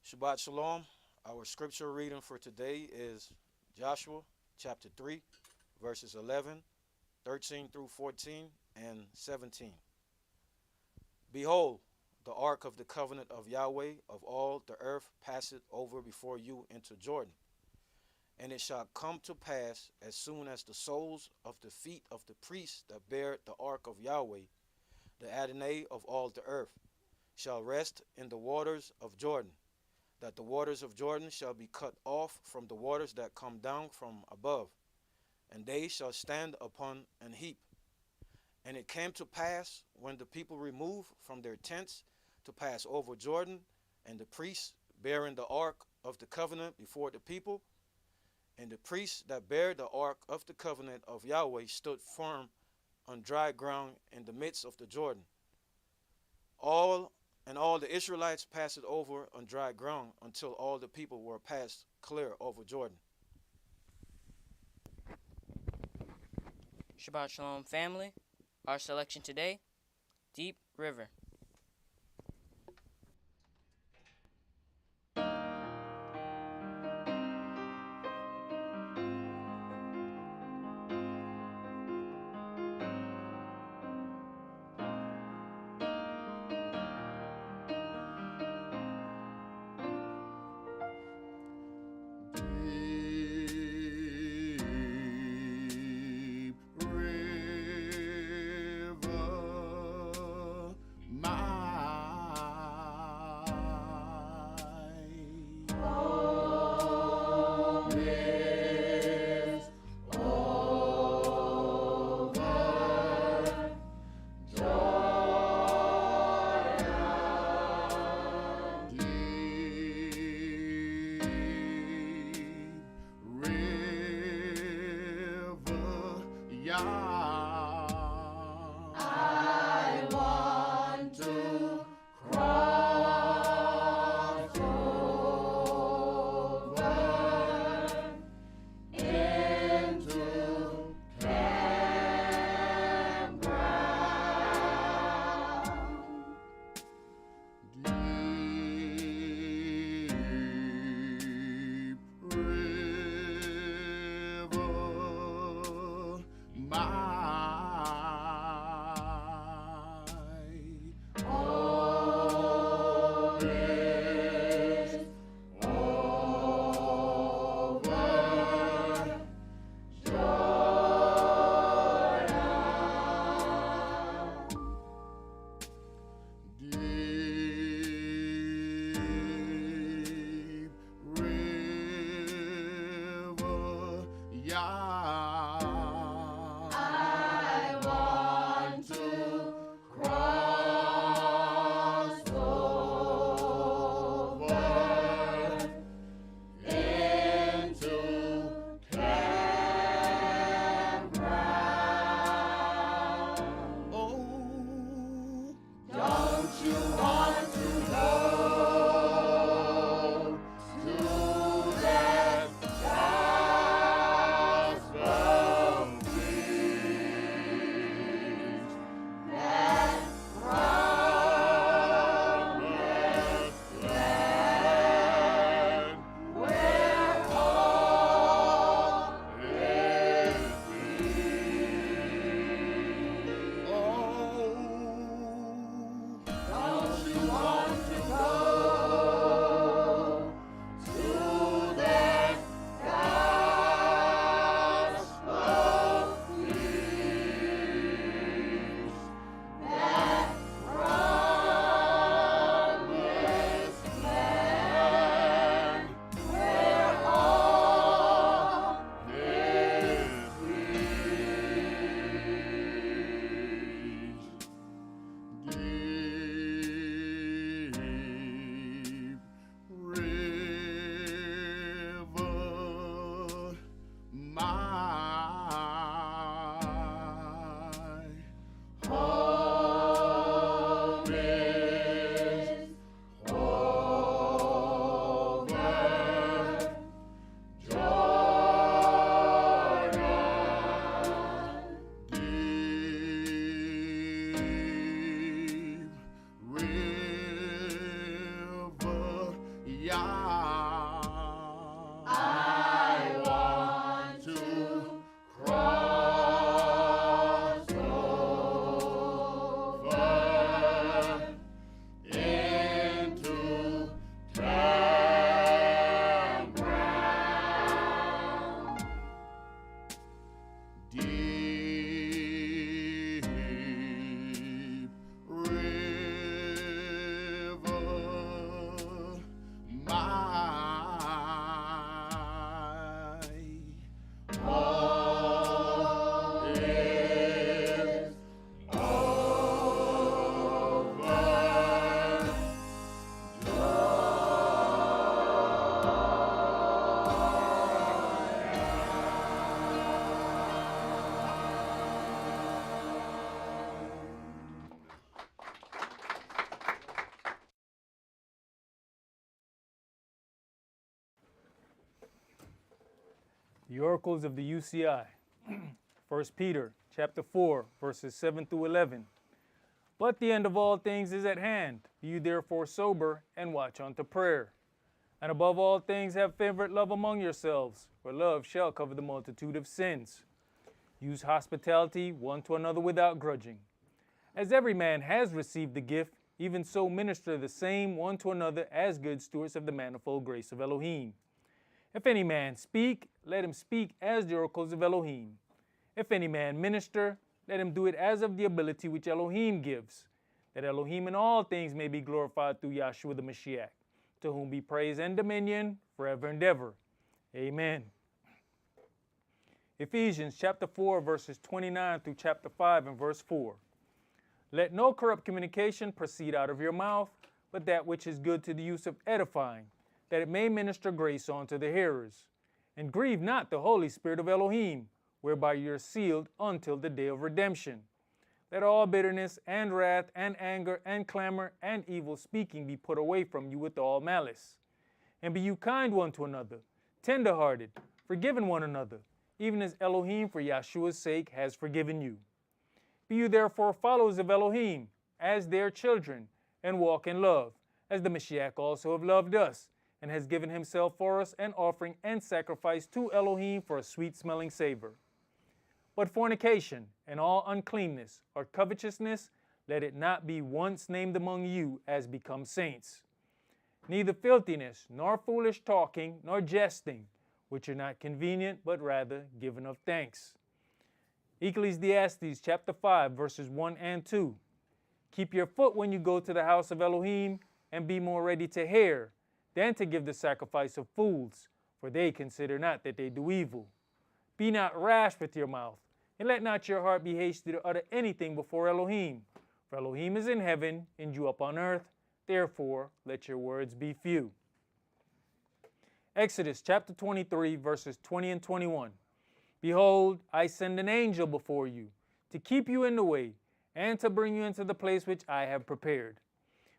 Shabbat Shalom. Our scripture reading for today is Joshua chapter 3, verses 11, 13 through 14, and 17. Behold, the ark of the covenant of Yahweh of all the earth passeth over before you into Jordan. And it shall come to pass, as soon as the soles of the feet of the priests that bear the ark of Yahweh, the Adonai of all the earth, shall rest in the waters of Jordan, that the waters of Jordan shall be cut off from the waters that come down from above, and they shall stand upon an heap. And it came to pass, when the people removed from their tents to pass over Jordan, and the priests bearing the ark of the covenant before the people, and the priests that bare the ark of the covenant of Yahweh stood firm on dry ground in the midst of the Jordan. All the Israelites passed it over on dry ground until all the people were passed clear over Jordan. Shabbat Shalom family. Our selection today, Deep River. Deep river, The oracles of the UCI. 1 Peter chapter 4, verses 7 through 11. But the end of all things is at hand. Be you therefore sober, and watch unto prayer. And above all things have fervent love among yourselves, for love shall cover the multitude of sins. Use hospitality one to another without grudging. As every man has received the gift, even so minister the same one to another as good stewards of the manifold grace of Elohim. If any man speak, let him speak as the oracles of Elohim. If any man minister, let him do it as of the ability which Elohim gives, that Elohim in all things may be glorified through Yahshua the Mashiach, to whom be praise and dominion forever and ever. Amen. Ephesians chapter 4, verses 29 through chapter 5 and verse 4. Let no corrupt communication proceed out of your mouth, but that which is good to the use of edifying, that it may minister grace unto the hearers. And grieve not the Holy Spirit of Elohim, whereby you are sealed until the day of redemption. Let all bitterness and wrath and anger and clamor and evil speaking be put away from you with all malice. And be you kind one to another, tender-hearted, forgiving one another, even as Elohim for Yahshua's sake has forgiven you. Be you therefore followers of Elohim, as their children, and walk in love, as the Mashiach also have loved us, and has given himself for us an offering and sacrifice to Elohim for a sweet-smelling savor. But fornication and all uncleanness or covetousness, let it not be once named among you as becomes saints. Neither filthiness, nor foolish talking, nor jesting, which are not convenient, but rather given of thanks. Ecclesiastes chapter 5, verses 1 and 2. Keep your foot when you go to the house of Elohim, and be more ready to hear than to give the sacrifice of fools, for they consider not that they do evil. Be not rash with your mouth, and let not your heart be hasty to utter anything before Elohim. For Elohim is in heaven, and you upon earth. Therefore, let your words be few. Exodus chapter 23, verses 20 and 21. Behold, I send an angel before you, to keep you in the way, and to bring you into the place which I have prepared.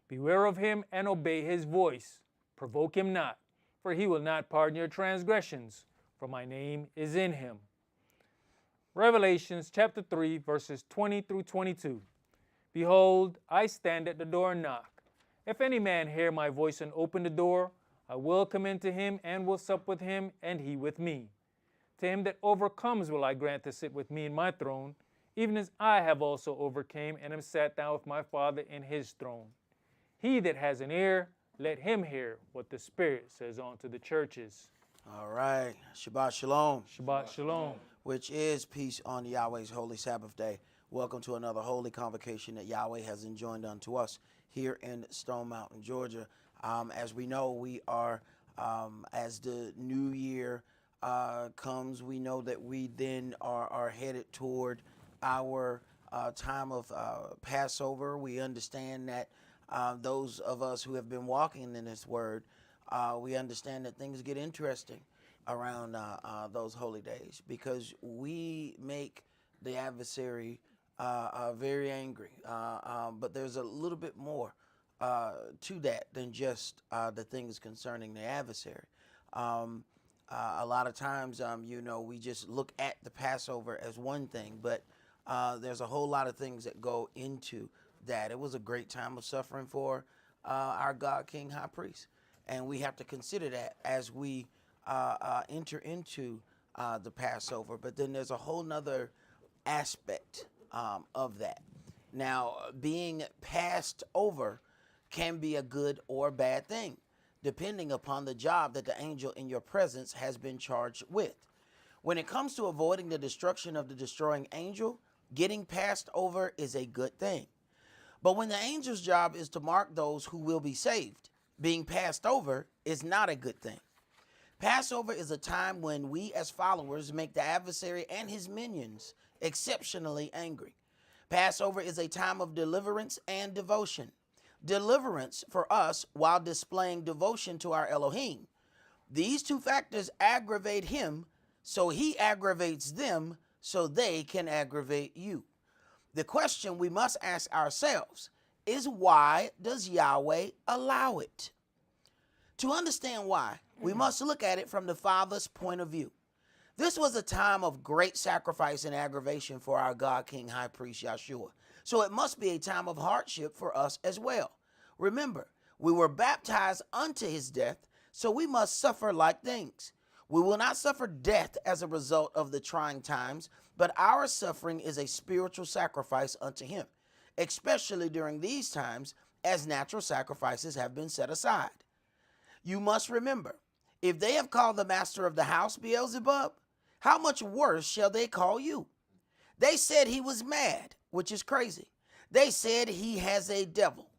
Beware of him, and obey his voice. Provoke him not, for he will not pardon your transgressions, for my name is in him. Revelations chapter 3, verses 20 through 22. Behold, I stand at the door and knock. If any man hear my voice and open the door, I will come into him and will sup with him, and he with me. To him that overcomes will I grant to sit with me in my throne, even as I have also overcame and am sat down with my Father in his throne. He that has an ear, let him hear what the Spirit says unto the churches. All right. Shabbat Shalom. Shabbat Shalom. Which is peace on Yahweh's holy Sabbath day. Welcome to another holy convocation that Yahweh has enjoined unto us here in Stone Mountain, Georgia. As we know, we are, as the new year comes, we know that we then are headed toward our time of Passover. We understand that those of us who have been walking in this word, we understand that things get interesting around those holy days, because we make the adversary very angry. But there's a little bit more to that than just the things concerning the adversary. A lot of times, we just look at the Passover as one thing, but there's a whole lot of things that go into that. It was a great time of suffering for our God, King, High Priest. And we have to consider that as we enter into the Passover. But then there's a whole nother aspect of that. Now, being passed over can be a good or bad thing, depending upon the job that the angel in your presence has been charged with. When it comes to avoiding the destruction of the destroying angel, getting passed over is a good thing. But when the angel's job is to mark those who will be saved, being passed over is not a good thing. Passover is a time when we as followers make the adversary and his minions exceptionally angry. Passover is a time of deliverance and devotion. Deliverance for us while displaying devotion to our Elohim. These two factors aggravate him, so he aggravates them, so they can aggravate you. The question we must ask ourselves is, why does Yahweh allow it? To understand why, we must look at it from the Father's point of view. This was a time of great sacrifice and aggravation for our God, King, High Priest Yahshua. So it must be a time of hardship for us as well. Remember, we were baptized unto his death, so we must suffer like things. We will not suffer death as a result of the trying times, but our suffering is a spiritual sacrifice unto him, especially during these times as natural sacrifices have been set aside. You must remember, if they have called the master of the house Beelzebub, how much worse shall they call you? They said he was mad, which is crazy. They said he has a devil.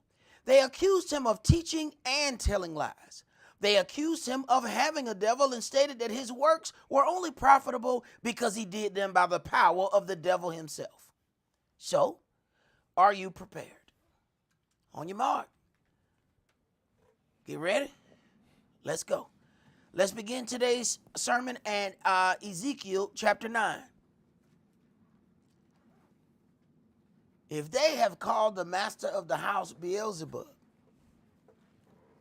They accused him of teaching and telling lies. They accused him of having a devil and stated that his works were only profitable because he did them by the power of the devil himself. So, are you prepared? On your mark. Get ready? Let's go. Let's begin today's sermon at Ezekiel chapter 9. If they have called the master of the house Beelzebub,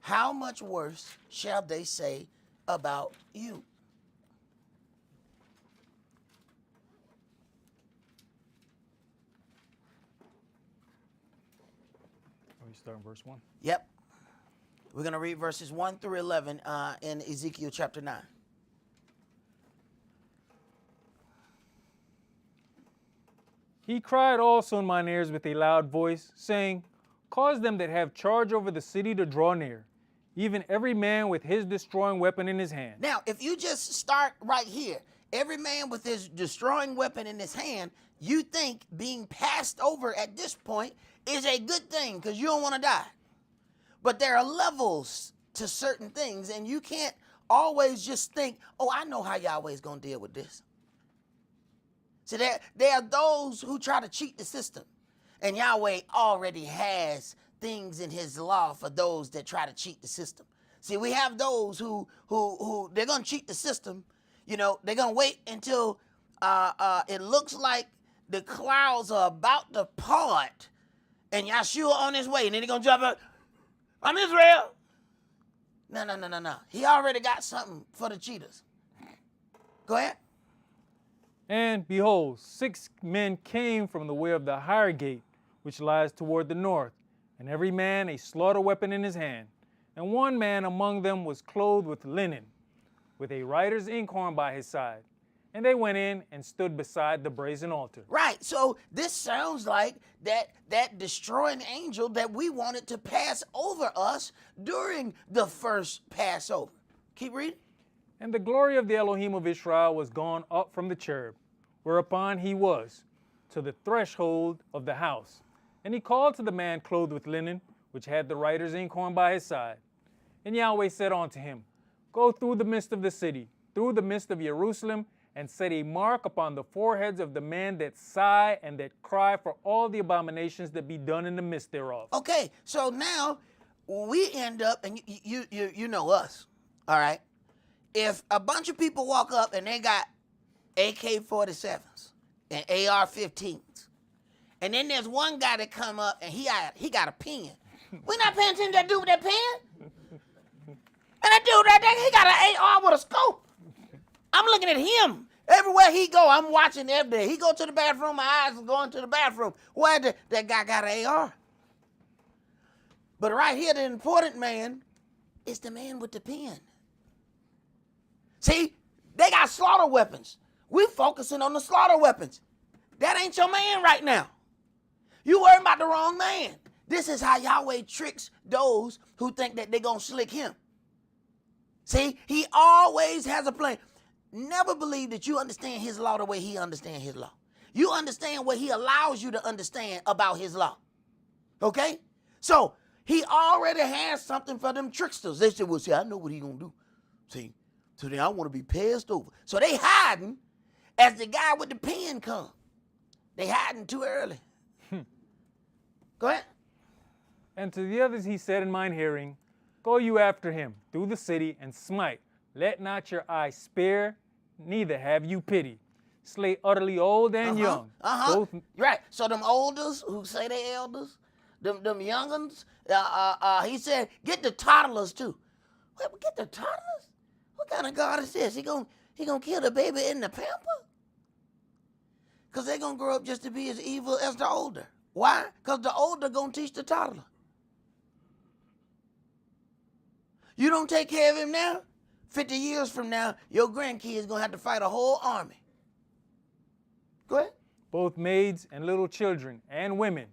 how much worse shall they say about you? We start in verse 1. Yep. We're going to read verses 1 through 11 in Ezekiel chapter 9. He cried also in mine ears with a loud voice, saying, Cause them that have charge over the city to draw near, even every man with his destroying weapon in his hand. Now, if you just start right here, every man with his destroying weapon in his hand, you think being passed over at this point is a good thing because you don't want to die. But there are levels to certain things, and you can't always just think, oh, I know how Yahweh's going to deal with this. So there are those who try to cheat the system, and Yahweh already has things in his law for those that try to cheat the system. See, we have those who they're going to cheat the system. You know, they're going to wait until it looks like the clouds are about to part and Yahshua on his way, and then they're going to jump up. I'm Israel. No. He already got something for the cheaters. Go ahead. And behold, 6 men came from the way of the higher gate, which lies toward the north, and every man a slaughter weapon in his hand. And one man among them was clothed with linen, with a writer's inkhorn by his side. And they went in and stood beside the brazen altar. Right, so this sounds like that destroying angel that we wanted to pass over us during the first Passover. Keep reading. And the glory of the Elohim of Israel was gone up from the cherub, whereupon he was, to the threshold of the house. And he called to the man clothed with linen, which had the writer's inkhorn by his side. And Yahweh said unto him, Go through the midst of the city, through the midst of Jerusalem, and set a mark upon the foreheads of the men that sigh and that cry for all the abominations that be done in the midst thereof. Okay, so now we end up, and you know us, all right? If a bunch of people walk up and they got AK-47s and AR-15s, and then there's one guy that come up and he got a pen. We're not paying attention to that dude with that pen. And that dude, he got an AR with a scope. I'm looking at him. Everywhere he go, I'm watching every day. He go to the bathroom, my eyes are going to the bathroom. Why that guy got an AR? But right here, the important man is the man with the pen. See, they got slaughter weapons. We're focusing on the slaughter weapons. That ain't your man right now. You worrying about the wrong man. This is how Yahweh tricks those who think that they're going to slick him. See, he always has a plan. Never believe that you understand his law the way he understands his law. You understand what he allows you to understand about his law. Okay? So, he already has something for them tricksters. They say, well, see, I know what he's going to do. See, so then I want to be passed over. So they hiding as the guy with the pen come. They hiding too early. Go ahead. And to the others he said in mine hearing, Go you after him through the city and smite. Let not your eye spare, neither have you pity. Slay utterly old and young. Both... Right. So them olders who say they elders, them young ones, he said, get the toddlers too. Well, get the toddlers? What kind of God is this? He gonna He gonna kill the baby in the pamper? Because they're gonna grow up just to be as evil as the older. Why? Because the older gonna teach the toddler. You don't take care of him now, 50 years from now, your grandkids gonna have to fight a whole army. Go ahead. Both maids and little children and women,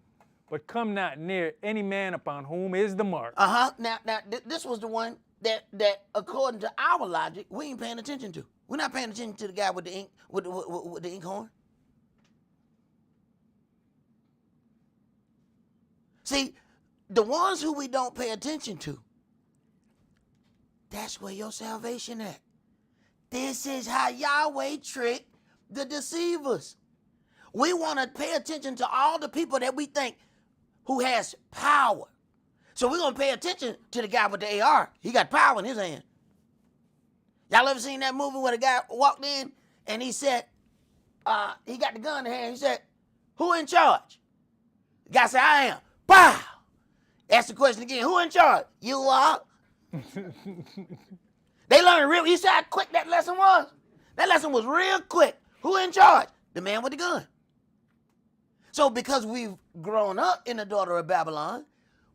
but come not near any man upon whom is the mark. Now, this was the one that according to our logic, we ain't paying attention to. We're not paying attention to the guy with the ink, with the inkhorn. See, the ones who we don't pay attention to, that's where your salvation at. This is how Yahweh tricked the deceivers. We want to pay attention to all the people that we think who has power. So we're going to pay attention to the guy with the AR. He got power in his hand. Y'all ever seen that movie where the guy walked in and he said, he got the gun in hand. He said, who in charge? The guy said, I am. Pow! Ask the question again, who in charge? You are. They learned real. You see how quick that lesson was? That lesson was real quick. Who in charge? The man with the gun. So because we've grown up in the daughter of Babylon,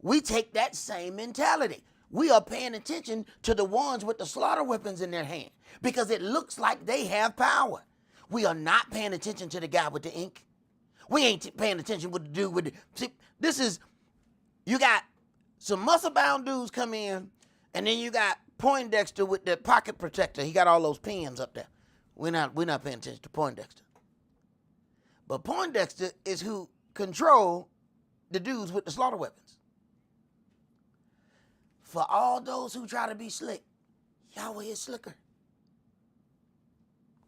we take that same mentality. We are paying attention to the ones with the slaughter weapons in their hand because it looks like they have power. We are not paying attention to the guy with the ink. We ain't paying attention what the dude with the... See, this is... You got some muscle-bound dudes come in, and then you got Poindexter with the pocket protector. He got all those pins up there. We're not paying attention to Poindexter. But Poindexter is who control the dudes with the slaughter weapons. For all those who try to be slick, Yahweh is slicker.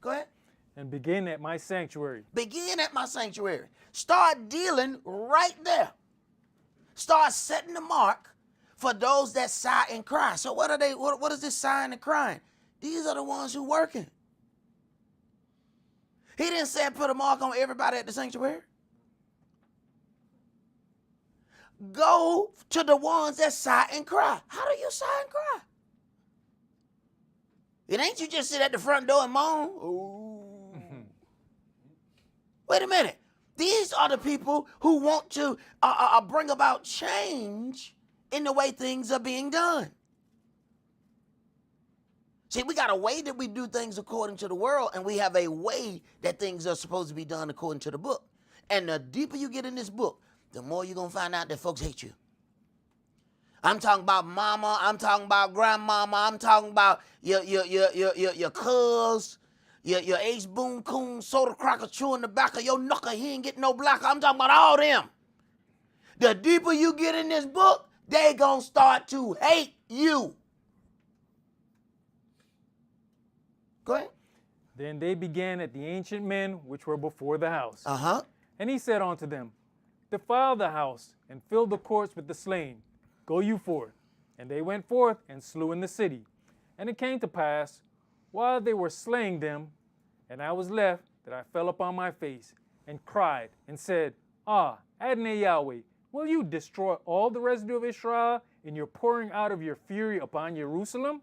Go ahead. And begin at my sanctuary. Begin at my sanctuary. Start dealing right there. Start setting the mark for those that sigh and cry. So what are they? What is this sighing and crying? These are the ones who working. He didn't say put a mark on everybody at the sanctuary. Go to the ones that sigh and cry. How do you sigh and cry? It ain't you just sit at the front door and moan. Ooh. Wait a minute. These are the people who want to bring about change in the way things are being done. See, we got a way that we do things according to the world, and we have a way that things are supposed to be done according to the book. And the deeper you get in this book, the more you're going to find out that folks hate you. I'm talking about mama. I'm talking about grandmama. I'm talking about your cuz, your ace boom coon soda cracker chewing the back of your knuckle. He ain't getting no blacker. I'm talking about all them. The deeper you get in this book, they going to start to hate you. Go ahead. Then they began at the ancient men which were before the house. Uh-huh. And he said unto them, defile the house, and fill the courts with the slain. Go you forth. And they went forth and slew in the city. And it came to pass, while they were slaying them, and I was left, that I fell upon my face, and cried, and said, Ah, Adonai Yahweh, will you destroy all the residue of Israel in your pouring out of your fury upon Jerusalem?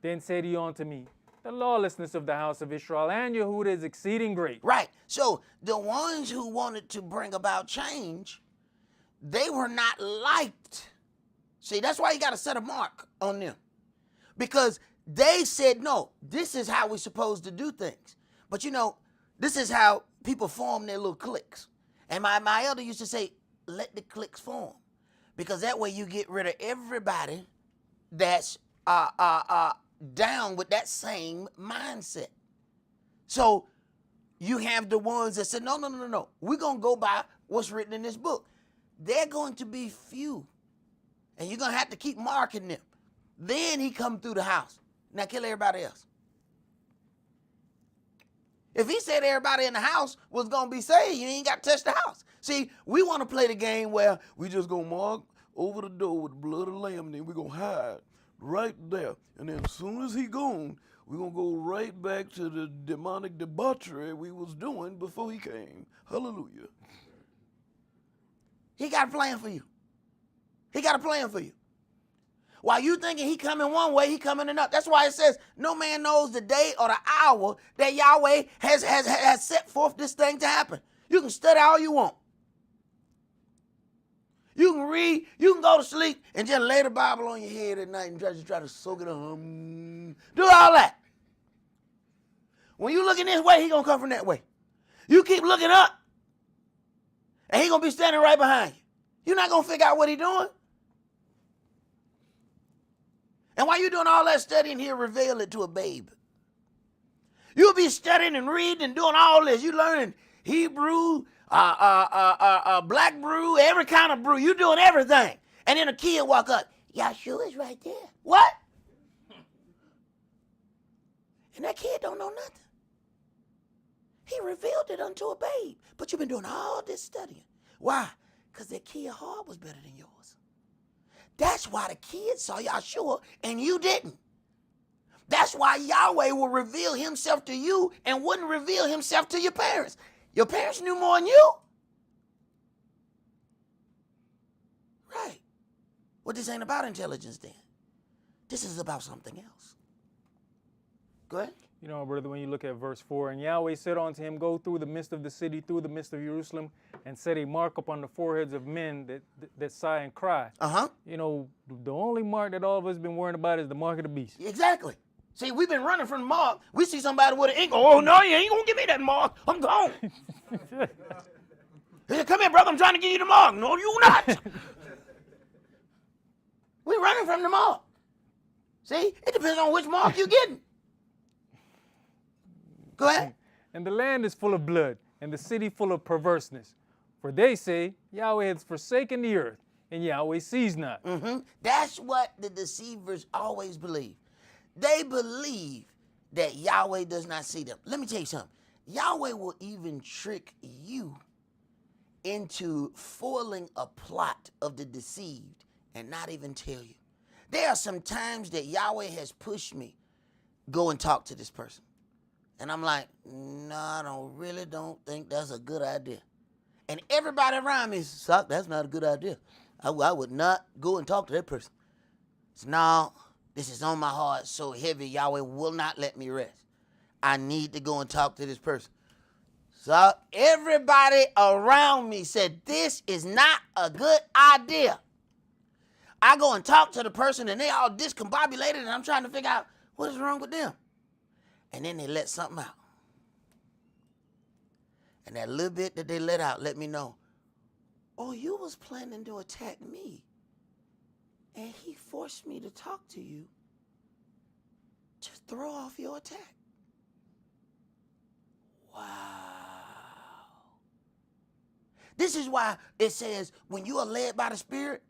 Then said he unto me, the lawlessness of the house of Israel and Yehuda is exceeding great. Right. So the ones who wanted to bring about change, they were not liked. See, that's why you got to set a mark on them. Because they said, no, this is how we're supposed to do things. But you know, this is how people form their little cliques. And my elder used to say, let the cliques form. Because that way you get rid of everybody that's down with that same mindset. So you have the ones that said, no. We're going to go by what's written in this book. They're going to be few. And you're going to have to keep marking them. Then he come through the house. Now kill everybody else. If he said everybody in the house was going to be saved, you ain't got to touch the house. See, we want to play the game where we just going to mark over the door with the blood of the lamb, and then we're going to hide right there. And then as soon as he gone, we're going to go right back to the demonic debauchery we was doing before he came. Hallelujah. He got a plan for you. He got a plan for you. While you thinking he coming one way, he coming another. That's why it says no man knows the day or the hour that Yahweh has set forth this thing to happen. You can study all you want. You can read, you can go to sleep and just lay the Bible on your head at night and try to soak it up. Do all that. When you looking this way, he gonna come from that way. You keep looking up, and he gonna be standing right behind you. You're not gonna figure out what he doing. And while you doing all that studying, he'll reveal it to a babe. You'll be studying and reading and doing all this. You learning Hebrew, black brew, every kind of brew. You doing everything. And then a kid walk up. Yahshua is right there. What? And that kid don't know nothing. He revealed it unto a babe. But you've been doing all this studying. Why? Because that kid heart was better than yours. That's why the kid saw Yahshua and you didn't. That's why Yahweh will reveal himself to you and wouldn't reveal himself to your parents. Your parents knew more than you. Right. Well, this ain't about intelligence then. This is about something else. Go ahead. You know, brother, when you look at verse 4, and Yahweh said unto him, go through the midst of the city, through the midst of Jerusalem, and set a mark upon the foreheads of men that sigh and cry. Uh-huh. You know, the only mark that all of us been worrying about is the mark of the beast. Exactly. See, we've been running from the mark. We see somebody with an ink. Oh, no, you ain't going to give me that mark. I'm gone. Hey, come here, brother. I'm trying to give you the mark. No, you not. We're running from the mark. See, it depends on which mark you're getting. Go ahead. And the land is full of blood, and the city full of perverseness. For they say, Yahweh has forsaken the earth, and Yahweh sees not. Mm-hmm. That's what the deceivers always believe. They believe that Yahweh does not see them. Let me tell you something. Yahweh will even trick you into foiling a plot of the deceived and not even tell you. There are some times that Yahweh has pushed me, go and talk to this person. And I'm like, no, I don't think that's a good idea. And everybody around me says, that's not a good idea. I would not go and talk to that person. So, no, this is on my heart so heavy, Yahweh will not let me rest. I need to go and talk to this person. So everybody around me said, this is not a good idea. I go and talk to the person and they all discombobulated and I'm trying to figure out what is wrong with them. And then they let something out. And that little bit that they let out let me know, oh, you was planning to attack me. And he forced me to talk to you to throw off your attack. Wow. This is why it says when you are led by the Spirit,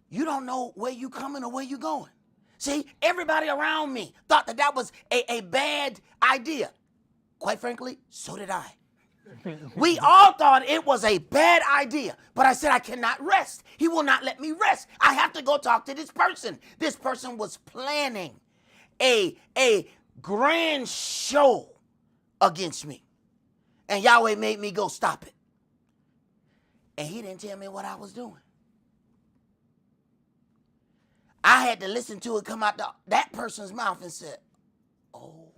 you don't know where you coming or where you going. See, everybody around me thought that was a bad idea. Quite frankly, so did I. We all thought it was a bad idea, but I said I cannot rest. He will not let me rest. I have to go talk to this person. This person was planning a grand show against me, and Yahweh made me go stop it. And he didn't tell me what I was doing. I had to listen to it come out that person's mouth and said, oh,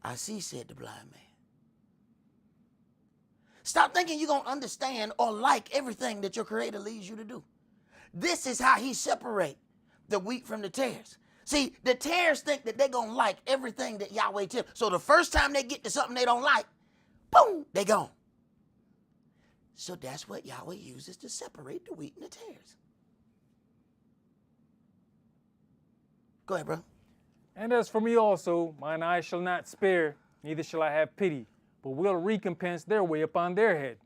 I see, said the blind man. Stop thinking you're going to understand or like everything that your Creator leads you to do. This is how he separates the wheat from the tares. See, the tares think that they're going to like everything that Yahweh tells. So the first time they get to something they don't like, boom, they gone. So that's what Yahweh uses to separate the wheat and the tares. Go ahead, bro. And as for me also, mine eye shall not spare, neither shall I have pity, but will recompense their way upon their head.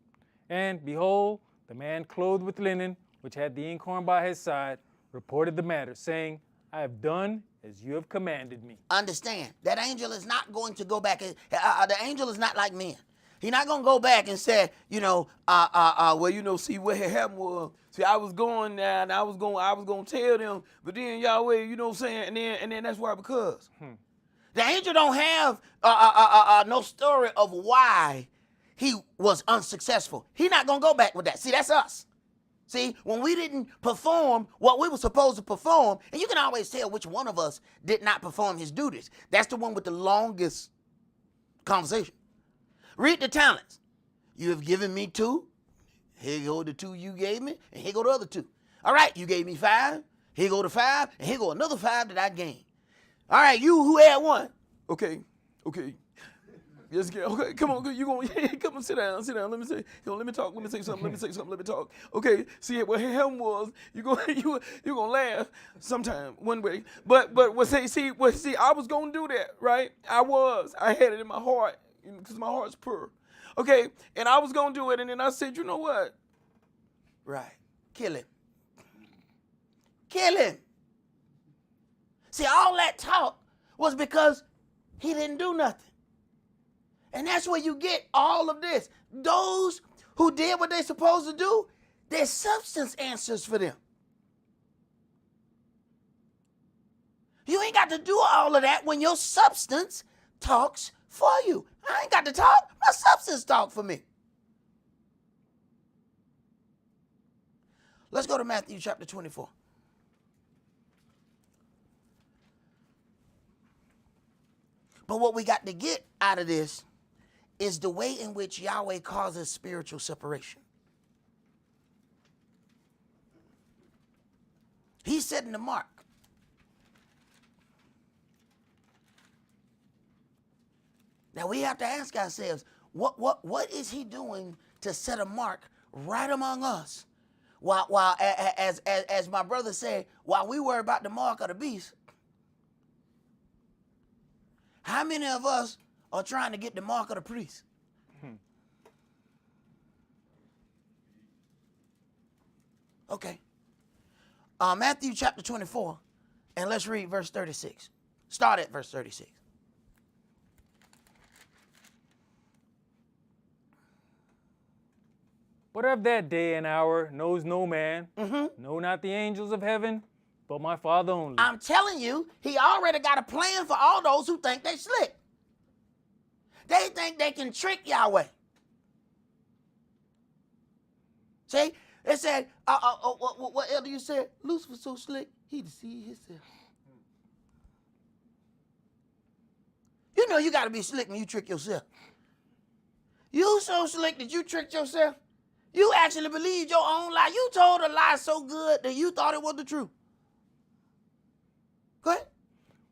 And behold, the man clothed with linen, which had the inkhorn by his side, reported the matter, saying, I have done as you have commanded me. Understand, that angel is not going to go back. The angel is not like men. He's not going to go back and say, see what happened was, see, I was going there and I was going to tell them, but then Yahweh, you know what I'm saying, and then that's why because. The angel don't have no story of why he was unsuccessful. He's not going to go back with that. See, that's us. See, when we didn't perform what we were supposed to perform, and you can always tell which one of us did not perform his duties. That's the one with the longest conversation. Read the talents. You have given me 2. Here go the 2 you gave me, and here go the other 2. All right, you gave me 5. Here go the 5, and here go another 5 that I gained. All right, you who had 1. Okay. Yes, okay, come on, you gonna come on, sit down. Let me say, let me talk. Let me say something. Let me talk. Okay, see, what happened was you gonna laugh sometime one way, but see, I was gonna do that, right? I had it in my heart because my heart's pure. Okay, and I was gonna do it, and then I said, you know what? Right, kill him. See, all that talk was because he didn't do nothing. And that's where you get all of this. Those who did what they're supposed to do, there's substance answers for them. You ain't got to do all of that when your substance talks for you. I ain't got to talk. My substance talk for me. Let's go to Matthew chapter 24. But what we got to get out of this is the way in which Yahweh causes spiritual separation. He's setting the mark. Now we have to ask ourselves, what is he doing to set a mark right among us? While as my brother said, while we worry about the mark of the beast, how many of us are trying to get the mark of the priest? Okay. Matthew chapter 24, and let's read verse 36. Start at verse 36. But of that day and hour knows no man, no, not the angels of heaven, but my Father only. I'm telling you, he already got a plan for all those who think they slick. They think they can trick Yahweh. See, it said, what elder you said? Lucifer so slick, he deceived himself. You know you got to be slick when you trick yourself. You so slick that you tricked yourself. You actually believed your own lie. You told a lie so good that you thought it was the truth. Go ahead.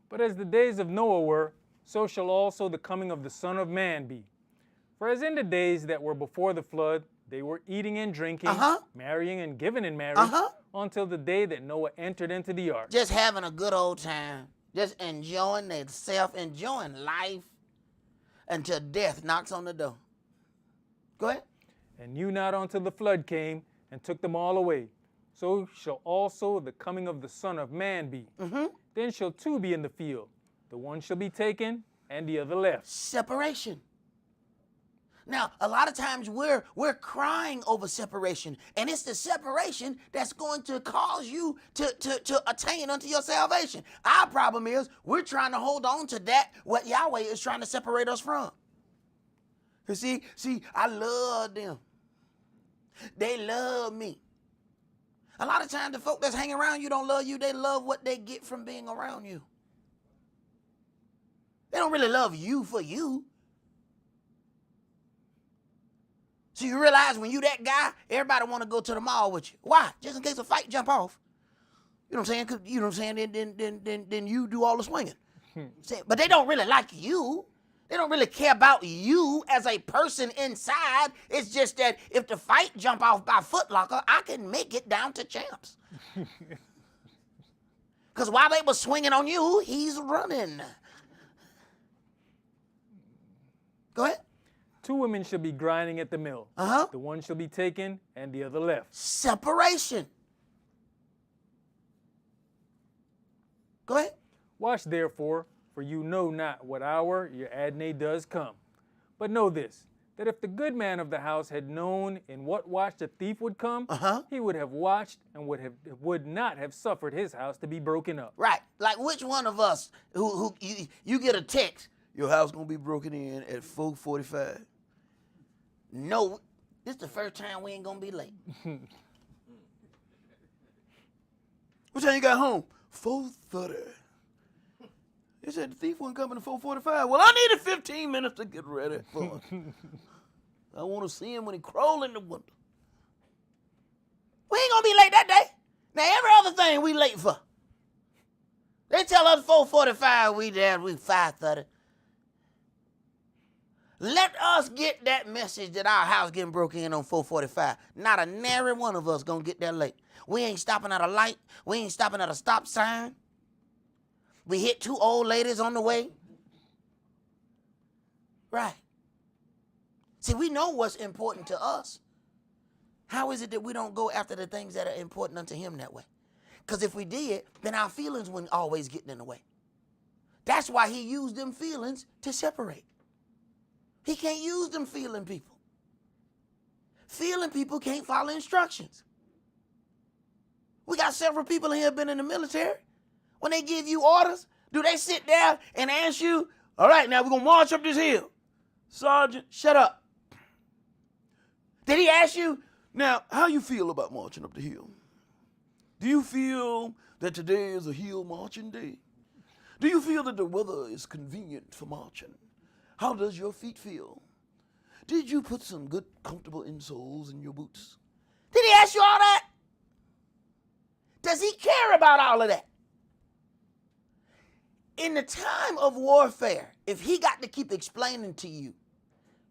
But as the days of Noah were, so shall also the coming of the Son of Man be. For as in the days that were before the flood, they were eating and drinking, marrying and giving in marriage, until the day that Noah entered into the ark. Just having a good old time. Just enjoying themselves, enjoying life until death knocks on the door. Go ahead. And knew not until the flood came and took them all away. So shall also the coming of the Son of Man be. Then shall 2 be in the field. The one shall be taken, and the other left. Separation. Now, a lot of times we're crying over separation, and it's the separation that's going to cause you to attain unto your salvation. Our problem is we're trying to hold on to that what Yahweh is trying to separate us from. You see, I love them. They love me. A lot of times the folk that's hanging around you don't love you. They love what they get from being around you. They don't really love you for you. So you realize when you that guy, everybody want to go to the mall with you. Why? Just in case a fight jump off. You know what I'm saying? 'Cause, you know what I'm saying? Then you do all the swinging. But they don't really like you. They don't really care about you as a person inside. It's just that if the fight jump off by Foot Locker, I can make it down to Champs. Because while they were swinging on you, he's running. Go ahead. 2 women shall be grinding at the mill. The one shall be taken, and the other left. Separation. Go ahead. Watch therefore, for you know not what hour your Adonai does come. But know this, that if the good man of the house had known in what watch the thief would come, he would have watched and would not have suffered his house to be broken up. Right. Like which one of us who you get a text, your house gonna be broken in at 4:45. No, this is the first time we ain't gonna be late. What time you got home? 4:30. They said the thief wasn't coming at 4:45. Well, I needed 15 minutes to get ready for him. I want to see him when he crawl in the window. We ain't going to be late that day. Now, every other thing we late for. They tell us 4:45, we there, we 5:30. Let us get that message that our house getting broken in on 4:45. Not a nary one of us going to get there late. We ain't stopping at a light. We ain't stopping at a stop sign. We hit 2 old ladies on the way. Right. See, we know what's important to us. How is it that we don't go after the things that are important unto him that way? Because if we did, then our feelings wouldn't always get in the way. That's why he used them feelings to separate. He can't use them feeling people. Feeling people can't follow instructions. We got several people in here been in the military. When they give you orders, do they sit there and ask you, all right, now we're going to march up this hill. Sergeant, shut up. Did he ask you, now, how you feel about marching up the hill? Do you feel that today is a hill marching day? Do you feel that the weather is convenient for marching? How does your feet feel? Did you put some good, comfortable insoles in your boots? Did he ask you all that? Does he care about all of that? In the time of warfare, if he got to keep explaining to you,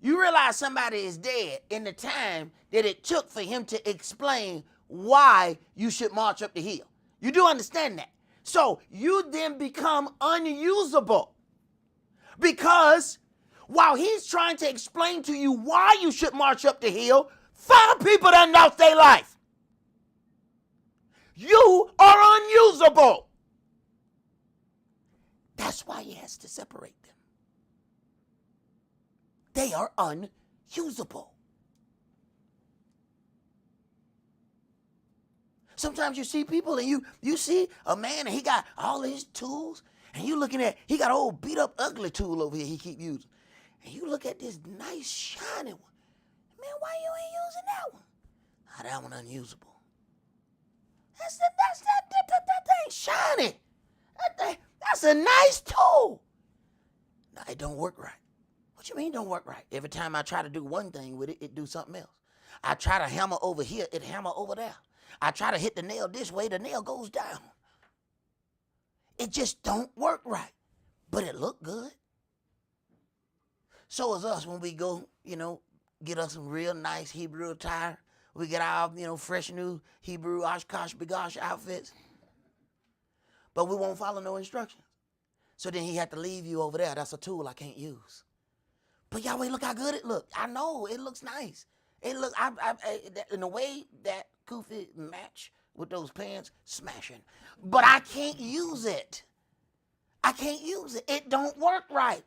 you realize somebody is dead in the time that it took for him to explain why you should march up the hill. You do understand that. So you then become unusable because while he's trying to explain to you why you should march up the hill, 5 people done lost their life. You are unusable. That's why he has to separate them. They are unusable. Sometimes you see people and you see a man and he got all his tools and you looking at, he got an old beat up ugly tool over here he keep using. And you look at this nice shiny one. Man, why you ain't using that one? Ah, that one unusable. That thing shiny. That's a nice tool. No, it don't work right. What you mean don't work right? Every time I try to do one thing with it, it do something else. I try to hammer over here, it hammer over there. I try to hit the nail this way, the nail goes down. It just don't work right. But it look good. So is us when we go, get us some real nice Hebrew attire. We get our, fresh new Hebrew Oshkosh Begosh outfits. But we won't follow no instructions. So then he had to leave you over there. That's a tool I can't use. But Yahweh, look how good it looked. I know, it looks nice. It look, in the way that Kufi match with those pants, smashing. But I can't use it. I can't use it. It don't work right.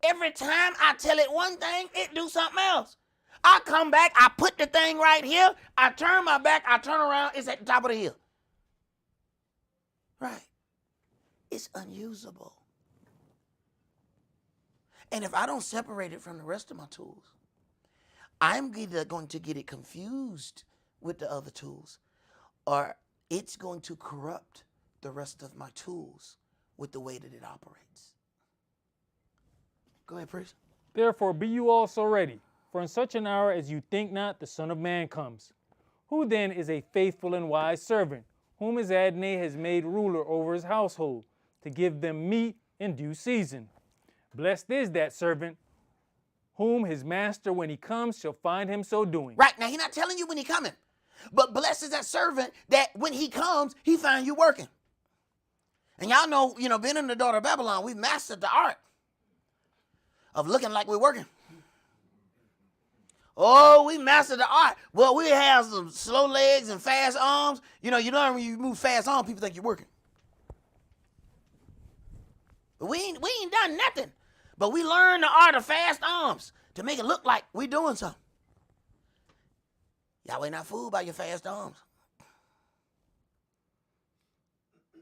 Every time I tell it one thing, it do something else. I come back, I put the thing right here, I turn my back, I turn around, it's at the top of the hill. Right. It's unusable. And if I don't separate it from the rest of my tools, I'm either going to get it confused with the other tools, or it's going to corrupt the rest of my tools with the way that it operates. Go ahead, priest. Therefore be you also ready, for in such an hour as you think not, the Son of Man comes. Who then is a faithful and wise servant, whom his Adonai has made ruler over his household, to give them meat in due season? Blessed is that servant, whom his master, when he comes, shall find him so doing. Right, now he's not telling you when he's coming, but blessed is that servant that when he comes, he finds you working. And y'all know, being in the daughter of Babylon, we mastered the art of looking like we're working. Oh, we mastered the art. Well, we have some slow legs and fast arms. You learn when you move fast arms, people think you're working. But we ain't done nothing. But we learned the art of fast arms to make it look like we doing something. Yahweh not fooled by your fast arms.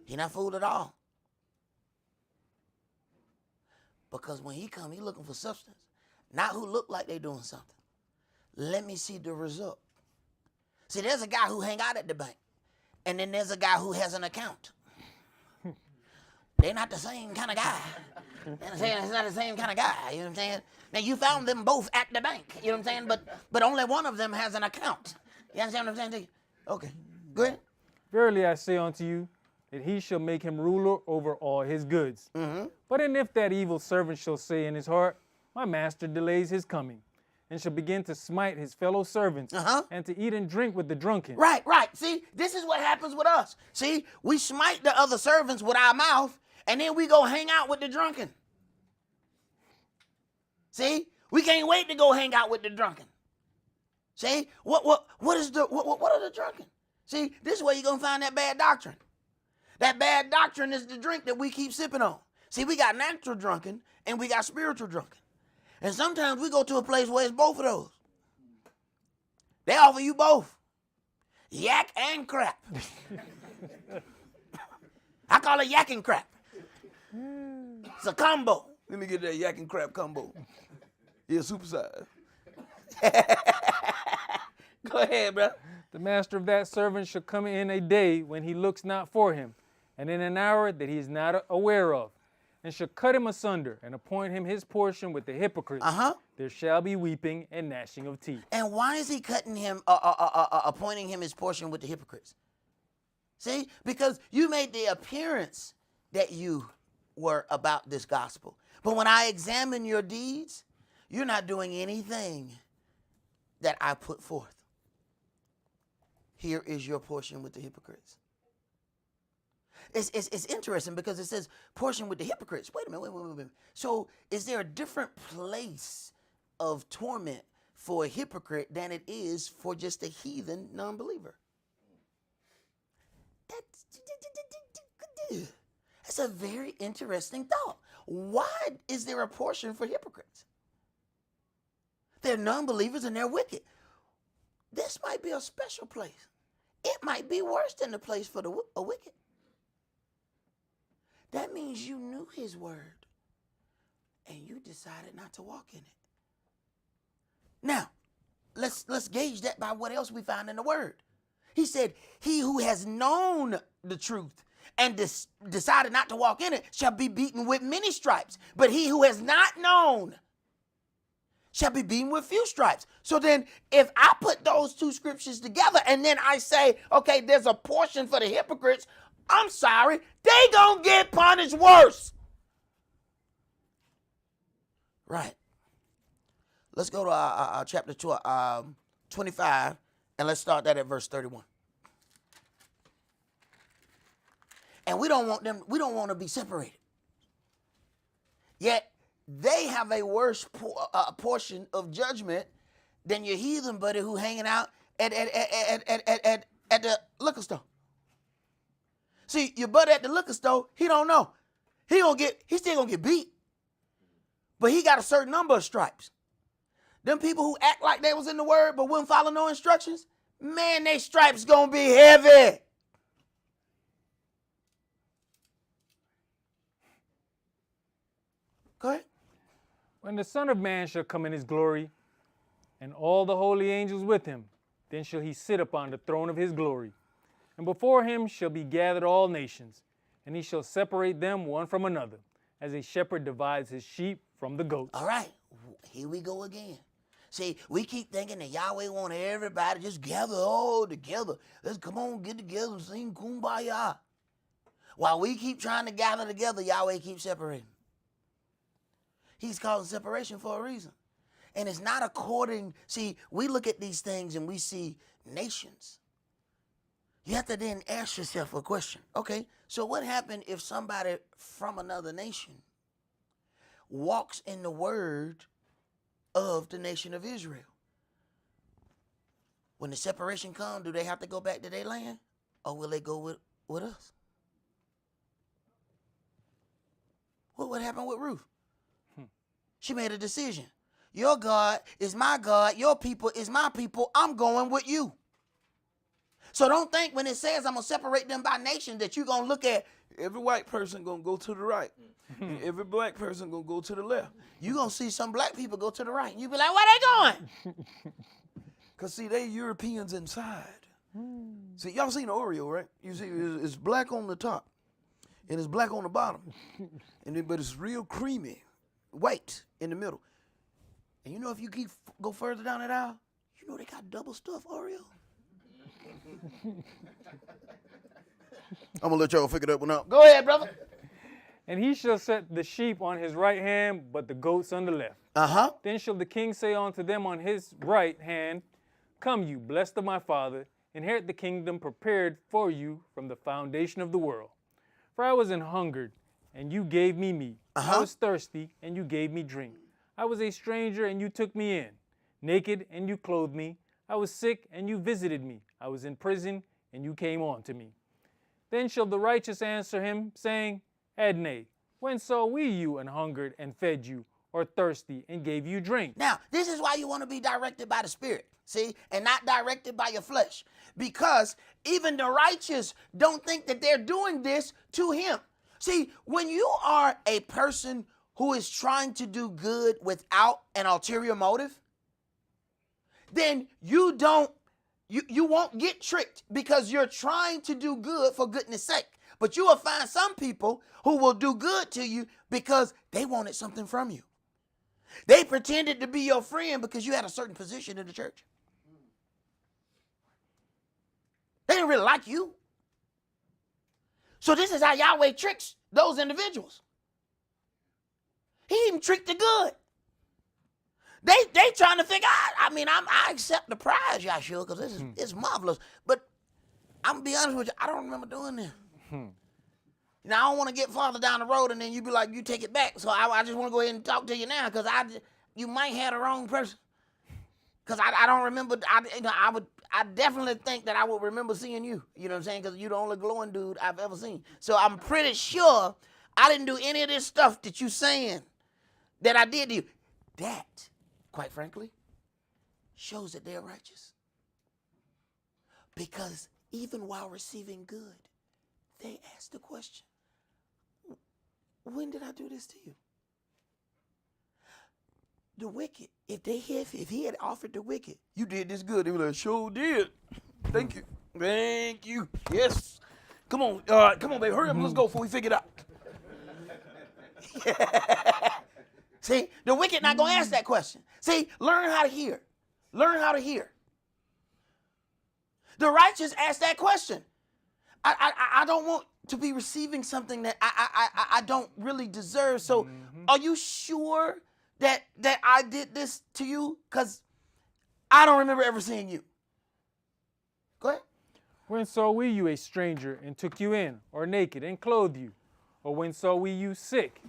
He not fooled at all. Because when he come, he looking for substance. Not who look like they doing something. Let me see the result. See, there's a guy who hang out at the bank. and then there's a guy who has an account. They're not the same kind of guy. You know what I'm saying? It's not the same kind of guy. You know what I'm saying? Now, you found them both at the bank. You know what I'm saying? But only one of them has an account. You understand what I'm saying? Okay, go ahead. Verily I say unto you, that he shall make him ruler over all his goods. But and if that evil servant shall say in his heart, my master delays his coming, and shall begin to smite his fellow servants, and to eat and drink with the drunken. Right. See, this is what happens with us. See, we smite the other servants with our mouth, and then we go hang out with the drunken. See, we can't wait to go hang out with the drunken. See, what are the drunken? See, this is where you're gonna find that bad doctrine. That bad doctrine is the drink that we keep sipping on. See, we got natural drunken and we got spiritual drunken. And sometimes we go to a place where it's both of those. They offer you both. Yak and crap. I call it yak and crap. It's a combo. Let me get that yak and crap combo. Yeah, supersize. Go ahead, bro. The master of that servant shall come in a day when he looks not for him, and in an hour that he is not aware of, and shall cut him asunder, and appoint him his portion with the hypocrites. There shall be weeping and gnashing of teeth. And why is he cutting him, appointing him his portion with the hypocrites? See, because you made the appearance that you were about this gospel. But when I examine your deeds, you're not doing anything that I put forth. Here is your portion with the hypocrites. It's interesting because it says portion with the hypocrites. Wait a minute. So is there a different place of torment for a hypocrite than it is for just a heathen non-believer? That's a very interesting thought. Why is there a portion for hypocrites? They're non-believers and they're wicked. This might be a special place. It might be worse than the place for a wicked. That means you knew his word and you decided not to walk in it. Now, let's gauge that by what else we find in the word. He said, he who has known the truth and decided not to walk in it shall be beaten with many stripes. But he who has not known shall be beaten with few stripes. So then if I put those two scriptures together and then I say, okay, there's a portion for the hypocrites, I'm sorry, they gonna get punished worse. Right. Let's go to chapter 25 and let's start that at verse 31. And we don't want to be separated. Yet they have a worse portion of judgment than your heathen buddy who hanging out at the liquor store. See, your buddy at the liquor store, he don't know. He still gonna get beat. But he got a certain number of stripes. Them people who act like they was in the word but wouldn't follow no instructions, man, they stripes gonna be heavy. Go ahead. When the Son of Man shall come in his glory, and all the holy angels with him, then shall he sit upon the throne of his glory. And before him shall be gathered all nations, and he shall separate them one from another, as a shepherd divides his sheep from the goats. All right, here we go again. See, we keep thinking that Yahweh wants everybody just gather all together. Let's come on, get together and sing Kumbaya. While we keep trying to gather together, Yahweh keeps separating. He's causing separation for a reason. And it's not according, see, we look at these things and we see nations. You have to then ask yourself a question. Okay, so what happened if somebody from another nation walks in the word of the nation of Israel? When the separation comes, do they have to go back to their land? Or will they go with us? What would happen with Ruth? She made a decision. Your God is my God. Your people is my people. I'm going with you. So don't think when it says I'm going to separate them by nation that you're going to look at every white person going to go to the right. And every black person going to go to the left. You're going to see some black people go to the right. And you be like, where they going? Because see, they Europeans inside. See, y'all seen the Oreo, right? You see, it's black on the top, and it's black on the bottom, but it's real creamy, white in the middle. And you know, if you go further down that aisle, you know they got double stuffed Oreo. I'm gonna let y'all figure that one out. Go ahead, brother. And he shall set the sheep on his right hand, but the goats on the left. Then shall the king say unto them on his right hand, Come you, blessed of my father, inherit the kingdom prepared for you from the foundation of the world. For I was an hungered, and you gave me meat. I was thirsty, and you gave me drink. I was a stranger, and you took me in. Naked, and you clothed me. I was sick, and you visited me. I was in prison, and you came unto me. Then shall the righteous answer him, saying, Adonai, when saw we you an hungered and fed you, or thirsty and gave you drink? Now, this is why you want to be directed by the Spirit, see, and not directed by your flesh. Because even the righteous don't think that they're doing this to him. See, when you are a person who is trying to do good without an ulterior motive, then you won't get tricked because you're trying to do good for goodness sake. But you will find some people who will do good to you because they wanted something from you. They pretended to be your friend because you had a certain position in the church. They didn't really like you. So this is how Yahweh tricks those individuals. He even tricked the good. They trying to figure out, I accept the prize, Yahshua, because it's marvelous. But I'm going to be honest with you, I don't remember doing this. Now, I don't want to get farther down the road and then you be like, you take it back. So I just want to go ahead and talk to you now because you might have the wrong person. Because I don't remember, I definitely think that I would remember seeing you. You know what I'm saying? Because you're the only glowing dude I've ever seen. So I'm pretty sure I didn't do any of this stuff that you saying that I did to you. That, quite frankly, shows that they're righteous. Because even while receiving good, they ask the question, when did I do this to you? The wicked, if he had offered the wicked, you did this good, they would like, sure did. Thank you. Thank you. Yes. Come on, baby, hurry up, let's go before we figure it out. See, the wicked not going to ask that question. See, learn how to hear. Learn how to hear. The righteous ask that question. I don't want to be receiving something that I don't really deserve. So are you sure that I did this to you? Because I don't remember ever seeing you. Go ahead. When saw we you a stranger and took you in, or naked and clothed you? Or when saw we you sick,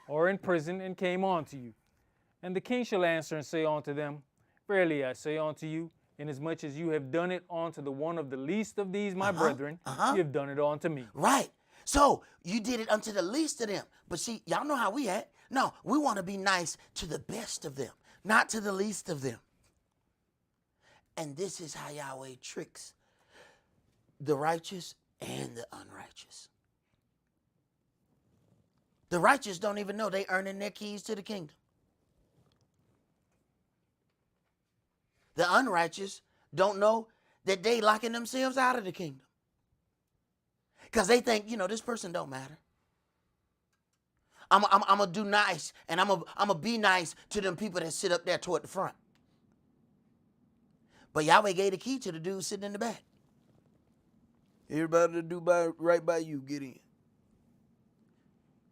or in prison and came unto you? And the king shall answer and say unto them, Verily I say unto you, inasmuch as you have done it unto the one of the least of these my brethren, you have done it unto me. Right. So you did it unto the least of them. But see, y'all know how we act. No, we want to be nice to the best of them, not to the least of them. And this is how Yahweh tricks the righteous and the unrighteous. The righteous don't even know they earning their keys to the kingdom. The unrighteous don't know that they locking themselves out of the kingdom. Because they think, this person don't matter. I'm going to do nice, and I'm going to be nice to them people that sit up there toward the front. But Yahweh gave the key to the dude sitting in the back. Everybody that do right by you, get in.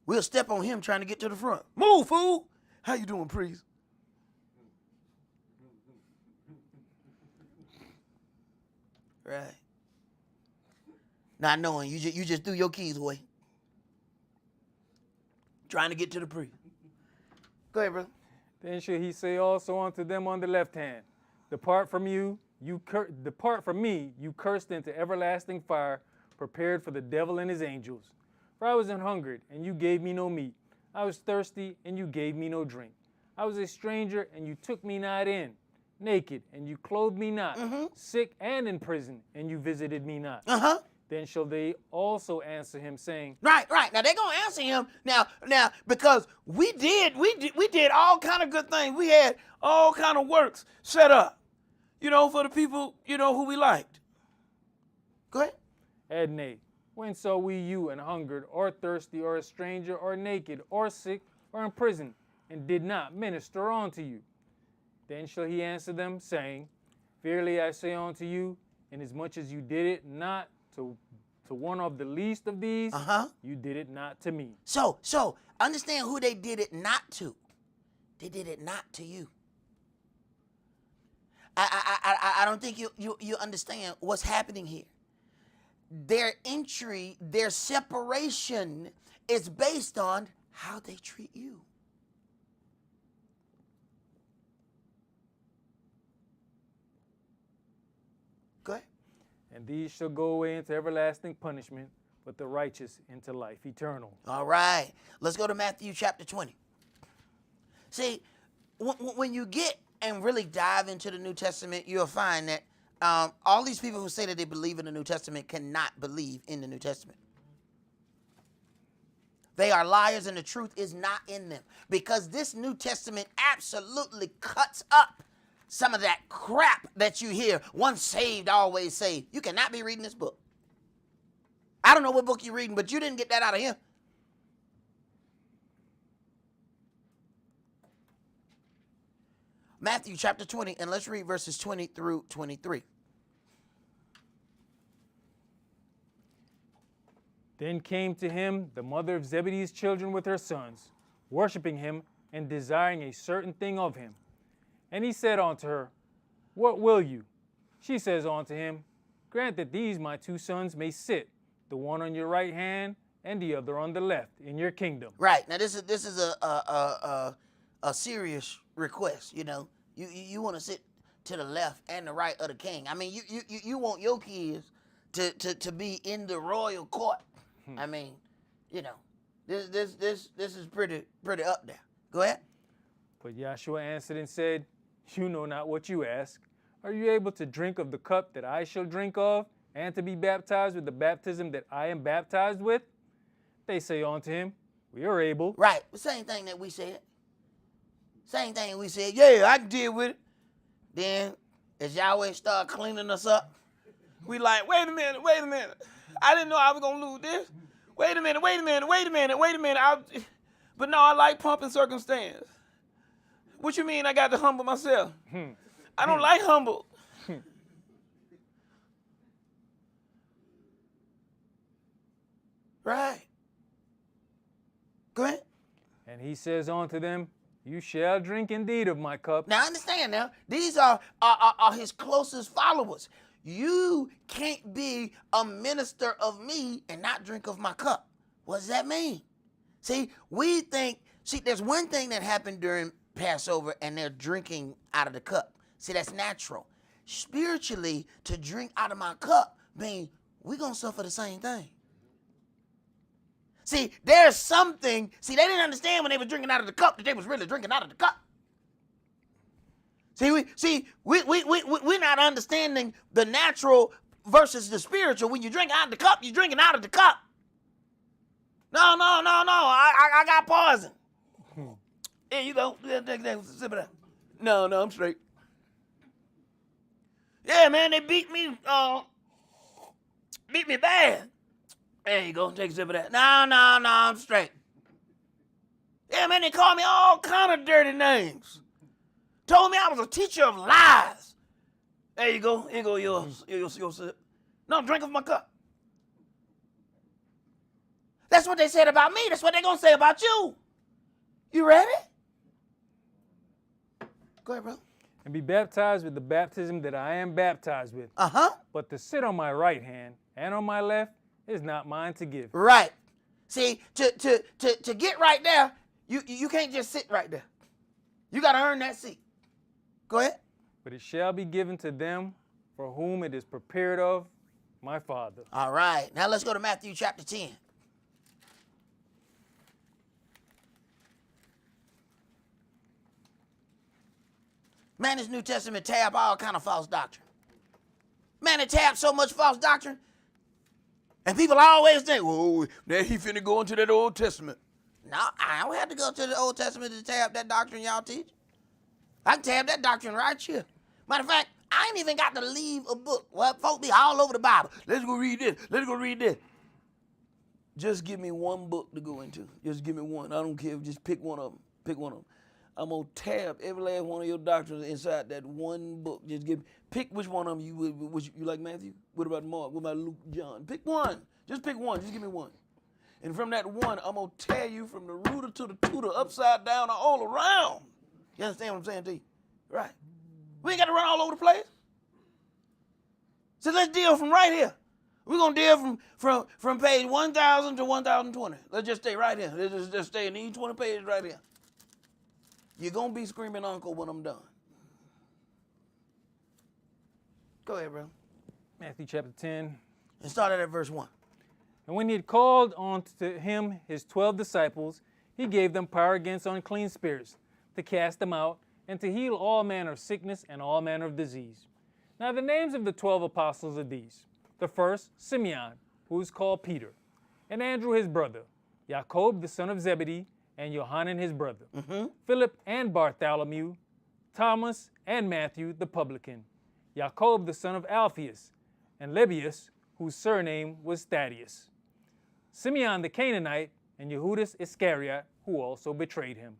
We'll step on him trying to get to the front. Move, fool. How you doing, priest? Right. Not knowing, you just threw your keys away. Trying to get to the priest. Go ahead, brother. Then shall he say also unto them on the left hand, Depart from me, you cursed into everlasting fire, prepared for the devil and his angels. For I was an hungered, and you gave me no meat. I was thirsty, and you gave me no drink. I was a stranger, and you took me not in. Naked, and you clothed me not. Sick and in prison, and you visited me not. Then shall they also answer him, saying, Right. Now they're gonna answer him now because we did all kind of good things. We had all kind of works set up, for the people, who we liked. Go ahead. And nay, when saw we you and hungered, or thirsty, or a stranger, or naked, or sick, or in prison, and did not minister unto you? Then shall he answer them, saying, Verily I say unto you, inasmuch as you did it not to one of the least of these, you did it not to me. So understand who they did it not to. They did it not to you. I don't think you understand what's happening here. Their entry, their separation is based on how they treat you. Go ahead. And these shall go away into everlasting punishment, but the righteous into life eternal. All right. Let's go to Matthew chapter 20. See, when you get and really dive into the New Testament, you'll find that all these people who say that they believe in the New Testament cannot believe in the New Testament. They are liars and the truth is not in them, because this New Testament absolutely cuts up some of that crap that you hear. Once saved, always saved. You cannot be reading this book. I don't know what book you're reading, but you didn't get that out of him. Matthew chapter 20, and let's read verses 20 through 23. Then came to him the mother of Zebedee's children with her sons, worshiping him and desiring a certain thing of him. And he said unto her, What will you? She says unto him, Grant that these my two sons may sit, the one on your right hand and the other on the left, in your kingdom. Right. Now this is a serious request. You know, you want to sit to the left and the right of the king. I mean, you want your kids to be in the royal court. I mean, you know, this is pretty up there. Go ahead. But Yahshua answered and said, You know not what you ask. Are you able to drink of the cup that I shall drink of, and to be baptized with the baptism that I am baptized with? They say unto him, We are able. Right. The same thing that we said. Same thing we said. Yeah, I can deal with it. Then, as Yahweh start cleaning us up, we like, wait a minute. I didn't know I was going to lose this. Wait a minute. But no, I like pomp and circumstance. What you mean I got to humble myself? I don't like humble. Right. Go ahead. And he says unto them, You shall drink indeed of my cup. Now understand now, these are his closest followers. You can't be a minister of me and not drink of my cup. What does that mean? See, there's one thing that happened during Passover, and they're drinking out of the cup. See, that's natural. Spiritually, to drink out of my cup means we're going to suffer the same thing. See, there's something, they didn't understand when they were drinking out of the cup that they was really drinking out of the cup. We're not understanding the natural versus the spiritual. When you drink out of the cup, you're drinking out of the cup. No, I got poison. Here you go. Sip it out. No, I'm straight. Yeah, man, they beat me bad. There you go, take a sip of that. No, I'm straight. Yeah, man, they called me all kind of dirty names. Told me I was a teacher of lies. There you go. Here go your sip. No, drink of my cup. That's what they said about me. That's what they're going to say about you. You ready? Go ahead, bro. And be baptized with the baptism that I am baptized with. But to sit on my right hand and on my left is not mine to give. Right. See, to get right there, you can't just sit right there. You got to earn that seat. Go ahead. But it shall be given to them for whom it is prepared of my Father. All right. Now let's go to Matthew chapter 10. Man, this New Testament tab all kind of false doctrine. Man, it tabs so much false doctrine. And people always think, well, now he finna go into that Old Testament. No, I don't have to go to the Old Testament to tab that doctrine y'all teach. I can tab that doctrine right here. Matter of fact, I ain't even got to leave a book. Well, folks be all over the Bible. Let's go read this. Let's go read this. Just give me one book to go into. Just give me one. I don't care. Just pick one of them. Pick one of them. I'm going to tab every last one of your doctrines inside that one book. Just pick which one of them you like, Matthew? What about Mark? What about Luke, John? Pick one. Just pick one. Just give me one. And from that one, I'm going to tear you from the rooter to the tutor, upside down, all around. You understand what I'm saying to you? Right. We ain't got to run all over the place. So let's deal from right here. We're going to deal from page 1,000 to 1,020. Let's just stay right here. Let's just stay in these 20 pages right here. You're going to be screaming uncle when I'm done. Go ahead, bro. Matthew chapter 10. And start at verse 1. And when he had called on to him his 12 disciples, he gave them power against unclean spirits, to cast them out, and to heal all manner of sickness and all manner of disease. Now the names of the 12 apostles are these. The first, Simeon, who is called Peter, and Andrew his brother, Jacob the son of Zebedee, and Johanan his brother, Philip and Bartholomew, Thomas and Matthew the publican, Jacob the son of Alphaeus, and Lebbaeus, whose surname was Thaddeus, Simeon the Canaanite, and Judas Iscariot, who also betrayed him.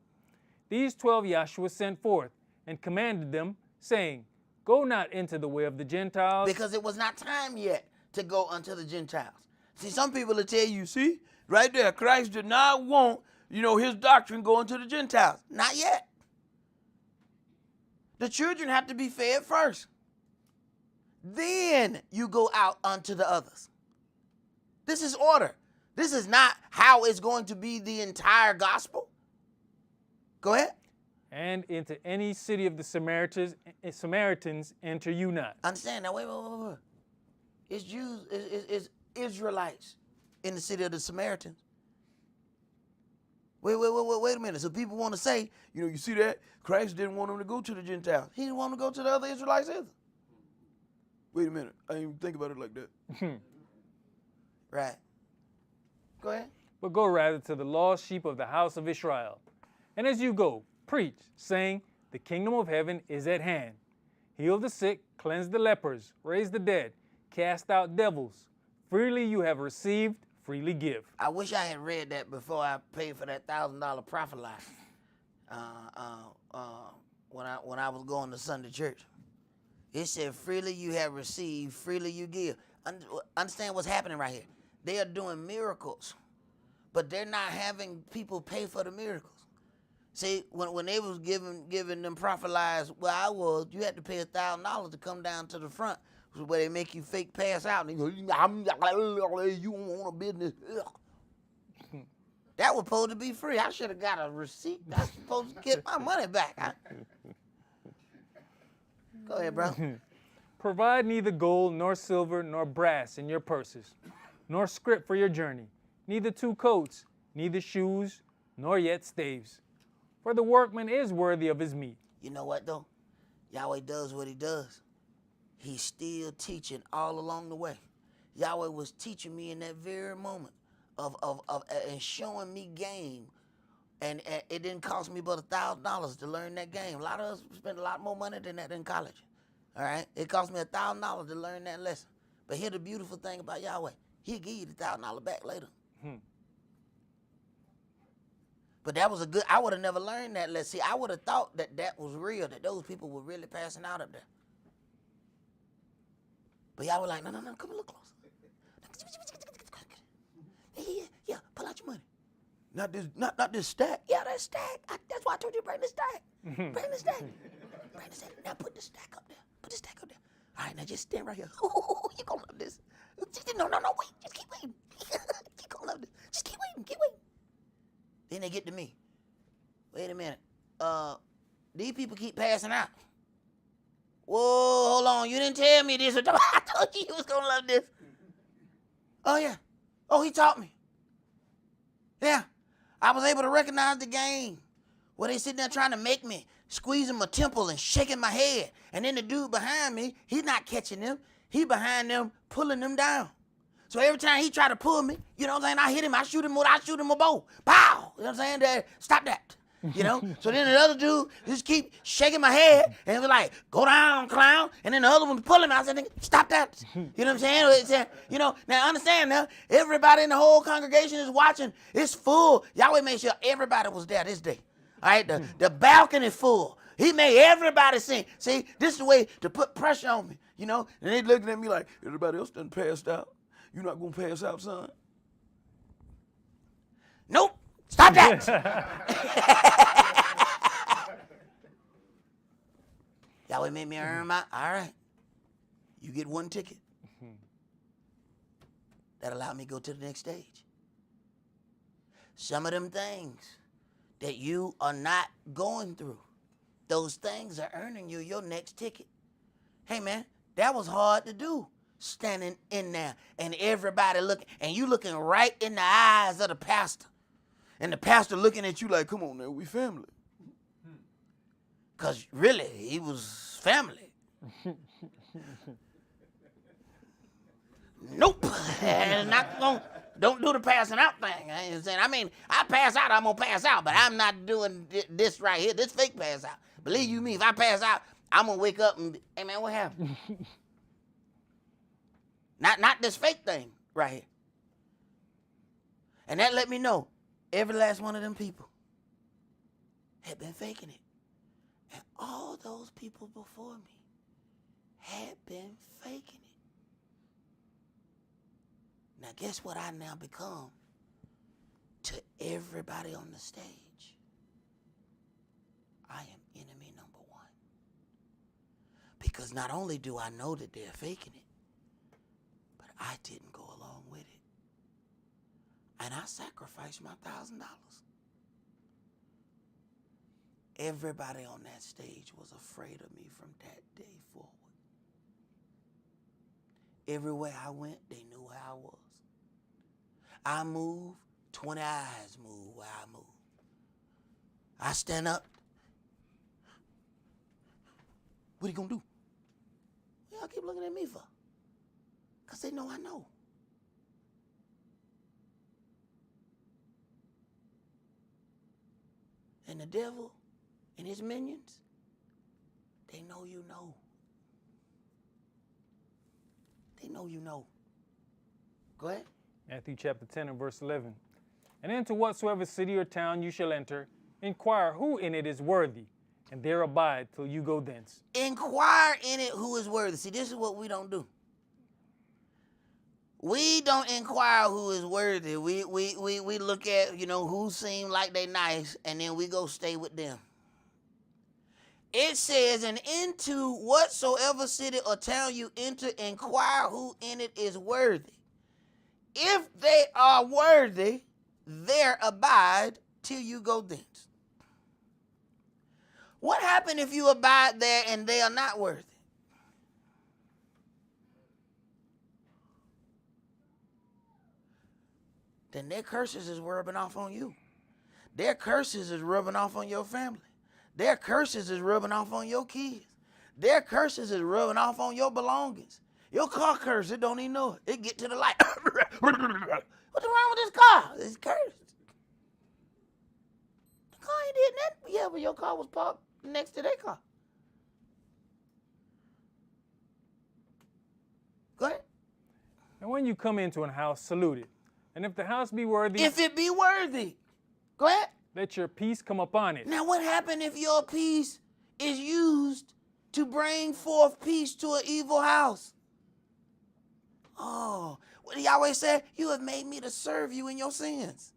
These 12 Yahshua sent forth, and commanded them, saying, Go not into the way of the Gentiles. Because it was not time yet to go unto the Gentiles. See, some people will tell you, see, right there, Christ did not want, his doctrine going to the Gentiles. Not yet. The children have to be fed first. Then you go out unto the others. This is order. This is not how it's going to be the entire gospel. Go ahead. And into any city of the Samaritans enter you not. Understand now, wait. It's Jews, it's Israelites in the city of the Samaritans. Wait a minute. So people want to say, you see that? Christ didn't want them to go to the Gentiles. He didn't want them to go to the other Israelites either. Wait a minute. I didn't even think about it like that. Right. Go ahead. But go rather to the lost sheep of the house of Israel. And as you go, preach, saying, The kingdom of heaven is at hand. Heal the sick, cleanse the lepers, raise the dead, cast out devils. Freely you have received, freely give. I wish I had read that before I paid for that $1,000 prophet line. When I was going to Sunday church. It said, freely you have received, freely you give. Understand what's happening right here. They are doing miracles, but they're not having people pay for the miracles. See, when they was giving them prophet lies, you had to pay $1,000 to come down to the front, where they make you fake pass out, and you want a business. Ugh. That was supposed to be free. I should have got a receipt. I was supposed to get my money back. Go ahead, bro. Provide neither gold, nor silver, nor brass in your purses, nor scrip for your journey, neither 2 coats, neither shoes, nor yet staves. For the workman is worthy of his meat. You know what, though? Yahweh does what he does. He's still teaching all along the way. Yahweh was teaching me in that very moment and showing me game. And it didn't cost me but $1,000 to learn that game. A lot of us spend a lot more money than that in college. All right? It cost me $1,000 to learn that lesson. But here's the beautiful thing about Yahweh. He'll give you the $1,000 back later. But that was I would have never learned that lesson. See, I would have thought that was real, that those people were really passing out up there. But Yahweh was like, no, come a little closer. Yeah, pull out your money. Not this stack. Yeah, that stack. That's why I told you to bring the stack. Bring the stack. Bring the stack. Now put the stack up there. Put the stack up there. All right, now just stand right here. You're going to love this. No, wait. Just keep waiting. You're going to love this. Just keep waiting. Then they get to me. Wait a minute. These people keep passing out. Whoa, hold on. You didn't tell me this. I told you was going to love this. Oh, yeah. Oh, he taught me. Yeah. I was able to recognize the game where they sitting there trying to make me, squeezing my temple and shaking my head. And then the dude behind me, he's not catching them. He behind them, pulling them down. So every time he try to pull me, you know what I'm saying, I hit him, I shoot him with a bow. Pow! You know what I'm saying? Stop that. you know? So then the other dude just keep shaking my head and be like, go down, clown. And then the other one pulling me. I said, nigga, stop that. You know what I'm saying? You know, now understand now, everybody in the whole congregation is watching. It's full. Yahweh made sure everybody was there this day. All right, the balcony full. He made everybody sing. See, this is the way to put pressure on me, you know? And they looking at me like, everybody else done passed out. You not going to pass out, son? Nope. Stop that. Yahweh made me earn my, all right. You get one ticket. That allowed me to go to the next stage. Some of them things that you are not going through, those things are earning you your next ticket. Hey, man, that was hard to do, standing in there and everybody looking, and you looking right in the eyes of the pastor. And the pastor looking at you like, come on now, we family. Because really, he was family. Nope. Not gonna, don't do the passing out thing. I mean, I pass out, I'm going to pass out, but I'm not doing this right here, this fake pass out. Believe you me, if I pass out, I'm going to wake up and, hey man, what happened? Not this fake thing right here. And that let me know every last one of them people had been faking it. And all those people before me had been faking it. Now guess what I now become to everybody on the stage? I am enemy number one. Because not only do I know that they're faking it, but I didn't go along with it. And I sacrificed my $1,000. Everybody on that stage was afraid of me from that day forward. Everywhere I went, they knew where I was. I move, 20 eyes move where I move. I stand up. What are you gonna do? What y'all keep looking at me for? Because they know I know. And the devil and his minions, they know you know. They know you know. Go ahead. Matthew chapter 10 and verse 11. And into whatsoever city or town you shall enter, inquire who in it is worthy, and there abide till you go thence. Inquire in it who is worthy. See, this is what we don't do. We don't inquire who is worthy. We look at, who seem like they nice, and then we go stay with them. It says, and into whatsoever city or town you enter, inquire who in it is worthy. If they are worthy, there abide till you go thence. What happened if you abide there and they are not worthy? Then their curses is rubbing off on you. Their curses is rubbing off on your family. Their curses is rubbing off on your kids. Their curses is rubbing off on your belongings. Your car cursed, it don't even know it. It get to the light. What's wrong with this car? It's cursed. The car ain't did nothing. Yeah, but your car was parked next to their car. Go ahead. And when you come into an house, salute it. And if the house be worthy, If it be worthy. Go ahead. let your peace come upon it. Now what happened if your peace is used to bring forth peace to an evil house? Oh, what did Yahweh say? You have made me to serve you in your sins.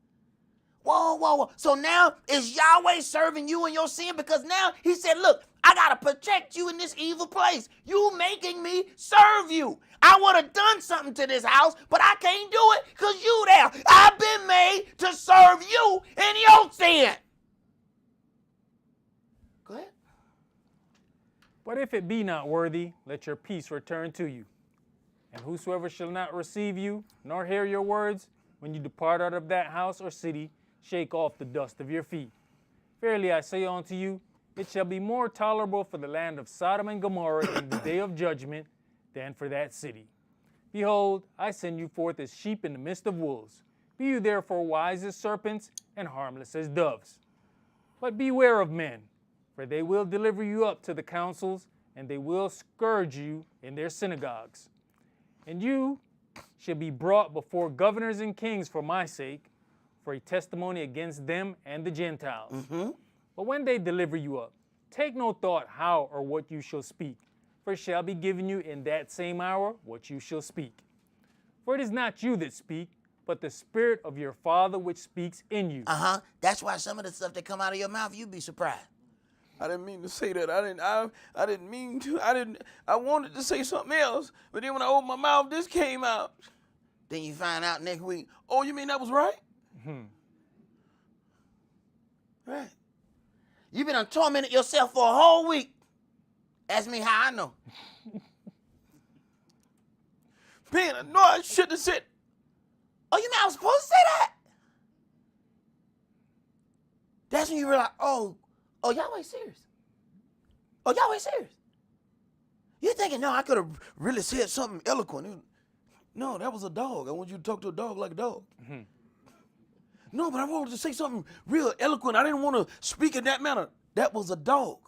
Whoa, whoa, whoa. So now is Yahweh serving you in your sin? Because now he said, look, I got to protect you in this evil place. You making me serve you. I would have done something to this house, but I can't do it because you there. I've been made to serve you in your sin. Go ahead. But if it be not worthy, let your peace return to you. And whosoever shall not receive you, nor hear your words, when you depart out of that house or city, shake off the dust of your feet. Verily I say unto you, it shall be more tolerable for the land of Sodom and Gomorrah in the day of judgment than for that city. Behold, I send you forth as sheep in the midst of wolves. Be you therefore wise as serpents and harmless as doves. But beware of men, for they will deliver you up to the councils, and they will scourge you in their synagogues. And you shall be brought before governors and kings for my sake, for a testimony against them and the Gentiles. But when they deliver you up, take no thought how or what you shall speak, for it shall be given you in that same hour what you shall speak. For it is not you that speak, but the Spirit of your Father which speaks in you. That's why some of the stuff that come out of your mouth, you'd be surprised. I didn't mean to say that. I didn't mean to. I wanted to say something else, but then when I opened my mouth, this came out. Then you find out next week, Oh, you mean that was right? right. You've been tormented yourself for a whole week. Ask me how I know. Man, I know I shouldn't have said. Oh, you mean I was supposed to say that? That's when you realize, oh, y'all ain't serious. Oh, y'all ain't serious. You're thinking, no, I could have really said something eloquent. No, that was a dog. I want you to talk to a dog like a dog. No, but I wanted to say something real eloquent. I didn't want to speak in that manner. That was a dog.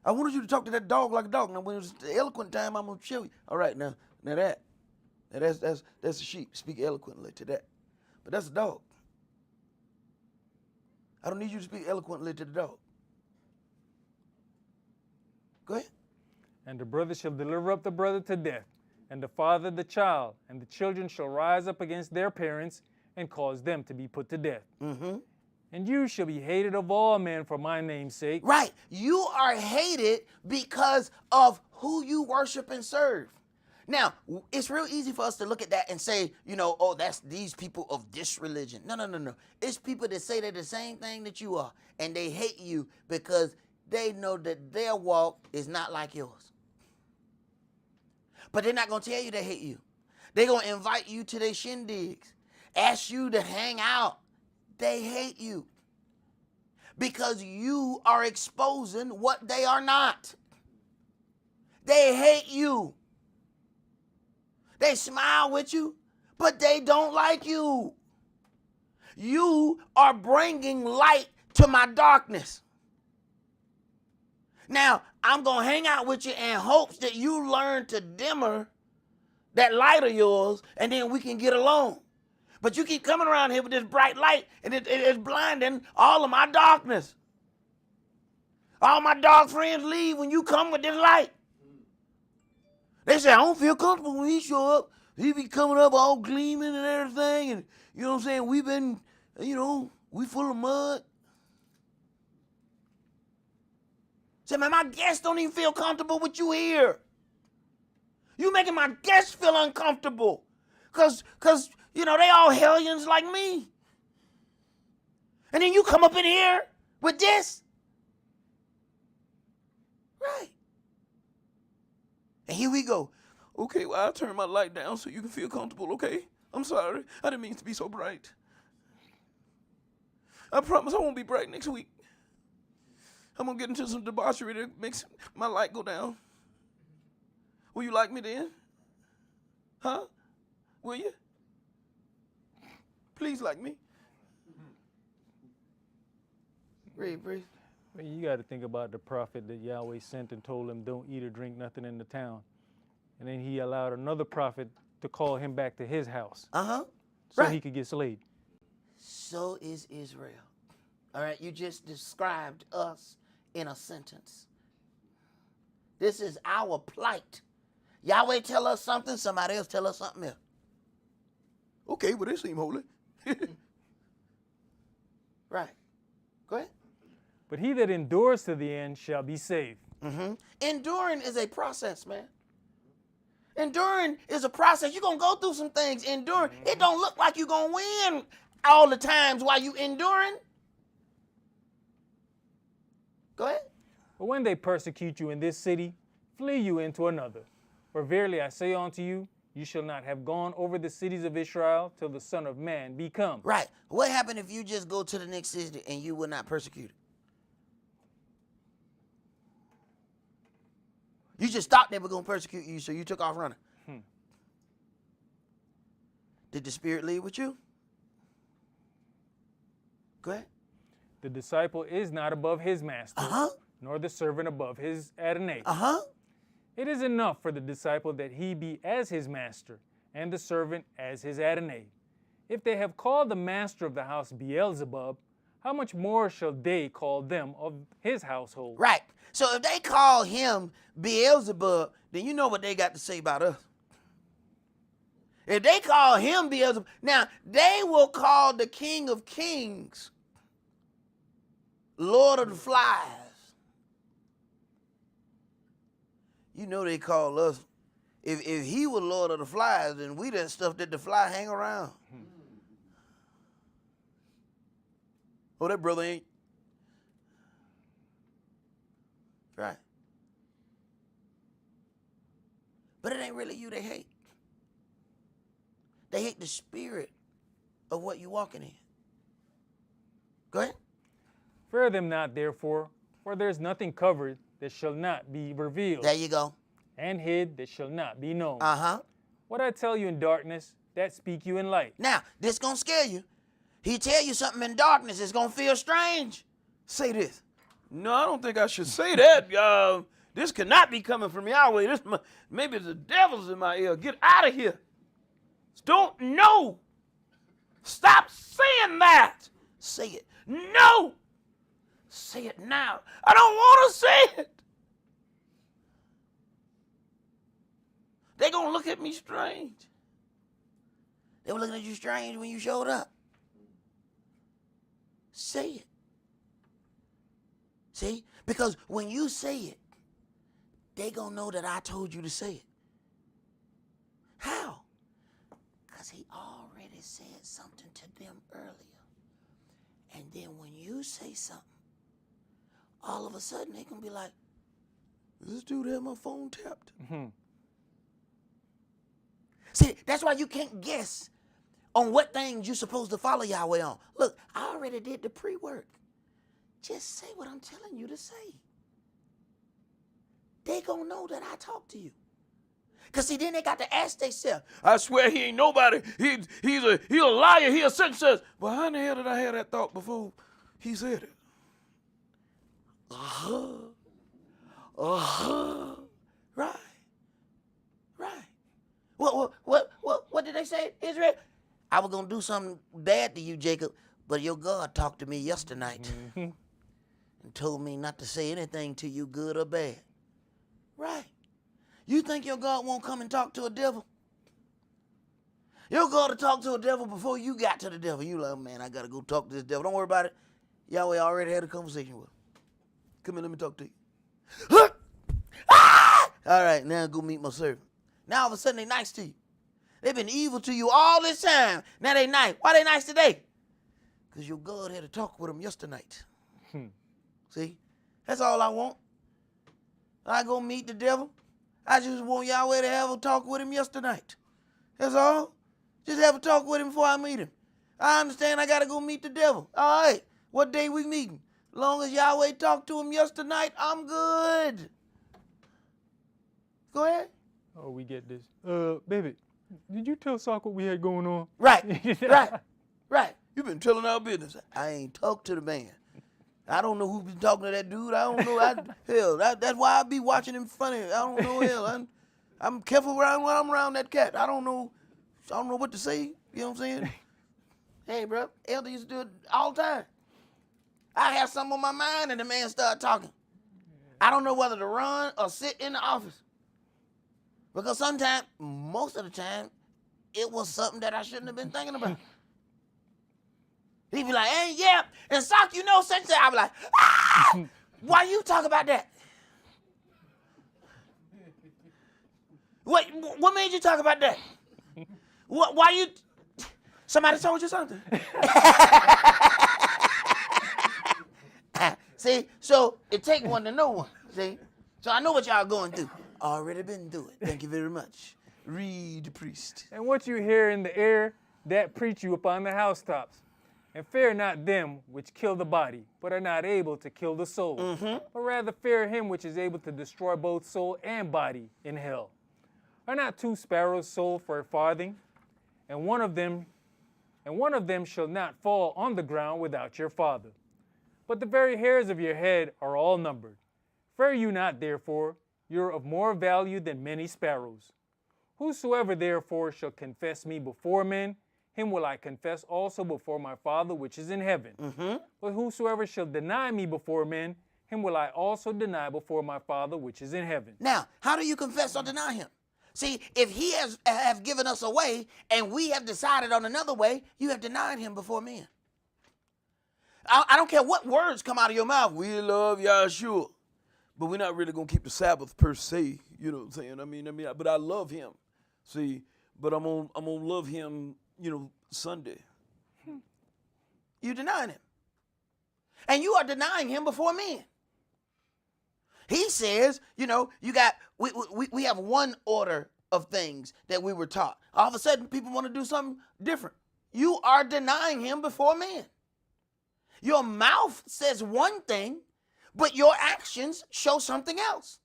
I wanted you to talk to that dog like a dog. Now, when it's the eloquent time, I'm going to show you. All right, now that's a sheep. Speak eloquently to that. But that's a dog. I don't need you to speak eloquently to the dog. Go ahead. And the brother shall deliver up the brother to death, and the father the child, and the children shall rise up against their parents and cause them to be put to death. And you shall be hated of all men for my name's sake. Right. You are hated because of who you worship and serve. Now, it's real easy for us to look at that and say, oh, that's these people of this religion. No. It's people that say they're the same thing that you are, and they hate you because they know that their walk is not like yours. But they're not going to tell you they hate you. They're going to invite you to their shindigs, ask you to hang out. They hate you because you are exposing what they are not. They hate you. They smile with you, but they don't like you. You are bringing light to my darkness. Now, I'm going to hang out with you in hopes that you learn to dimmer that light of yours, and then we can get along. But you keep coming around here with this bright light, and it's blinding all of my darkness. All my dark friends leave when you come with this light. They say, I don't feel comfortable when he show up. He be coming up all gleaming and everything, and you know what I'm saying? We've been, we full of mud. Say, man, my guests don't even feel comfortable with you here. You making my guests feel uncomfortable. Cause they all hellions like me. And then you come up in here with this. Right. And here we go. Okay, well, I'll turn my light down so you can feel comfortable, okay? I'm sorry. I didn't mean to be so bright. I promise I won't be bright next week. I'm going to get into some debauchery that makes my light go down. Will you like me then? Huh? Will you? Please like me. Read, breathe. Well, you got to think about the prophet that Yahweh sent and told him, don't eat or drink nothing in the town. And then he allowed another prophet to call him back to his house. So Right. he could get slayed. So is Israel. All right, you just described us in a sentence. This is our plight. Yahweh tell us something, somebody else tell us something else. Okay, well, they seem holy. Right. Go ahead. But he that endures to the end shall be saved. Enduring is a process, man. Enduring is a process. You're going to go through some things. Enduring. It don't look like you're going to win all the times while you enduring. Go ahead. But when they persecute you in this city, flee you into another. For verily I say unto you, you shall not have gone over the cities of Israel till the Son of Man be come. Right. What happened if you just go to the next city and you were not persecuted? You just thought they were going to persecute you, so you took off running. Did the Spirit lead with you? Go ahead. The disciple is not above his master, nor the servant above his Adonai. It is enough for the disciple that he be as his master, and the servant as his Adonai. If they have called the master of the house Beelzebub, how much more shall they call them of his household? Right. So if they call him Beelzebub, then you know what they got to say about us. If they call him Beelzebub, now they will call the King of Kings Lord of the Flies. You know they call us, if he was Lord of the Flies, then we that stuff that the fly hang around. Oh, that brother ain't. Right. But it ain't really you they hate. They hate the spirit of what you're walking in. Go ahead. Fear them not, therefore, for there is nothing covered that shall not be revealed, There you go. and hid that shall not be known. Uh-huh. What I tell you in darkness, that speak you in light. Now, this gonna scare you. He tell you something in darkness, it's gonna feel strange. Say this. No, I don't think I should say that. This cannot be coming from Yahweh. Maybe the devil's in my ear. Get out of here. Don't know. Stop saying that. Say it. No. Say it now. I don't want to say it. They're going to look at me strange. They were looking at you strange when you showed up. Say it. See? Because when you say it, they gonna know that I told you to say it. How? Because he already said something to them earlier. And then when you say something, all of a sudden they can be like, this dude had my phone tapped. See, that's why you can't guess on what things you're supposed to follow Yahweh on. Look, I already did the pre-work. Just say what I'm telling you to say. They gonna know that I talked to you. Cause see, then they got to ask themselves. I swear he ain't nobody. He's a liar. He a such and such. Well, how in the hell did I have that thought before he said it? Right. Right. What did they say, Israel? I was gonna do something bad to you, Jacob, but your God talked to me yesterday and told me not to say anything to you, good or bad. Right. You think your God won't come and talk to a devil? Your God will talk to a devil before you got to the devil. You like, man, I got to go talk to this devil. Don't worry about it. Yahweh already had a conversation with him. Come here, let me talk to you. All right, now go meet my servant. Now all of a sudden they nice to you. They've been evil to you all this time. Now they nice. Why they nice today? Because your God had a talk with them yesterday. See? That's all I want. I go meet the devil. I just want Yahweh to have a talk with him yesterday. That's all. Just have a talk with him before I meet him. I understand I got to go meet the devil. All right. What day we meeting? Long as Yahweh talked to him yesterday, I'm good. Go ahead. Oh, we get this. Baby, did you tell Sock what we had going on? Right. Right. You've been telling our business. I ain't talked to the man. I don't know who been talking to that dude. I don't know. That's why I be watching him funny. I don't know. Hell, I'm careful around when I'm around that cat. I don't know what to say. You know what I'm saying? Hey, bro, Elder used to do it all the time. I have something on my mind, and the man started talking. I don't know whether to run or sit in the office. Because sometimes, most of the time, it was something that I shouldn't have been thinking about. He'd be like, hey, yeah, and Sock, you know, such and such. I'd be like, why you talk about that? What made you talk about that? Why you, somebody told you something? See, so it take one to know one, see? So I know what y'all going through. Already been through it. Thank you very much. Read the priest. And what you hear in the air, that preach you upon the housetops. And fear not them which kill the body, but are not able to kill the soul. But rather fear him which is able to destroy both soul and body in hell. Are not 2 sparrows sold for a farthing? And one of them shall not fall on the ground without your Father. but the very hairs of your head are all numbered. Fear you not, therefore, you are of more value than many sparrows. Whosoever therefore shall confess me before men, him will I confess also before my Father which is in heaven. But whosoever shall deny me before men, him will I also deny before my Father which is in heaven. Now, how do you confess or deny him? See, if he have given us a way and we have decided on another way, you have denied him before men. I don't care what words come out of your mouth. We love Yahshua. But we're not really going to keep the Sabbath per se. You know what I'm saying? I mean, but I love him. See, but I'm gonna love him, Sunday. You denying him. And you are denying him before men. He says, we have one order of things that we were taught. All of a sudden, people want to do something different. You are denying him before men. Your mouth says one thing, but your actions show something else.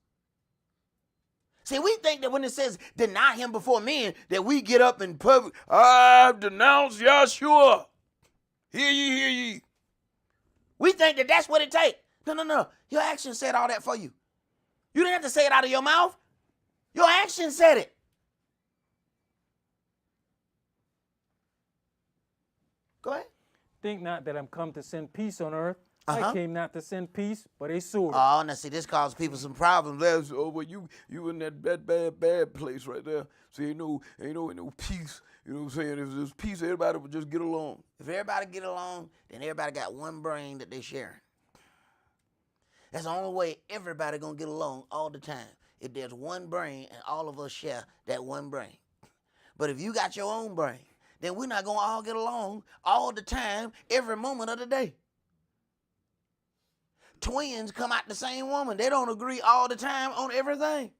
See, we think that when it says deny him before men, that we get up in public, I denounce Yahshua. Hear ye, hear ye. We think that that's what it takes. No. Your actions said all that for you. You didn't have to say it out of your mouth. Your actions said it. Go ahead. Think not that I'm come to send peace on earth. I came not to send peace, but a sword. Oh, now see, this causes people some problems. That's you in that bad place right there. So ain't no peace. You know what I'm saying? If there's peace, everybody would just get along. If everybody get along, then everybody got one brain that they sharing. That's the only way everybody gonna get along all the time. If there's one brain and all of us share that one brain. But if you got your own brain, then we're not gonna all get along all the time, every moment of the day. Twins come out the same woman. They don't agree all the time on everything.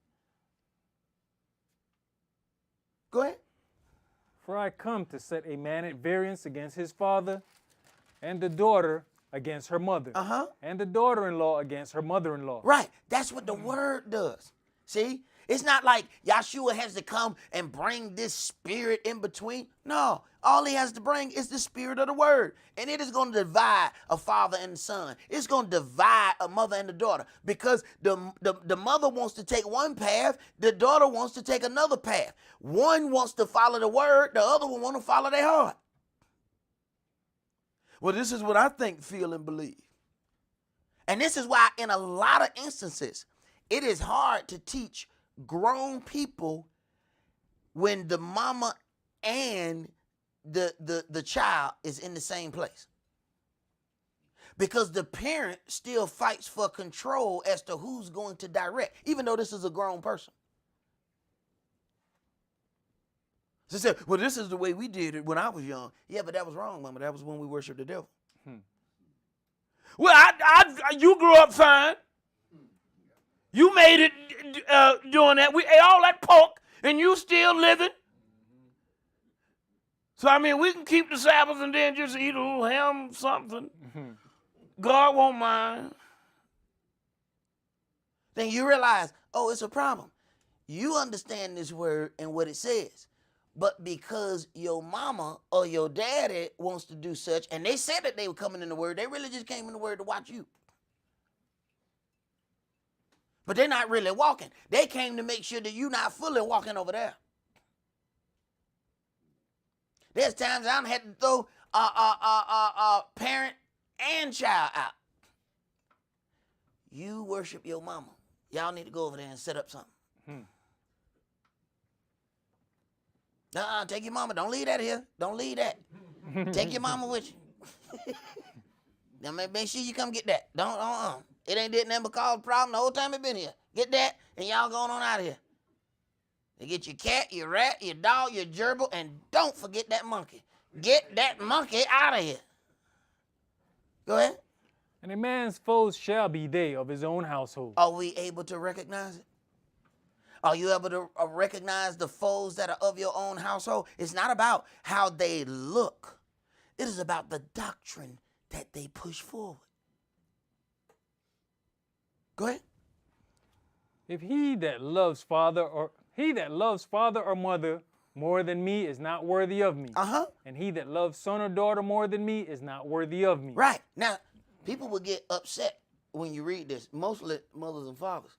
Go ahead. For I come to set a man at variance against his father, and the daughter against her mother, and the daughter-in-law against her mother-in-law. Right. That's what the word does. See? It's not like Yahshua has to come and bring this spirit in between. No. All he has to bring is the spirit of the word. And it is going to divide a father and a son. It's going to divide a mother and a daughter. Because the mother wants to take one path. The daughter wants to take another path. One wants to follow the word. The other one wants to follow their heart. Well, this is what I think, feel, and believe. And this is why in a lot of instances, it is hard to teach grown people when the mama and the child is in the same place. Because the parent still fights for control as to who's going to direct, even though this is a grown person. So say, well, this is the way we did it when I was young. Yeah, but that was wrong, mama. That was when we worshiped the devil. Well, you grew up fine. You made it doing that. We ate all that pork, and you still living. So, I mean, we can keep the Sabbath and then just eat a little ham, something. God won't mind. Then you realize, oh, it's a problem. You understand this word and what it says. But because your mama or your daddy wants to do such, and they said that they were coming in the word, they really just came in the word to watch you. But they're not really walking. They came to make sure that you're not fully walking over there. There's times I had to throw parent and child out. You worship your mama. Y'all need to go over there and set up something. Take your mama. Don't leave that here. Don't leave that. Take your mama with you. Now make sure you come get that. Don't. It ain't did nothing but cause a problem the whole time it been here. Get that, and y'all going on out of here. You get your cat, your rat, your dog, your gerbil, and don't forget that monkey. Get that monkey out of here. Go ahead. And a man's foes shall be they of his own household. Are we able to recognize it? Are you able to recognize the foes that are of your own household? It's not about how they look. It is about the doctrine that they push forward. Go ahead. If he that loves father or mother more than me is not worthy of me. And he that loves son or daughter more than me is not worthy of me. Right. Now, People would get upset when you read this. Mostly mothers and fathers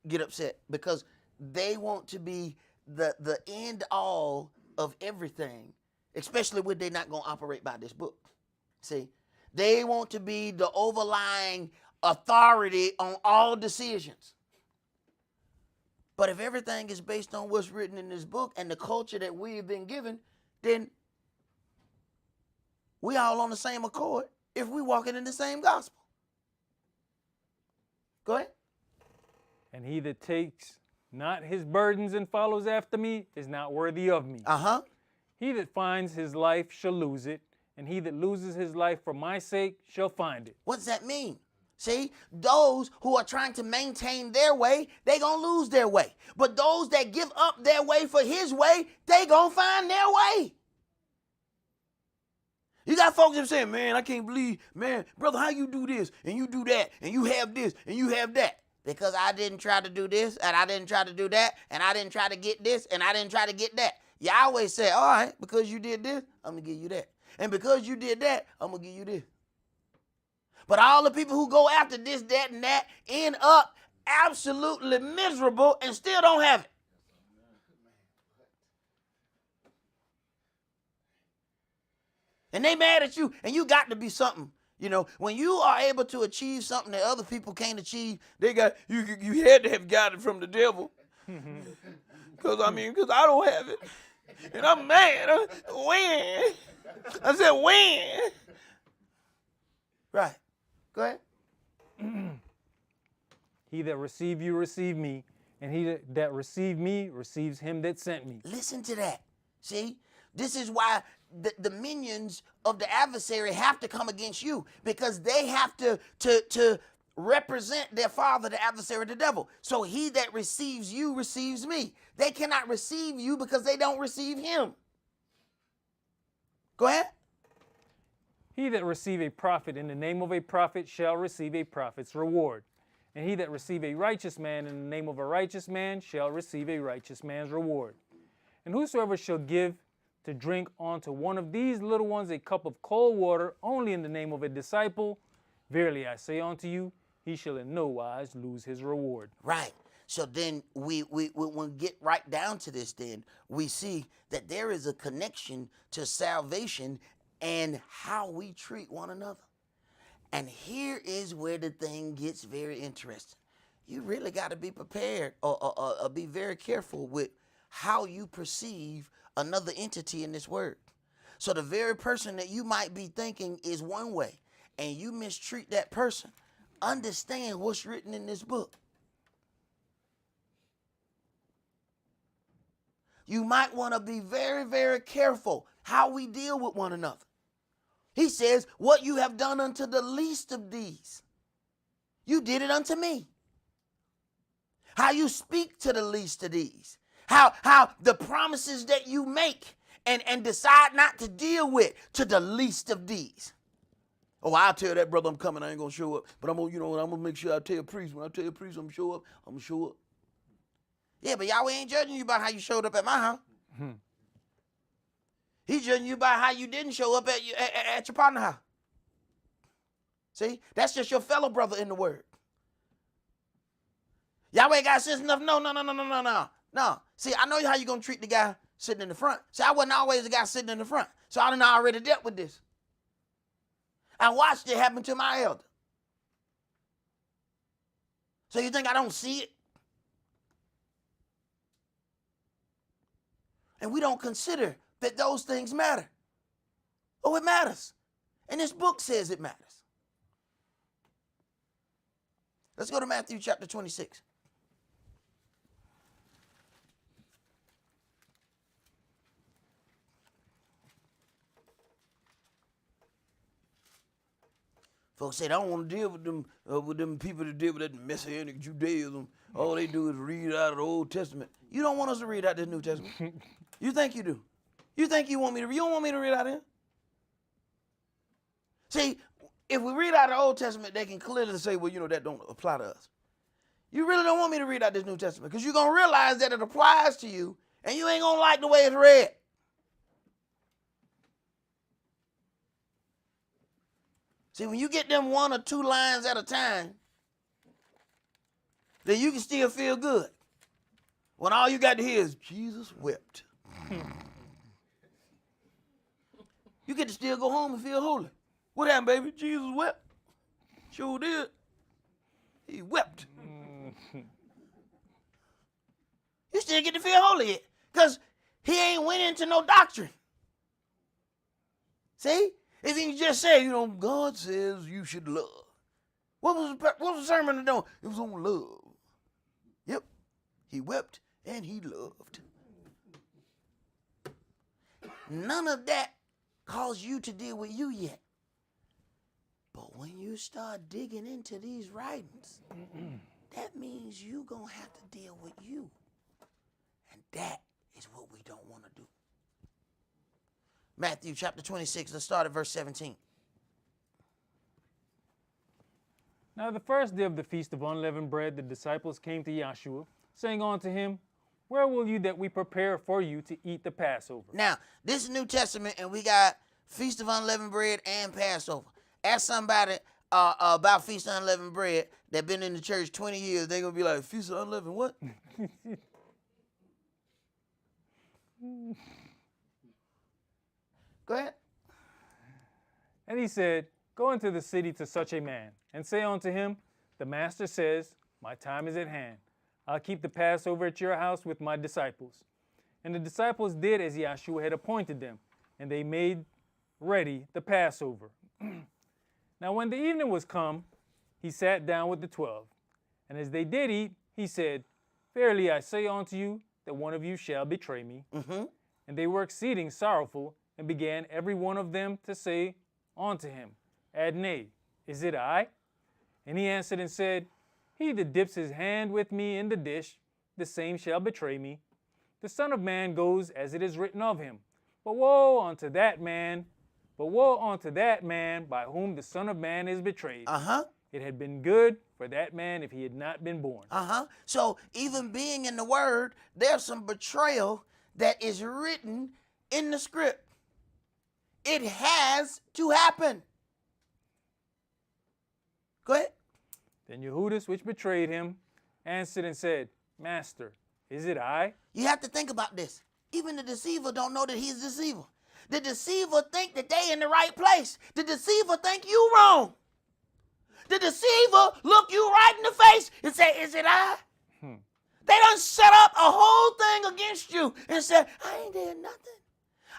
get upset because they want to be the end all of everything, especially when they're not going to operate by this book. See, they want to be the overlying authority on all decisions. But if everything is based on what's written in this book and the culture that we've been given, then we all on the same accord if we walking in the same gospel. Go ahead. And he that takes not his burdens and follows after me is not worthy of me. He that finds his life shall lose it, and he that loses his life for my sake shall find it. What does that mean? See, those who are trying to maintain their way, they gonna lose their way. But those that give up their way for his way, they gonna find their way. You got folks that saying, man, I can't believe, man, brother, how you do this, and you do that, and you have this, and you have that. Because I didn't try to do this, and I didn't try to do that, and I didn't try to get this, and I didn't try to get that. Yahweh said, all right, because you did this, I'm going to give you that. And because you did that, I'm going to give you this. But all the people who go after this, that, and that end up absolutely miserable and still don't have it. And they mad at you, and you got to be something. You know, when you are able to achieve something that other people can't achieve, they got you had to have got it from the devil. Because I don't have it. And I'm mad. When? I said, when? Right. Go ahead. He that receive you, receive me, and he that receive me, receives him that sent me. Listen to that. See? This is why the minions of the adversary have to come against you, because they have to represent their father, the adversary, the devil. So he that receives you receives me. They cannot receive you because they don't receive him. Go ahead. He that receive a prophet in the name of a prophet shall receive a prophet's reward. And he that receive a righteous man in the name of a righteous man shall receive a righteous man's reward. And whosoever shall give to drink unto one of these little ones a cup of cold water only in the name of a disciple, verily I say unto you, he shall in no wise lose his reward. Right. So then we get right down to this, then we see that there is a connection to salvation and how we treat one another. And here is where the thing gets very interesting. You really got to be prepared or be very careful with how you perceive another entity in this word. So the very person that you might be thinking is one way and you mistreat that person, understand what's written in this book. You might want to be very, very careful how we deal with one another. He says, what you have done unto the least of these, you did it unto me. How you speak to the least of these. How the promises that you make and decide not to deal with to the least of these. Oh, I'll tell that brother I'm coming, I ain't gonna show up. But I'm gonna make sure I tell priest. When I tell priest I'm gonna show up, I'm gonna show up. Yeah, but Yahweh ain't judging you about how you showed up at my house. He's judging you by how you didn't show up at your partner's house. See, that's just your fellow brother in the word. Yahweh got sense enough? No. See, I know how you're going to treat the guy sitting in the front. See, I wasn't always the guy sitting in the front. So I done already dealt with this. I watched it happen to my elder. So you think I don't see it? And we don't consider that those things matter. Oh, it matters. And this book says it matters. Let's go to Matthew chapter 26. Folks say, I don't want to deal with them people that deal with that Messianic Judaism. All they do is read out of the Old Testament. You don't want us to read out the New Testament. You think you do. You think you want me to read? You don't want me to read out of it? See, if we read out the Old Testament, they can clearly say, well, that don't apply to us. You really don't want me to read out this New Testament because you're going to realize that it applies to you and you ain't going to like the way it's read. See, when you get them 1 or 2 lines at a time, then you can still feel good. When all you got to hear is, Jesus wept. You get to still go home and feel holy. What happened, baby? Jesus wept. Sure did. He wept. You still get to feel holy because he ain't went into no doctrine. See? If he just say, God says you should love. What was the sermon on? It was on love. Yep. He wept and he loved. None of that caused you to deal with you yet. But when you start digging into these writings, that means you're going to have to deal with you. And that is what we don't want to do. Matthew chapter 26, let's start at verse 17. Now the first day of the feast of unleavened bread, the disciples came to Yahshua, saying unto him, Where will you that we prepare for you to eat the Passover? Now, this is New Testament, and we got Feast of Unleavened Bread and Passover. Ask somebody about Feast of Unleavened Bread that been in the church 20 years. They're going to be like, Feast of Unleavened what? Go ahead. And he said, Go into the city to such a man, and say unto him, The master says, My time is at hand. I'll keep the Passover at your house with my disciples. And the disciples did as Yahshua had appointed them, and they made ready the Passover. Now when the evening was come, he sat down with the 12. And as they did eat, he said, Verily I say unto you, that one of you shall betray me. Mm-hmm. And they were exceeding sorrowful, and began every one of them to say unto him, Adonai, is it I? And he answered and said, He that dips his hand with me in the dish, the same shall betray me. The Son of Man goes as it is written of him. But woe unto that man by whom the Son of Man is betrayed. Uh-huh. It had been good for that man if he had not been born. Uh-huh. So even being in the Word, there's some betrayal that is written in the script. It has to happen. Go ahead. Then Yehudas, which betrayed him, answered and said, Master, is it I? You have to think about this. Even the deceiver don't know that he's a deceiver. The deceiver think that they in the right place. The deceiver think you wrong. The deceiver look you right in the face and say, is it I? They done set up a whole thing against you and said, I ain't did nothing.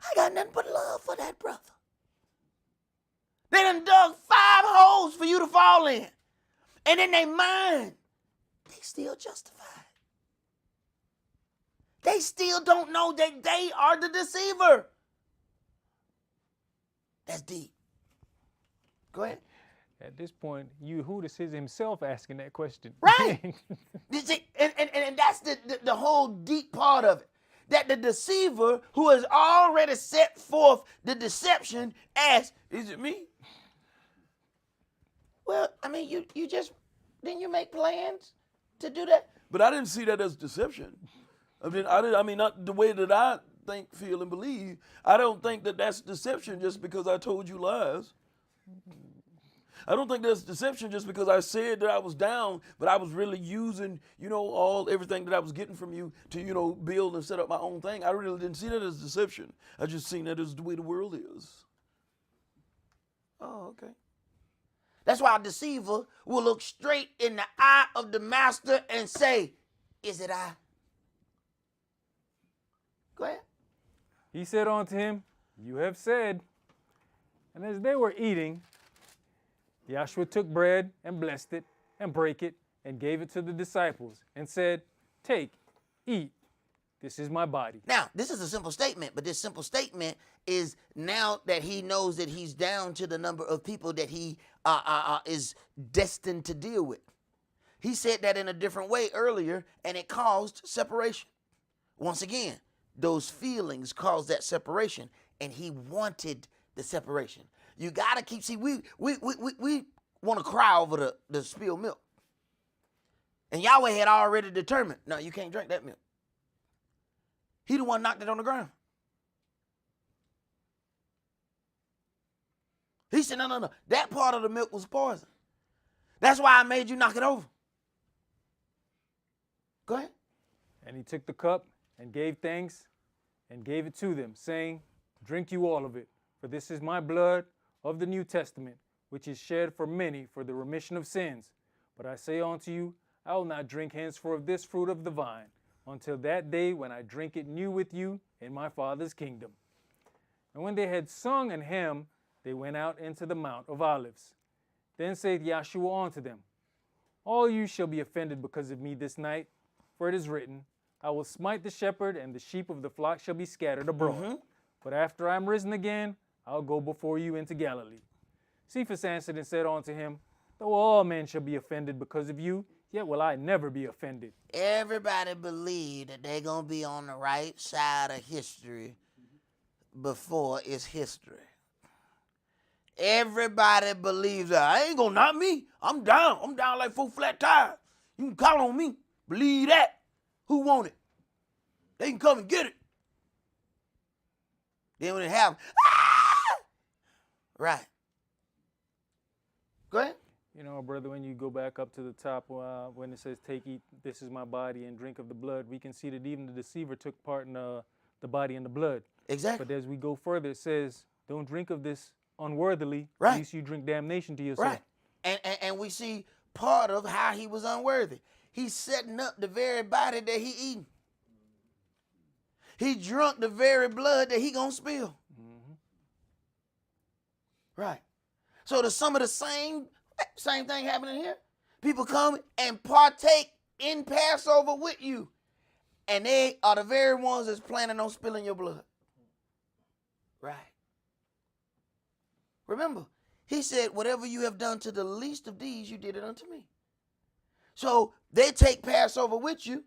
I got nothing but love for that brother. They done dug 5 holes for you to fall in. And in their mind, they still justified. They still don't know that they are the deceiver. That's deep. Go ahead. At this point, Yehudas is himself asking that question. Right. And that's the whole deep part of it. That the deceiver who has already set forth the deception asks, is it me? Well, I mean, didn't you make plans to do that? But I didn't see that as deception. I mean, not the way that I think, feel, and believe. I don't think that that's deception just because I told you lies. I don't think that's deception just because I said that I was down, but I was really using, everything that I was getting from you to, build and set up my own thing. I really didn't see that as deception. I just seen that as the way the world is. Oh, okay. That's why a deceiver will look straight in the eye of the master and say, is it I? Go ahead. He said unto him, You have said. And as they were eating, Yahshua took bread and blessed it and brake it and gave it to the disciples and said, Take, eat. This is my body. Now, this is a simple statement, but this simple statement is now that he knows that he's down to the number of people that he is destined to deal with. He said that in a different way earlier, and it caused separation. Once again, those feelings caused that separation, and he wanted the separation. You got to keep, see, we want to cry over the spilled milk. And Yahweh had already determined, no, you can't drink that milk. He the one knocked it on the ground. He said, no. That part of the milk was poison. That's why I made you knock it over. Go ahead. And he took the cup and gave thanks and gave it to them, saying, drink you all of it, for this is my blood of the New Testament, which is shed for many for the remission of sins. But I say unto you, I will not drink henceforth of this fruit of the vine, until that day when I drink it new with you in my Father's kingdom. And when they had sung an hymn, they went out into the Mount of Olives. Then saith Yahshua unto them, all you shall be offended because of me this night, for it is written, I will smite the shepherd, and the sheep of the flock shall be scattered abroad. But after I am risen again, I'll go before you into Galilee. Cephas answered and said unto him, though all men shall be offended because of you, yet will I never be offended. Everybody believe that they're going to be on the right side of history before it's history. Everybody believes that. I ain't going to knock me. I'm down. I'm down like 4 flat tires. You can count on me. Believe that. Who want it? They can come and get it. Then when it happens, right. Go ahead. You know, brother, when you go back up to the top, when it says, take, eat, this is my body, and drink of the blood, we can see that even the deceiver took part in the body and the blood. Exactly. But as we go further, it says, don't drink of this unworthily, right. lest you drink damnation to yourself. Right. And we see part of how he was unworthy. He's setting up the very body that he eating. He drunk the very blood that he gonna spill. Right. So there's some of the same thing happening here. People come and partake in Passover with you. And they are the very ones that's planning on spilling your blood. Right. Remember, he said, whatever you have done to the least of these, you did it unto me. So they take Passover with you,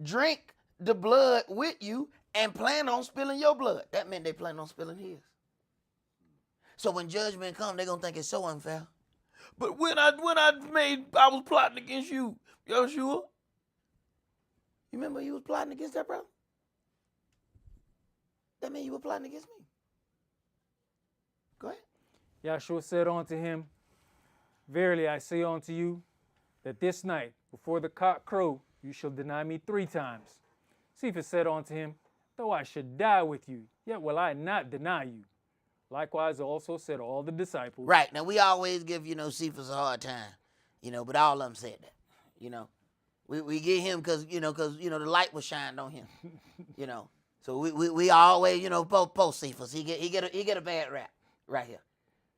drink the blood with you, and plan on spilling your blood. That meant they plan on spilling his. So when judgment comes, they're going to think it's so unfair. But when I was plotting against you, Yeshua. You remember you was plotting against that brother? That means you were plotting against me. Go ahead. Yahshua said unto him, verily I say unto you, that this night, before the cock crow, you shall deny me 3 times. Cephas said unto him, though I should die with you, yet will I not deny you. Likewise also said all the disciples. Right. Now, we always give, Cephas a hard time, but all of them said that, We get him because the light was shined on him, So we always, post Cephas. He get a bad rap right here.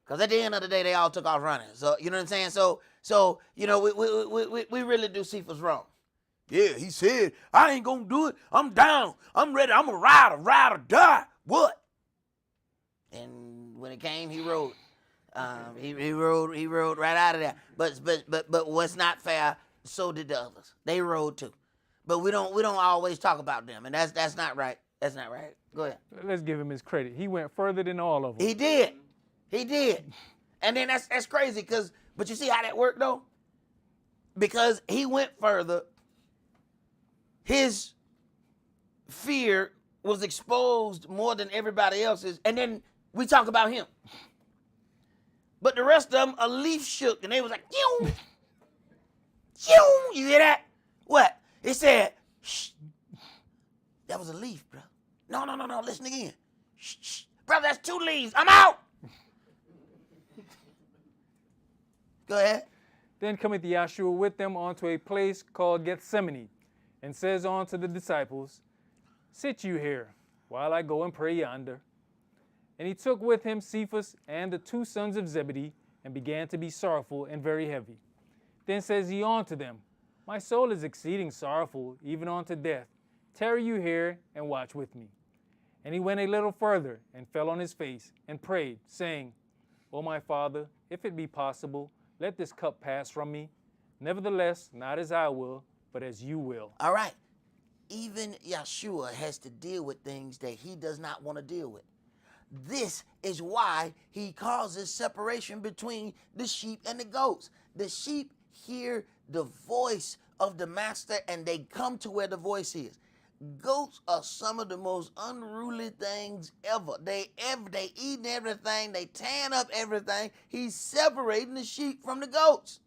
Because at the end of the day, they all took off running. So, you know what I'm saying? So we really do Cephas wrong. Yeah, he said, I ain't going to do it. I'm down. I'm ready. I'm a ride or die. What? And when it came, he rode. He rode right out of there. But what's not fair, so did the others. They rode too. But we don't always talk about them, and that's not right. That's not right. Go ahead. Let's give him his credit. He went further than all of them. He did. And then that's crazy but you see how that worked though? Because he went further, his fear was exposed more than everybody else's, and then we talk about him. But the rest of them, a leaf shook, and they was like, you hear that? What? It said, shh. That was a leaf, bro. No, listen again. Shh. Brother, that's 2 leaves. I'm out. Go ahead. Then cometh Yahshua with them unto a place called Gethsemane, and says unto the disciples, sit you here, while I go and pray yonder. And he took with him Cephas and the 2 sons of Zebedee, and began to be sorrowful and very heavy. Then says he unto them, my soul is exceeding sorrowful, even unto death. Tarry you here, and watch with me. And he went a little further, and fell on his face, and prayed, saying, O my Father, if it be possible, let this cup pass from me. Nevertheless, not as I will, but as you will. All right. Even Yeshua has to deal with things that he does not want to deal with. This is why he causes separation between the sheep and the goats. The sheep hear the voice of the master and they come to where the voice is. Goats are some of the most unruly things ever. They eating everything. They tearing up everything. He's separating the sheep from the goats.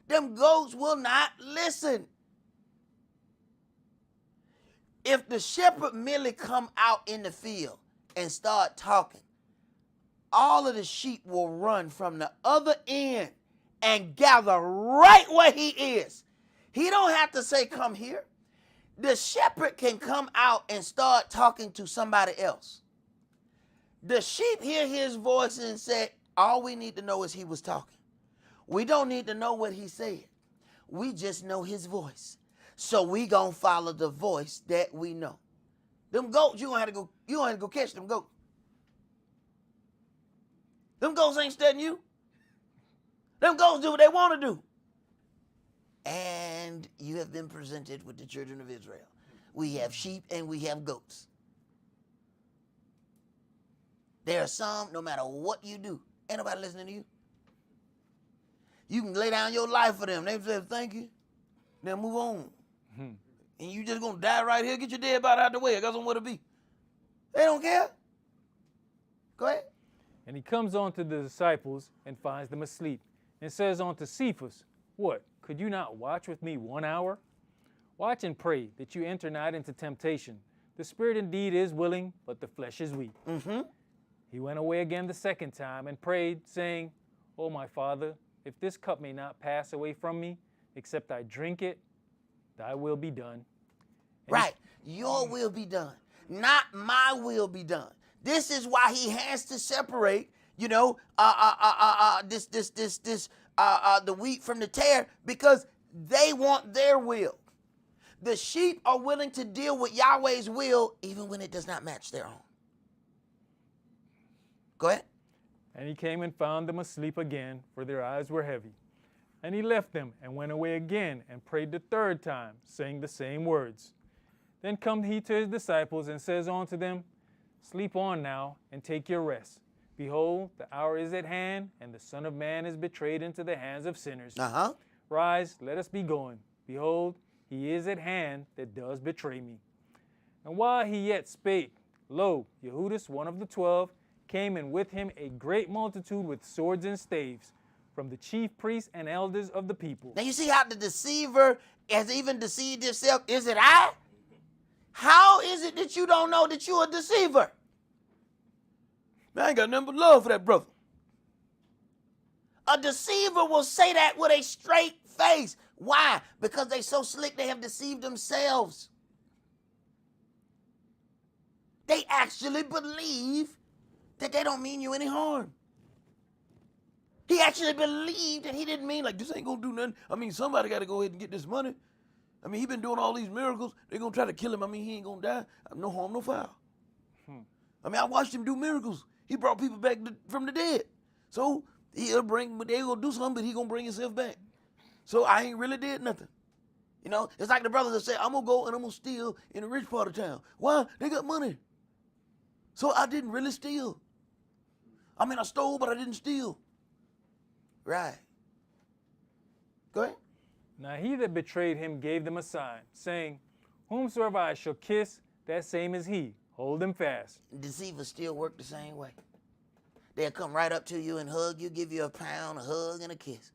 Them goats will not listen. If the shepherd merely come out in the field and start talking, all of the sheep will run from the other end and gather right where he is. He don't have to say, come here. The shepherd can come out and start talking to somebody else. The sheep hear his voice and say, all we need to know is he was talking. We don't need to know what he said. We just know his voice. So we gonna follow the voice that we know. Them goats, you don't have to go catch them goats. Them goats ain't studying you. Them goats do what they want to do. And you have been presented with the children of Israel. We have sheep and we have goats. There are some, no matter what you do, ain't nobody listening to you. You can lay down your life for them. They say, thank you. Then move on. And you just going to die right here. Get your dead body out the way. I got somewhere to be. They don't care. Go ahead. And he comes on to the disciples and finds them asleep, and says unto Cephas, what, could you not watch with me 1 hour? Watch and pray that you enter not into temptation. The spirit indeed is willing, but the flesh is weak. He went away again the second time and prayed, saying, O my Father, if this cup may not pass away from me, except I drink it, thy will be done. And right. Your will be done. Not my will be done. This is why he has to separate, the wheat from the tare, because they want their will. The sheep are willing to deal with Yahweh's will even when it does not match their own. Go ahead. And he came and found them asleep again, for their eyes were heavy. And he left them and went away again and prayed the third time, saying the same words. Then come he to his disciples and says unto them, Sleep on now and take your rest. Behold, the hour is at hand, and the Son of Man is betrayed into the hands of sinners. Rise, let us be going. Behold, he is at hand that does betray me. And while he yet spake, lo, Yehudis, one of the 12, came, and with him a great multitude with swords and staves, from the chief priests and elders of the people. Now you see how the deceiver has even deceived himself. Is it I? How is it that you don't know that you're a deceiver? Man, I ain't got nothing but love for that brother. A deceiver will say that with a straight face. Why? Because they so slick they have deceived themselves. They actually believe that they don't mean you any harm. He actually believed that he didn't mean, like, this ain't gonna do nothing. I mean, somebody got to go ahead and get this money. I mean, he been doing all these miracles. They're gonna try to kill him. I mean, he ain't gonna die. No harm, no foul. I mean, I watched him do miracles. He brought people back from the dead. So they gonna do something, but he gonna bring himself back. So I ain't really did nothing. It's like the brothers that say, I'm gonna go and I'm gonna steal in the rich part of town. Why? They got money. So I didn't really steal. I mean, I stole, but I didn't steal. Right. Go ahead. Now he that betrayed him gave them a sign, saying, Whomsoever I shall kiss, that same is he. Hold him fast. Deceivers still work the same way. They'll come right up to you and hug you, give you a pound, a hug, and a kiss.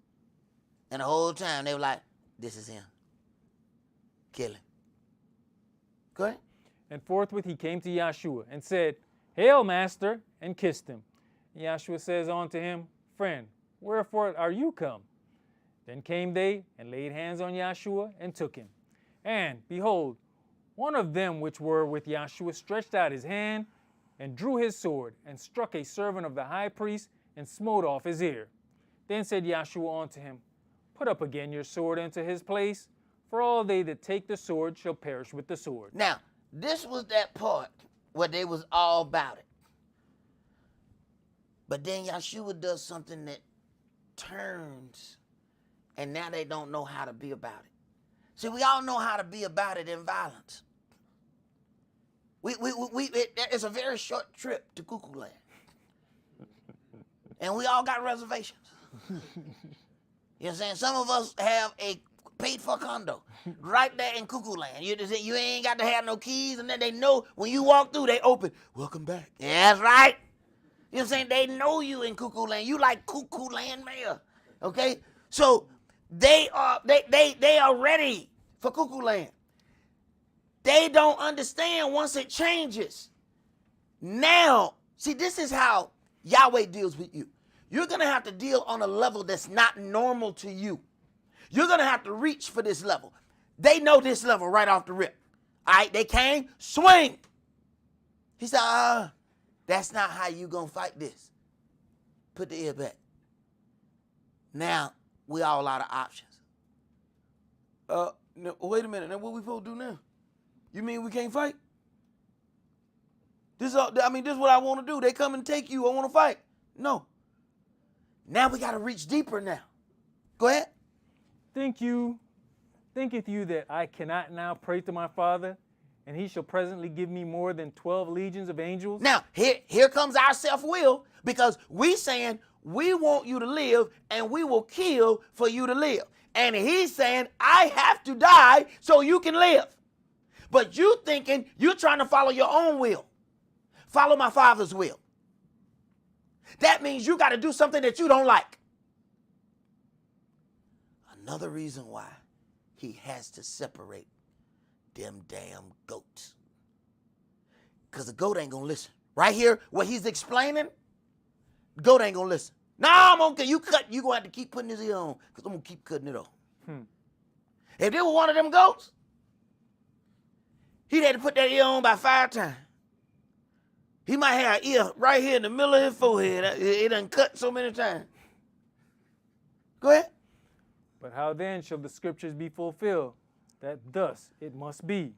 And the whole time they were like, this is him. Kill him. Go ahead. And forthwith he came to Yahshua and said, Hail, Master, and kissed him. And Yahshua says unto him, Friend, wherefore are you come? Then came they and laid hands on Yahshua and took him. And behold, one of them which were with Yahshua stretched out his hand and drew his sword and struck a servant of the high priest and smote off his ear. Then said Yahshua unto him, Put up again your sword into his place, for all they that take the sword shall perish with the sword. Now, this was that part where they was all about it. But then Yahshua does something that turns, and now they don't know how to be about it. See, we all know how to be about it in violence. It's a very short trip to Cuckoo Land. And we all got reservations. You know what I'm saying? Some of us have a paid for a condo right there in Cuckoo Land. You ain't got to have no keys, and then they know when you walk through, they open. Welcome back. Yeah, that's right. You know what I'm saying? They know you in Cuckoo Land. You like Cuckoo Land mayor. Okay? So they are ready for Cuckoo Land. They don't understand once it changes. Now, see, this is how Yahweh deals with you. You're going to have to deal on a level that's not normal to you. You're going to have to reach for this level. They know this level right off the rip. All right, they came, swing. He said, that's not how you going to fight this. Put the ear back. Now, we all out of options. No, wait a minute. Now, what we supposed to do now? You mean we can't fight? This is what I want to do. They come and take you. I want to fight. No. Now we got to reach deeper now. Go ahead. Thinketh you that I cannot now pray to my Father, and he shall presently give me more than 12 legions of angels? Now, here comes our self-will, because we saying we want you to live and we will kill for you to live. And he's saying, I have to die so you can live. But you thinking you're trying to follow your own will. Follow my Father's will. That means you got to do something that you don't like. Another reason why he has to separate them damn goats. Because the goat ain't going to listen. Right here, what he's explaining, the goat ain't going to listen. No, I'm okay. You're going to have to keep putting his ear on, because I'm going to keep cutting it off. If they were one of them goats, he'd had to put that ear on about 5 times. He might have an ear right here in the middle of his forehead. It done cut so many times. Go ahead. But how then shall the scriptures be fulfilled, that thus it must be?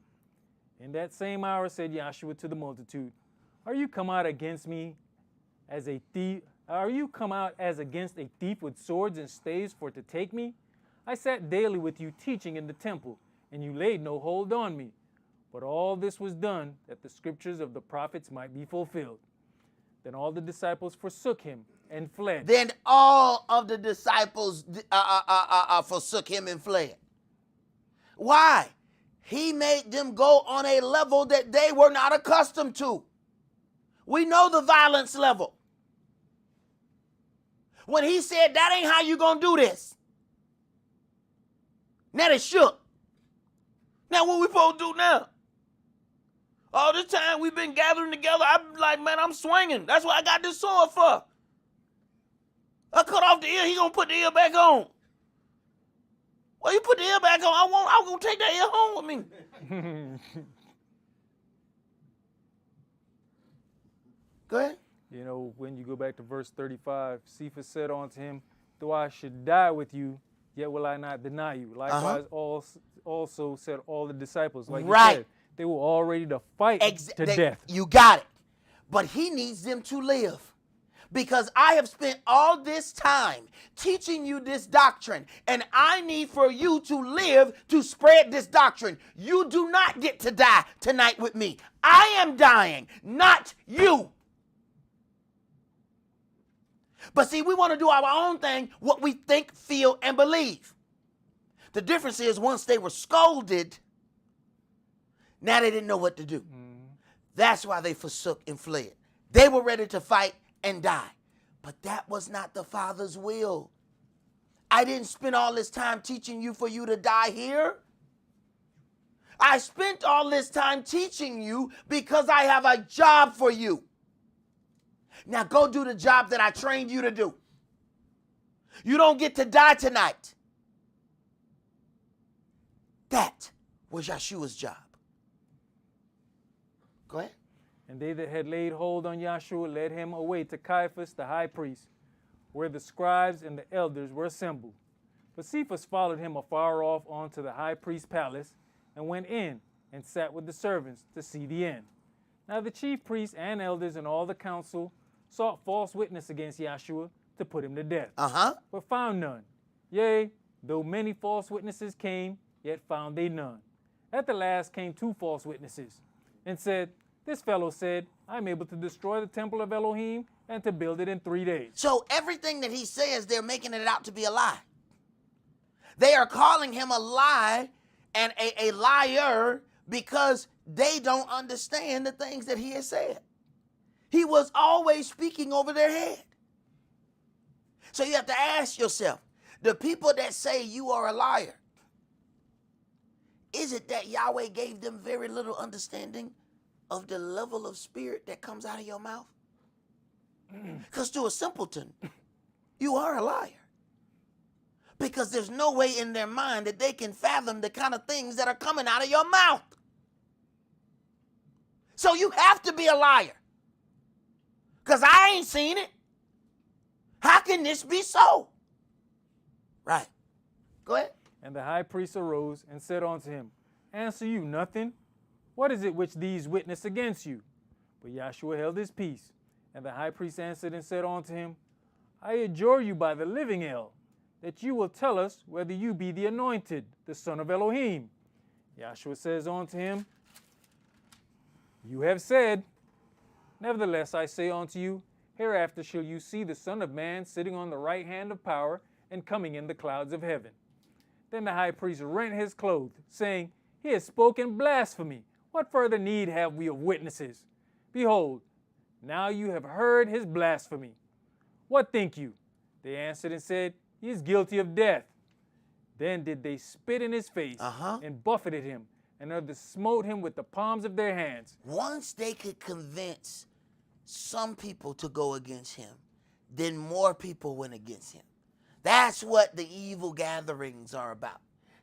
In that same hour said Yahshua to the multitude, Are you come out against me as a thief? Are you come out as against a thief with swords and staves for to take me? I sat daily with you teaching in the temple, and you laid no hold on me. But all this was done that the scriptures of the prophets might be fulfilled. Then all the disciples forsook him and fled. Then all of the disciples forsook him and fled. Why? He made them go on a level that they were not accustomed to. We know the violence level. When he said, that ain't how you gonna do this. Now they shook. Now what we supposed to do now? All this time we've been gathering together, I'm like, man, I'm swinging. That's what I got this sword for. I cut off the ear, he gonna put the ear back on. Well, you put the ear back on, I'm gonna take that ear home with me. Go ahead. You know, when you go back to verse 35, Cephas said unto him, Though I should die with you, yet will I not deny you. Likewise, also said all the disciples. Like you said, they were all ready to fight to death. You got it. But he needs them to live. Because I have spent all this time teaching you this doctrine, and I need for you to live to spread this doctrine. You do not get to die tonight with me. I am dying, not you. But see, we want to do our own thing, what we think, feel, and believe. The difference is once they were scolded, now they didn't know what to do. That's why they forsook and fled. They were ready to fight and die. But that was not the Father's will. I didn't spend all this time teaching you for you to die here. I spent all this time teaching you because I have a job for you. Now go do the job that I trained you to do. You don't get to die tonight. That was Yeshua's job. Go ahead. And they that had laid hold on Yahshua led him away to Caiaphas the high priest, where the scribes and the elders were assembled. But Cephas followed him afar off unto the high priest's palace, and went in and sat with the servants to see the end. Now the chief priests and elders and all the council sought false witness against Yahshua to put him to death, but found none. Yea, though many false witnesses came, yet found they none. At the last came 2 false witnesses, and said, This fellow said, I'm able to destroy the temple of Elohim and to build it in 3 days. So everything that he says, they're making it out to be a lie. They are calling him a lie and a liar because they don't understand the things that he has said. He was always speaking over their head. So you have to ask yourself, the people that say you are a liar, is it that Yahweh gave them very little understanding of the level of spirit that comes out of your mouth? Because to a simpleton, you are a liar. Because there's no way in their mind that they can fathom the kind of things that are coming out of your mouth. So you have to be a liar. Because I ain't seen it. How can this be so? Right. Go ahead. And the high priest arose and said unto him, Answer you nothing? What is it which these witness against you? But Yahshua held his peace. And the high priest answered and said unto him, I adjure you by the living El, that you will tell us whether you be the anointed, the son of Elohim. Yahshua says unto him, You have said. Nevertheless, I say unto you, hereafter shall you see the Son of Man sitting on the right hand of power and coming in the clouds of heaven. Then the high priest rent his clothes, saying, He has spoken blasphemy. What further need have we of witnesses? Behold, now you have heard his blasphemy. What think you? They answered and said, He is guilty of death. Then did they spit in his face and buffeted him, and others smote him with the palms of their hands. Once they could convince some people to go against him, then more people went against him. That's what the evil gatherings are about,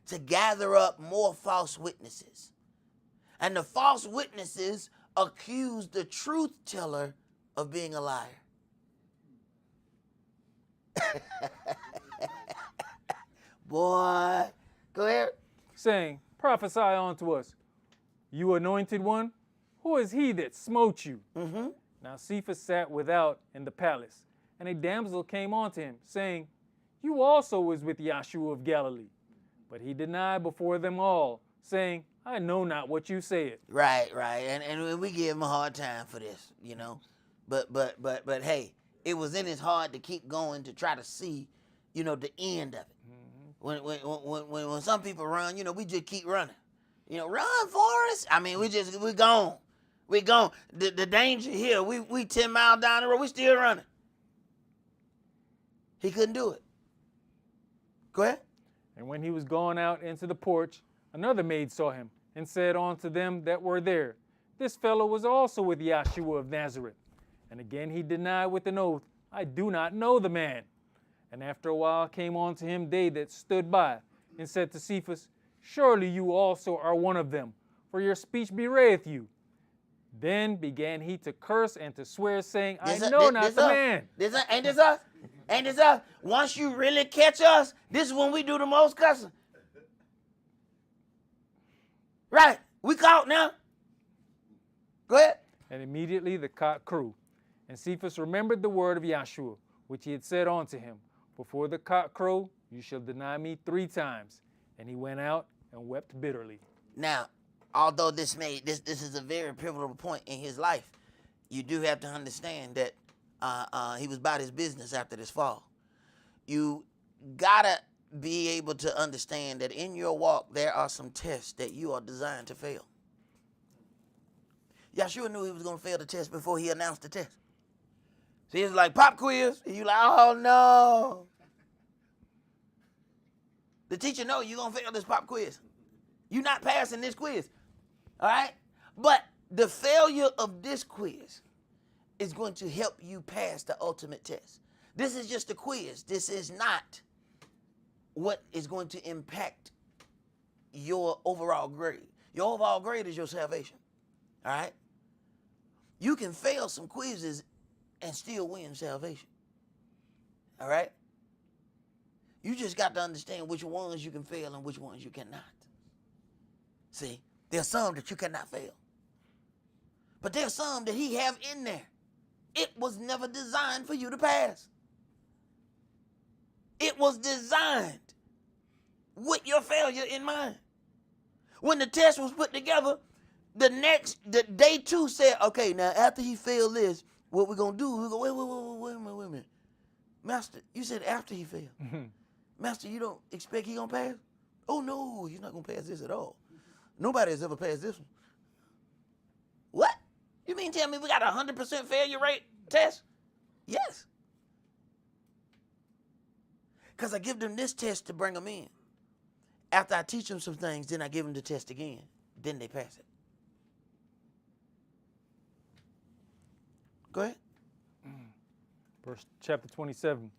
to gather up more false witnesses. And the false witnesses accuse the truth teller of being a liar. Boy, go ahead. Saying, Prophesy unto us, you anointed one, who is he that smote you? Now Cephas sat without in the palace, and a damsel came unto him, saying, You also was with Yahshua of Galilee. But he denied before them all, saying, I know not what you said. Right. And we give him a hard time for this, you know. But hey, it was in his heart to keep going to try to see, you know, the end of it. When some people run, you know, we just keep running. You know, run, Forrest. I mean, we gone. We gone. The danger here, we 10 miles down the road, we still running. He couldn't do it. Go ahead. And when he was gone out into the porch, another maid saw him, and said unto them that were there, This fellow was also with Yahshua of Nazareth. And again he denied with an oath, I do not know the man. And after a while came unto him they that stood by, and said to Cephas, Surely you also are one of them, for your speech bewrayeth you. Then began he to curse and to swear, saying, I know not the man. Ain't this us? Ain't this us? Once you really catch us, this is when we do the most cussing. Right. We caught now. Go ahead. And immediately the cock crew. And Cephas remembered the word of Yahshua, which he had said unto him, Before the cock crow, you shall deny me 3 times. And he went out and wept bitterly. Now, although this is a very pivotal point in his life, you do have to understand that he was about his business after this fall. You gotta be able to understand that in your walk there are some tests that you are designed to fail. Yahshua knew he was gonna fail the test before he announced the test. See, it's like pop quiz, and you like, oh no. The teacher knows you're gonna fail this pop quiz. You're not passing this quiz. All right? But the failure of this quiz is going to help you pass the ultimate test. This is just a quiz. This is not what is going to impact your overall grade. Your overall grade is your salvation. All right? You can fail some quizzes and still win salvation. All right? You just got to understand which ones you can fail and which ones you cannot. See, there's some that you cannot fail. But there's some that he have in there. It was never designed for you to pass. It was designed with your failure in mind. When the test was put together, the day 2 said, okay, now after he failed this, what we're going to do, we're going to, wait a minute. Master, you said after he failed. Master, you don't expect he gonna pass? Oh no, he's not gonna pass this at all. Nobody has ever passed this one. What? You mean tell me we got a 100% failure rate test? Yes. Because I give them this test to bring them in. After I teach them some things, then I give them the test again. Then they pass it. Go ahead. Verse chapter 27.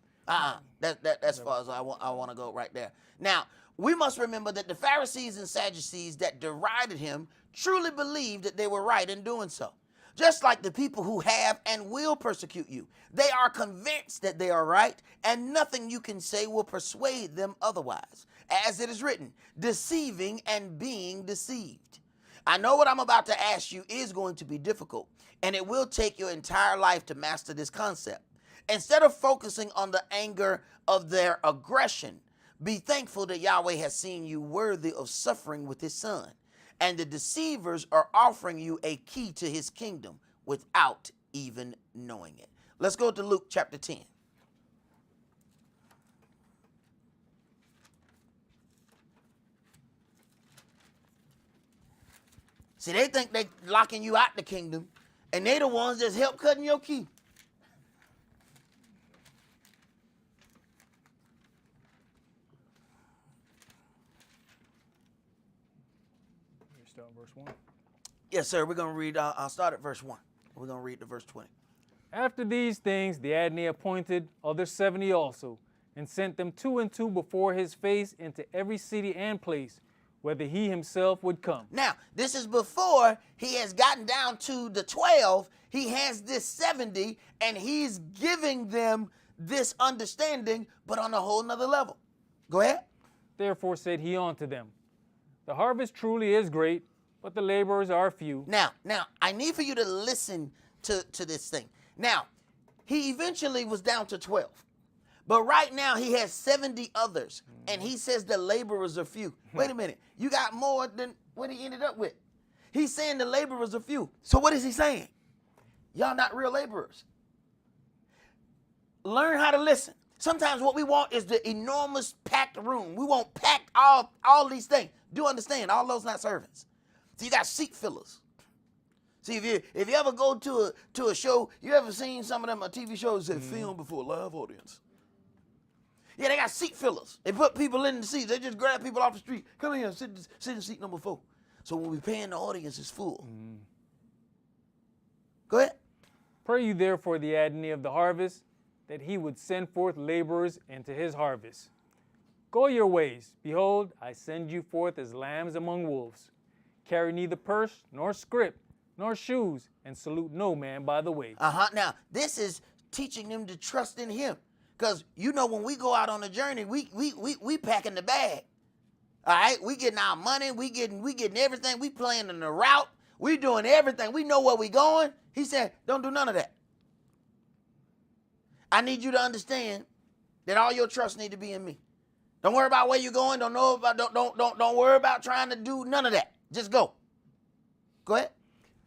That's far as I want to go right there. Now, we must remember that the Pharisees and Sadducees that derided him truly believed that they were right in doing so. Just like the people who have and will persecute you. They are convinced that they are right, and nothing you can say will persuade them otherwise. As it is written, deceiving and being deceived. I know what I'm about to ask you is going to be difficult, and it will take your entire life to master this concept. Instead of focusing on the anger of their aggression, be thankful that Yahweh has seen you worthy of suffering with his son. And the deceivers are offering you a key to his kingdom without even knowing it. Let's go to Luke chapter 10. See, they think they locking you out the kingdom, and they the ones that's help cutting your key. Start verse 1. Yes, sir. We're going to read, I'll start at verse 1. We're going to read to verse 20. After these things, the Adonai appointed other 70 also, and sent them 2 and 2 before his face into every city and place, whether he himself would come. Now, this is before he has gotten down to the 12. He has this 70, and he's giving them this understanding, but on a whole nother level. Go ahead. Therefore said he unto them, the harvest truly is great, but the laborers are few. Now, I need for you to listen to this thing. Now, he eventually was down to 12. But right now he has 70 others, and he says the laborers are few. Wait a minute. You got more than what he ended up with. He's saying the laborers are few. So what is he saying? Y'all not real laborers. Learn how to listen. Sometimes what we want is the enormous packed room. We want packed all these things. Do understand, all those not servants. So you got seat fillers. See, if you ever go to a show, you ever seen some of them TV shows that film before a live audience? Yeah, they got seat fillers. They put people in the seats. They just grab people off the street. Come here, sit in seat number 4. So when we paying, the audience is full. Go ahead. Pray you therefore the Adonai of the harvest, that he would send forth laborers into his harvest. Go your ways. Behold, I send you forth as lambs among wolves. Carry neither purse, nor scrip, nor shoes, and salute no man by the way. Now, this is teaching them to trust in him. Because, you know, when we go out on a journey, we packing the bag. All right? We getting our money. We getting everything. We planning the route. We doing everything. We know where we going. He said, don't do none of that. I need you to understand that all your trust need to be in me. Don't worry about where you're going. Don't worry about trying to do none of that. Just go. Go ahead.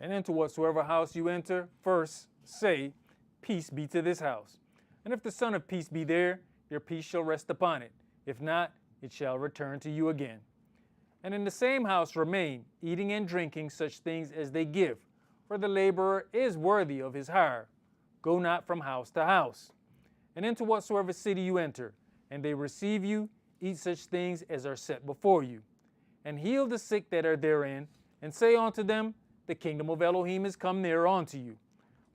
And into whatsoever house you enter, first say, peace be to this house. And if the Son of Peace be there, your peace shall rest upon it. If not, it shall return to you again. And in the same house remain, eating and drinking such things as they give, for the laborer is worthy of his hire. Go not from house to house. And into whatsoever city you enter, and they receive you, eat such things as are set before you. And heal the sick that are therein, and say unto them, the kingdom of Elohim is come near unto you.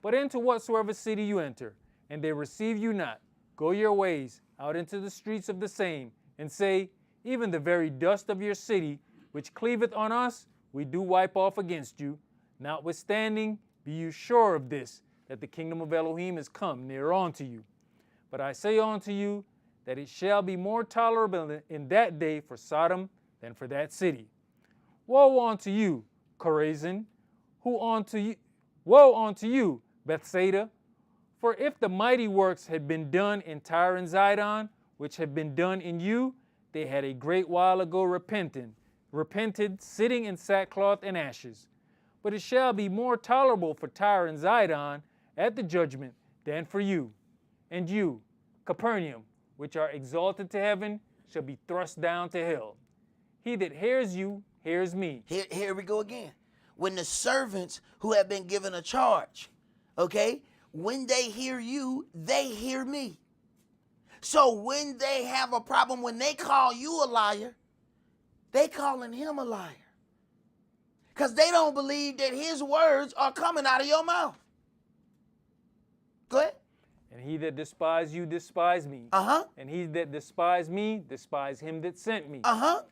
But into whatsoever city you enter, and they receive you not, go your ways out into the streets of the same, and say, even the very dust of your city, which cleaveth on us, we do wipe off against you. Notwithstanding, be you sure of this, that the kingdom of Elohim is come near unto you. But I say unto you, that it shall be more tolerable in that day for Sodom than for that city. Woe unto you, Chorazin! Woe unto you, Bethsaida! For if the mighty works had been done in Tyre and Zidon, which have been done in you, they had a great while ago repented, sitting in sackcloth and ashes. But it shall be more tolerable for Tyre and Zidon at the judgment than for you. And you, Capernaum, which are exalted to heaven shall be thrust down to hell. He that hears you hears me. Here we go again. When the servants who have been given a charge, okay, when they hear you, they hear me. So when they have a problem, when they call you a liar, they calling him a liar. Because they don't believe that his words are coming out of your mouth. Go ahead. And he that despise you despise me. Uh-huh. And he that despise me despise him that sent me. Uh-huh.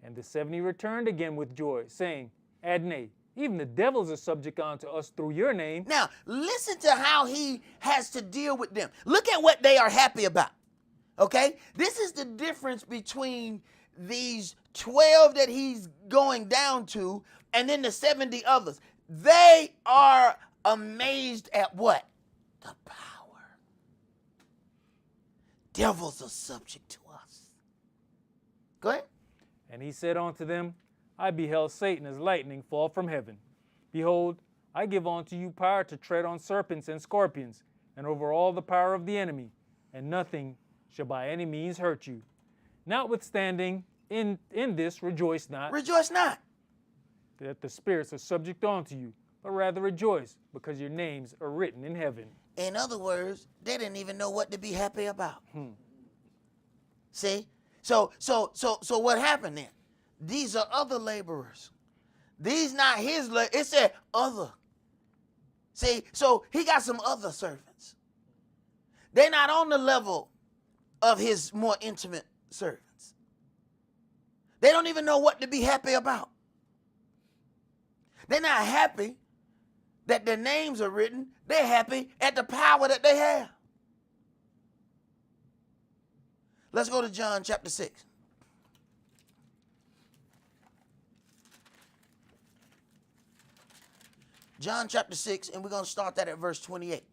And the 70 returned again with joy, saying, Adonai, even the devils are subject unto us through your name. Now, listen to how he has to deal with them. Look at what they are happy about. Okay? This is the difference between these 12 that he's going down to and then the 70 others. They are amazed at what? The power. Devils are subject to us. Go ahead. And he said unto them, I beheld Satan as lightning fall from heaven. Behold, I give unto you power to tread on serpents and scorpions, and over all the power of the enemy, and nothing shall by any means hurt you. Notwithstanding, in this rejoice not, Rejoice not. that the spirits are subject unto you, but rather rejoice, because your names are written in heaven. In other words, they didn't even know what to be happy about. See? So what happened then? These are other laborers. These not his, it said other. See, so he got some other servants. They're not on the level of his more intimate servants. They don't even know what to be happy about. They're not happy that their names are written. They're happy at the power that they have. Let's go to John chapter 6. John chapter 6, and we're going to start that at verse 28.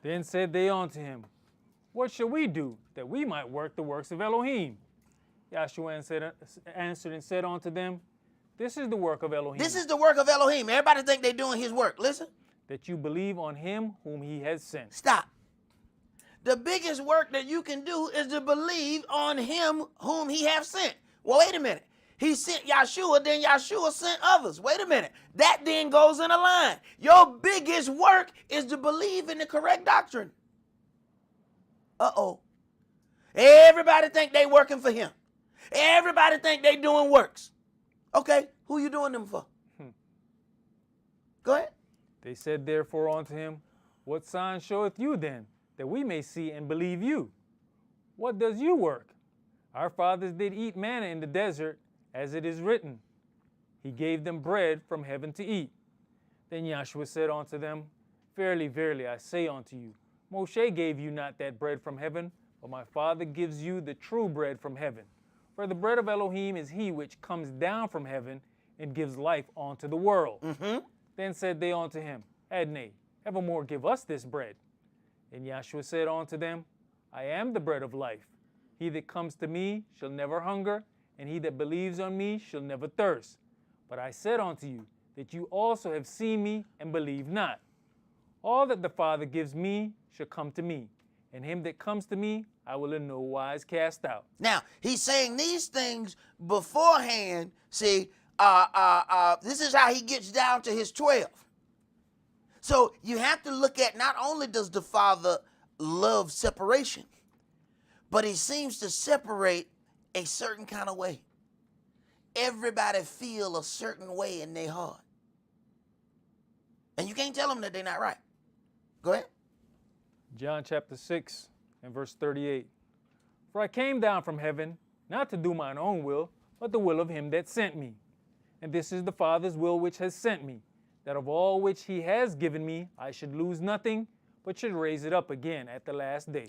Then said they unto him, What shall we do, that we might work the works of Elohim? Yahshua answered and said unto them, This is the work of Elohim. This is the work of Elohim. Everybody think they're doing his work. Listen. That you believe on him whom he has sent. Stop. The biggest work that you can do is to believe on him whom he have sent. Well, wait a minute. He sent Yahshua, then Yahshua sent others. Wait a minute. That then goes in a line. Your biggest work is to believe in the correct doctrine. Uh-oh. Everybody think they working for him. Everybody think they doing works. Okay, who you doing them for? Go ahead. They said therefore unto him, What sign showeth you then, that we may see and believe you? What does you work? Our fathers did eat manna in the desert, as it is written, He gave them bread from heaven to eat. Then Yahshua said unto them, Verily, verily, I say unto you, Moshe gave you not that bread from heaven, but my Father gives you the true bread from heaven. For the bread of Elohim is he which comes down from heaven and gives life unto the world. Then said they unto him, Adonai, evermore give us this bread. And Yahshua said unto them, I am the bread of life. He that comes to me shall never hunger, and he that believes on me shall never thirst. But I said unto you, that you also have seen me and believe not. All that the Father gives me shall come to me, and him that comes to me I will in no wise cast out. Now, he's saying these things beforehand. See, this is how he gets down to his 12. So you have to look at, not only does the Father love separation, but he seems to separate a certain kind of way. Everybody feel a certain way in their heart. And you can't tell them that they're not right. Go ahead. John chapter 6 and verse 38. For I came down from heaven, not to do mine own will, but the will of him that sent me. And this is the Father's will which has sent me, that of all which he has given me I should lose nothing, but should raise it up again at the last day.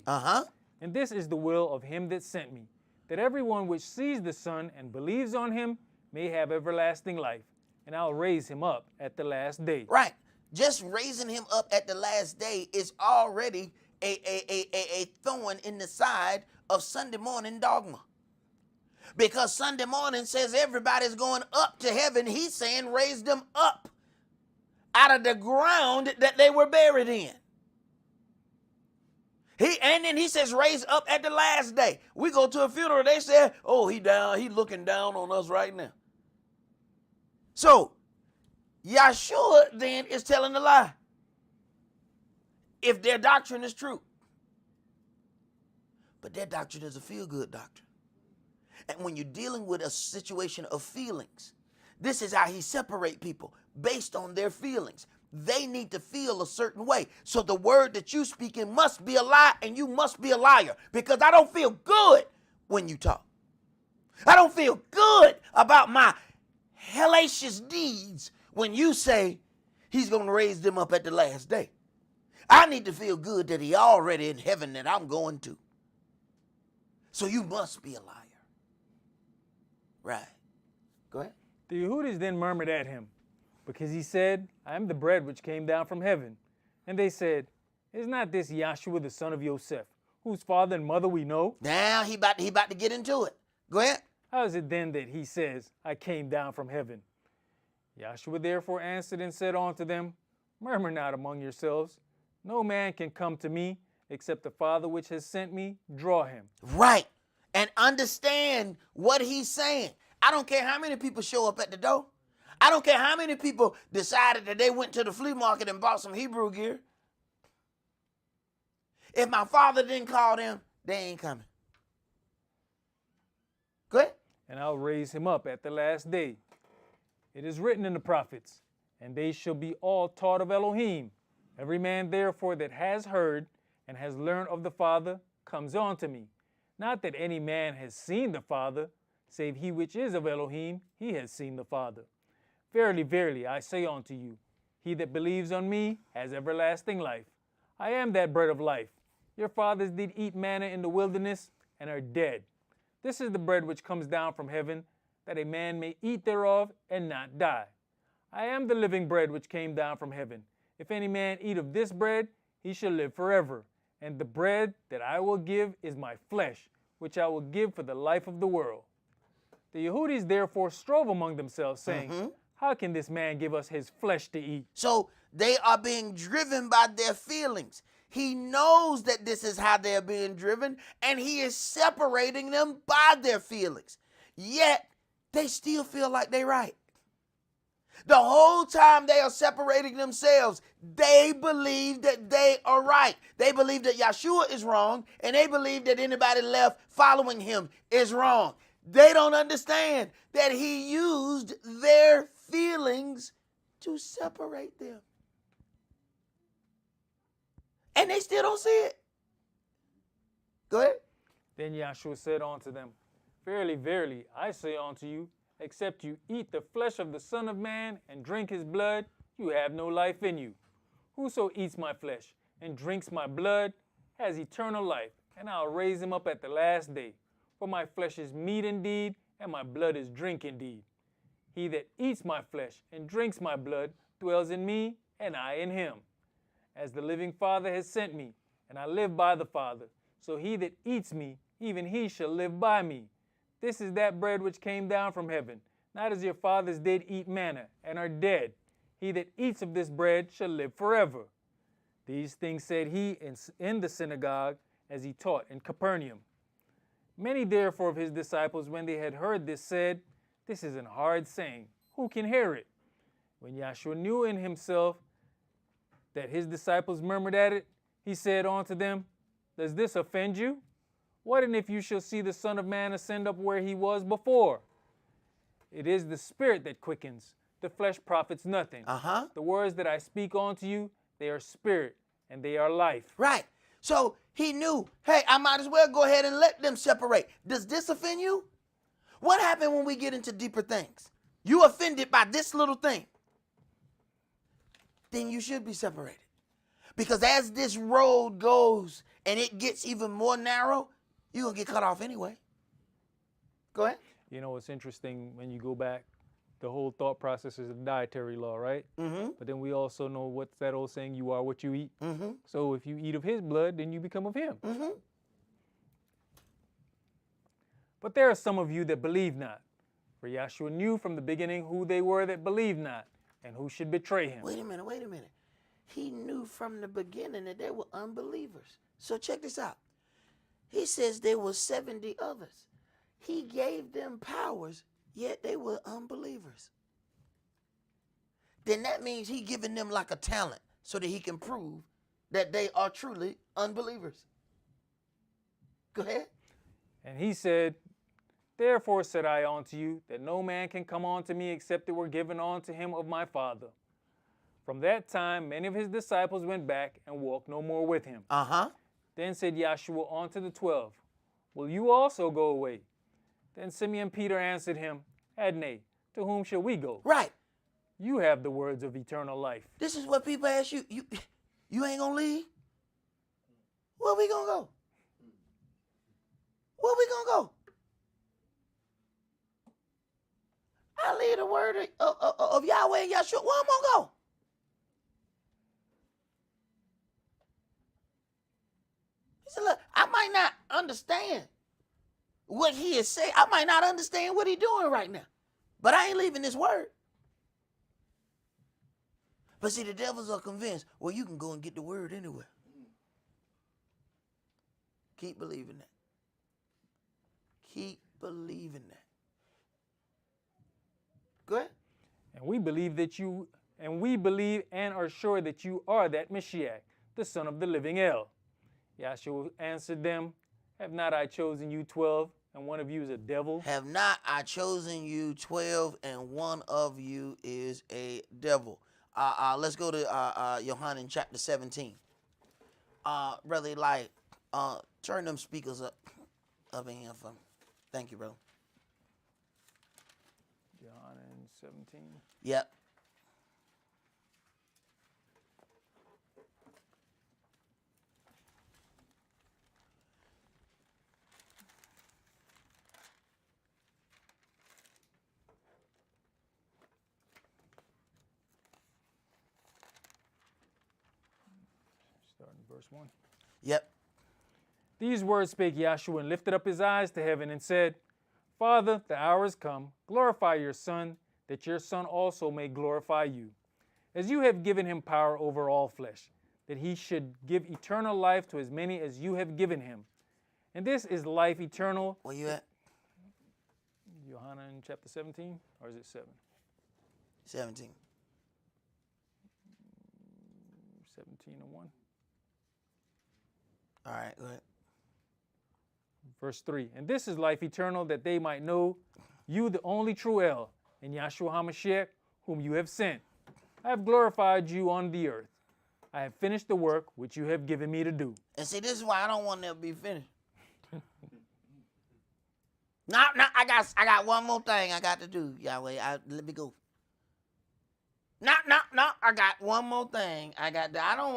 And this is the will of him that sent me, that everyone which sees the Son and believes on him may have everlasting life, and I'll raise him up at the last day. Right. Just raising him up at the last day is already a thorn in the side of Sunday morning dogma. Because Sunday morning says everybody's going up to heaven. He's saying raise them up out of the ground that they were buried in. And then he says raise up at the last day. We go to a funeral, they say, oh, he looking down on us right now. So Yahshua then is telling a lie if their doctrine is true. But their doctrine is a feel-good doctrine. And when you're dealing with a situation of feelings, this is how he separates people based on their feelings. They need to feel a certain way. So the word that you speaking must be a lie, and you must be a liar, because I don't feel good when you talk. I don't feel good about my hellacious deeds when you say he's going to raise them up at the last day. I need to feel good that he already in heaven that I'm going to. So you must be a liar. Right. Go ahead. The Yehudis then murmured at him, because he said, I am the bread which came down from heaven. And they said, is not this Yahshua the son of Yosef, whose father and mother we know? Now he about to get into it. Go ahead. How is it then that he says, I came down from heaven? Yahshua therefore answered and said unto them, murmur not among yourselves. No man can come to me except the Father which has sent me draw him. Right. And understand what he's saying. I don't care how many people show up at the door. I don't care how many people decided that they went to the flea market and bought some Hebrew gear. If my Father didn't call them, they ain't coming. Go ahead. And I'll raise him up at the last day. It is written in the prophets, and they shall be all taught of Elohim. Every man therefore that has heard and has learned of the Father comes unto me. Not that any man has seen the Father, save he which is of Elohim, he has seen the Father. Verily, verily, I say unto you, he that believes on me has everlasting life. I am that bread of life. Your fathers did eat manna in the wilderness and are dead. This is the bread which comes down from heaven, that a man may eat thereof and not die. I am the living bread which came down from heaven. If any man eat of this bread, he shall live forever. And the bread that I will give is my flesh, which I will give for the life of the world. The Yehudis therefore strove among themselves, saying, how can this man give us his flesh to eat? So they are being driven by their feelings. He knows that this is how they're being driven, and he is separating them by their feelings. Yet, they still feel like they're right. The whole time they are separating themselves, they believe that they are right. They believe that Yahshua is wrong, and they believe that anybody left following him is wrong. They don't understand that he used their feelings to separate them. And they still don't see it. Go ahead. Then Yahshua said unto them, verily, verily, I say unto you, except you eat the flesh of the Son of Man and drink his blood, you have no life in you. Whoso eats my flesh and drinks my blood has eternal life, and I'll raise him up at the last day. For my flesh is meat indeed, and my blood is drink indeed. He that eats my flesh and drinks my blood dwells in me, and I in him. As the living Father has sent me, and I live by the Father, so he that eats me, even he shall live by me. This is that bread which came down from heaven, not as your fathers did eat manna, and are dead. He that eats of this bread shall live forever. These things said he in the synagogue, as he taught in Capernaum. Many therefore of his disciples, when they had heard this, said, this is an hard saying. Who can hear it? When Yahshua knew in himself that his disciples murmured at it, he said unto them, does this offend you? What and if you shall see the Son of Man ascend up where he was before? It is the Spirit that quickens. The flesh profits nothing. The words that I speak unto you, they are spirit and they are life. Right. So he knew, hey, I might as well go ahead and let them separate. Does this offend you? What happened when we get into deeper things? You offended by this little thing. Then you should be separated. Because as this road goes and it gets even more narrow, you're going to get cut off anyway. Go ahead. You know, it's interesting when you go back, the whole thought process is a dietary law, right? But then we also know what's that old saying, you are what you eat. So if you eat of his blood, then you become of him. But there are some of you that believe not. For Yahshua knew from the beginning who they were that believed not, and who should betray him. Wait a minute. He knew from the beginning that they were unbelievers. So check this out. He says there were 70 others. He gave them powers, yet they were unbelievers. Then that means he giving them like a talent so that he can prove that they are truly unbelievers. Go ahead. And he said, Therefore said I unto you, that no man can come unto me except it were given unto him of my Father. From that time many of his disciples went back and walked no more with him. Then said Yahshua unto the 12, Will you also go away? Then Simeon Peter answered him, Adonai, to whom shall we go? Right. You have the words of eternal life. This is what people ask you. You ain't gonna leave? Where we gonna go? Where we gonna go? I leave the word of Yahweh and Yahshua. Where I'm gonna go? He said, look, I might not understand what he is saying. I might not understand what he's doing right now. But I ain't leaving this word. But see, the devils are convinced, well, you can go and get the word anywhere. Keep believing that. Keep believing that. Go ahead. And we believe and are sure that you are that Mashiach, the Son of the living El. Yahshua answered them, Have not I chosen you 12, and one of you is a devil? Have not I chosen you 12, and one of you is a devil? Let's go to Yohanan chapter 17. Brother Eli, turn them speakers up in here for me. Thank you, brother. Yohanan 17. Yep. Starting verse 1. Yep. These words spake Yahshua, and lifted up his eyes to heaven, and said, Father, the hour is come. Glorify your Son, that your Son also may glorify you. As you have given him power over all flesh, that he should give eternal life to as many as you have given him. And this is life eternal. Where you at? Yohanan chapter 17, or is it 7? 17. 17 and 1. All right, go ahead. Verse 3, And this is life eternal, that they might know you, the only true El, and Yahshua HaMashiach, whom you have sent. I have glorified you on the earth. I have finished the work which you have given me to do. And see, this is why I don't want that to be finished. No, I got one more thing I got to do, Yahweh. Let me go. No, I got one more thing I got to. I don't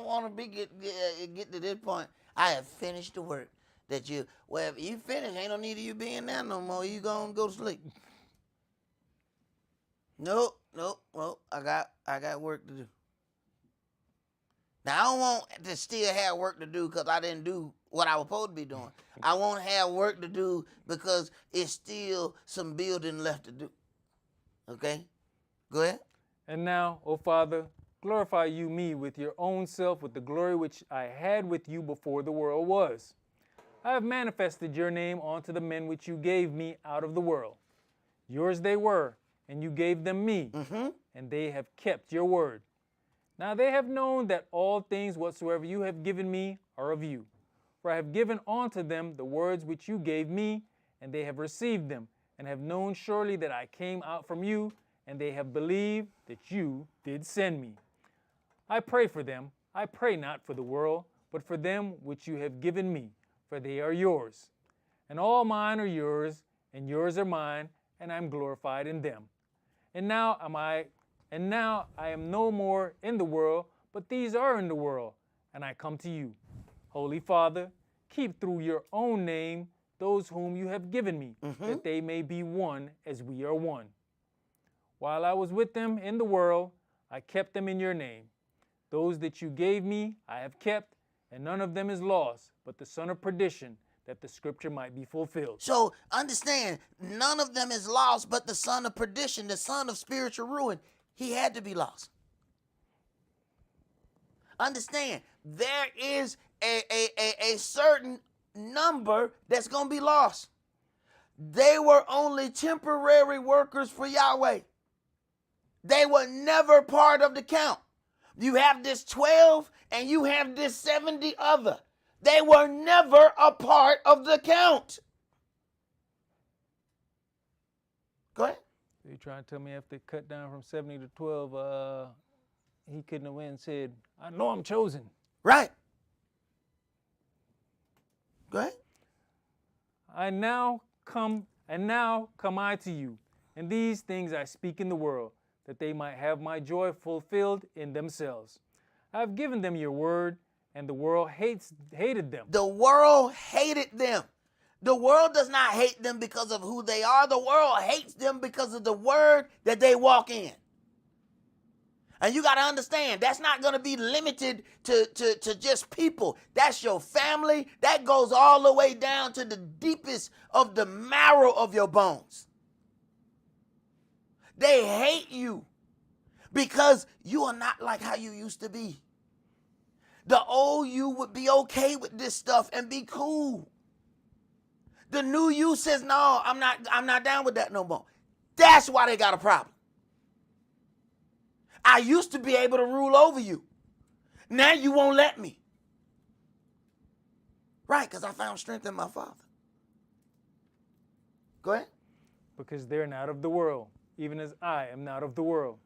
want to get to this point. I have finished the work that you. Well, if you finish, ain't no need of you being there no more. You gonna go to sleep. Nope. Well, I got work to do. Now I don't want to still have work to do because I didn't do what I was supposed to be doing. I won't have work to do because it's still some building left to do. Okay? Go ahead. And now, O Father, glorify you me with your own self, with the glory which I had with you before the world was. I have manifested your name unto the men which you gave me out of the world. Yours they were, and you gave them me, and they have kept your word. Now they have known that all things whatsoever you have given me are of you. For I have given unto them the words which you gave me, and they have received them, and have known surely that I came out from you, and they have believed that you did send me. I pray for them. I pray not for the world, but for them which you have given me, for they are yours. And all mine are yours, and yours are mine, and I am glorified in them. And now I am no more in the world, but these are in the world, and I come to you. Holy Father, keep through your own name those whom you have given me, that they may be one as we are one. While I was with them in the world, I kept them in your name. Those that you gave me I have kept, and none of them is lost, but the son of perdition, that the scripture might be fulfilled. So understand, none of them is lost, but the son of perdition, the son of spiritual ruin, he had to be lost. Understand, there is a certain number that's going to be lost. They were only temporary workers for Yahweh. They were never part of the count. You have this 12 and you have this 70 other. They were never a part of the count. Go ahead. You're trying to tell me if they cut down from 70 to 12, he couldn't have went and said, I know I'm chosen. Right. Go ahead. And now come I to you, and these things I speak in the world, that they might have my joy fulfilled in themselves. I have given them your word, and the world hated them. The world hated them. The world does not hate them because of who they are. The world hates them because of the word that they walk in. And you got to understand, that's not going to be limited to just people. That's your family. That goes all the way down to the deepest of the marrow of your bones. They hate you because you are not like how you used to be. The old you would be okay with this stuff and be cool. The new you says, no, I'm not down with that no more. That's why they got a problem. I used to be able to rule over you. Now you won't let me. Right, because I found strength in my Father. Go ahead. Because they're not of the world, even as I am not of the world.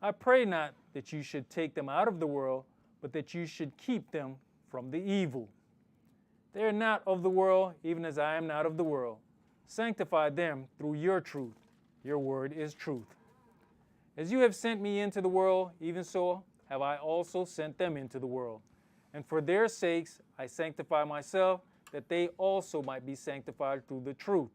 I pray not that you should take them out of the world, but that you should keep them from the evil. They are not of the world, even as I am not of the world. Sanctify them through your truth. Your word is truth. As you have sent me into the world, even so have I also sent them into the world. And for their sakes I sanctify myself, that they also might be sanctified through the truth.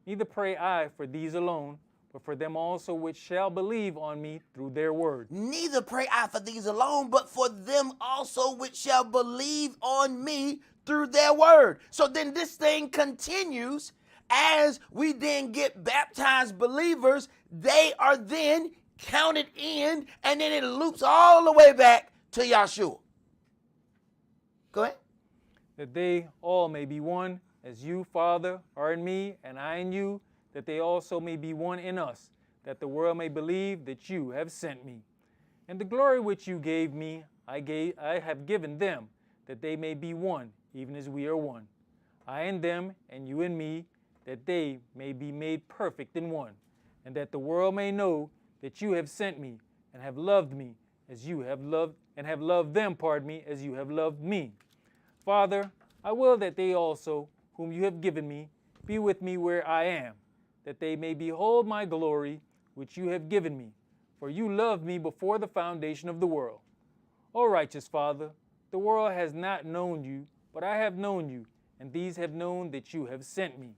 Neither pray I for these alone, but for them also which shall believe on me through their word. Neither pray I for these alone, but for them also which shall believe on me through their word. So then this thing continues as we then get baptized believers. They are then counted in, and then it loops all the way back to Yahshua. Go ahead. That they all may be one, as you, Father, are in me, and I in you, that they also may be one in us, that the world may believe that you have sent me. And the glory which you gave me, I have given them, that they may be one, even as we are one. I in them, and you in me, that they may be made perfect in one, and that the world may know that you have sent me, and have loved me as you have loved, and have loved them, as you have loved me. Father, I will that they also, whom you have given me, be with me where I am, that they may behold my glory, which you have given me. For you loved me before the foundation of the world. O righteous Father, the world has not known you, but I have known you, and these have known that you have sent me.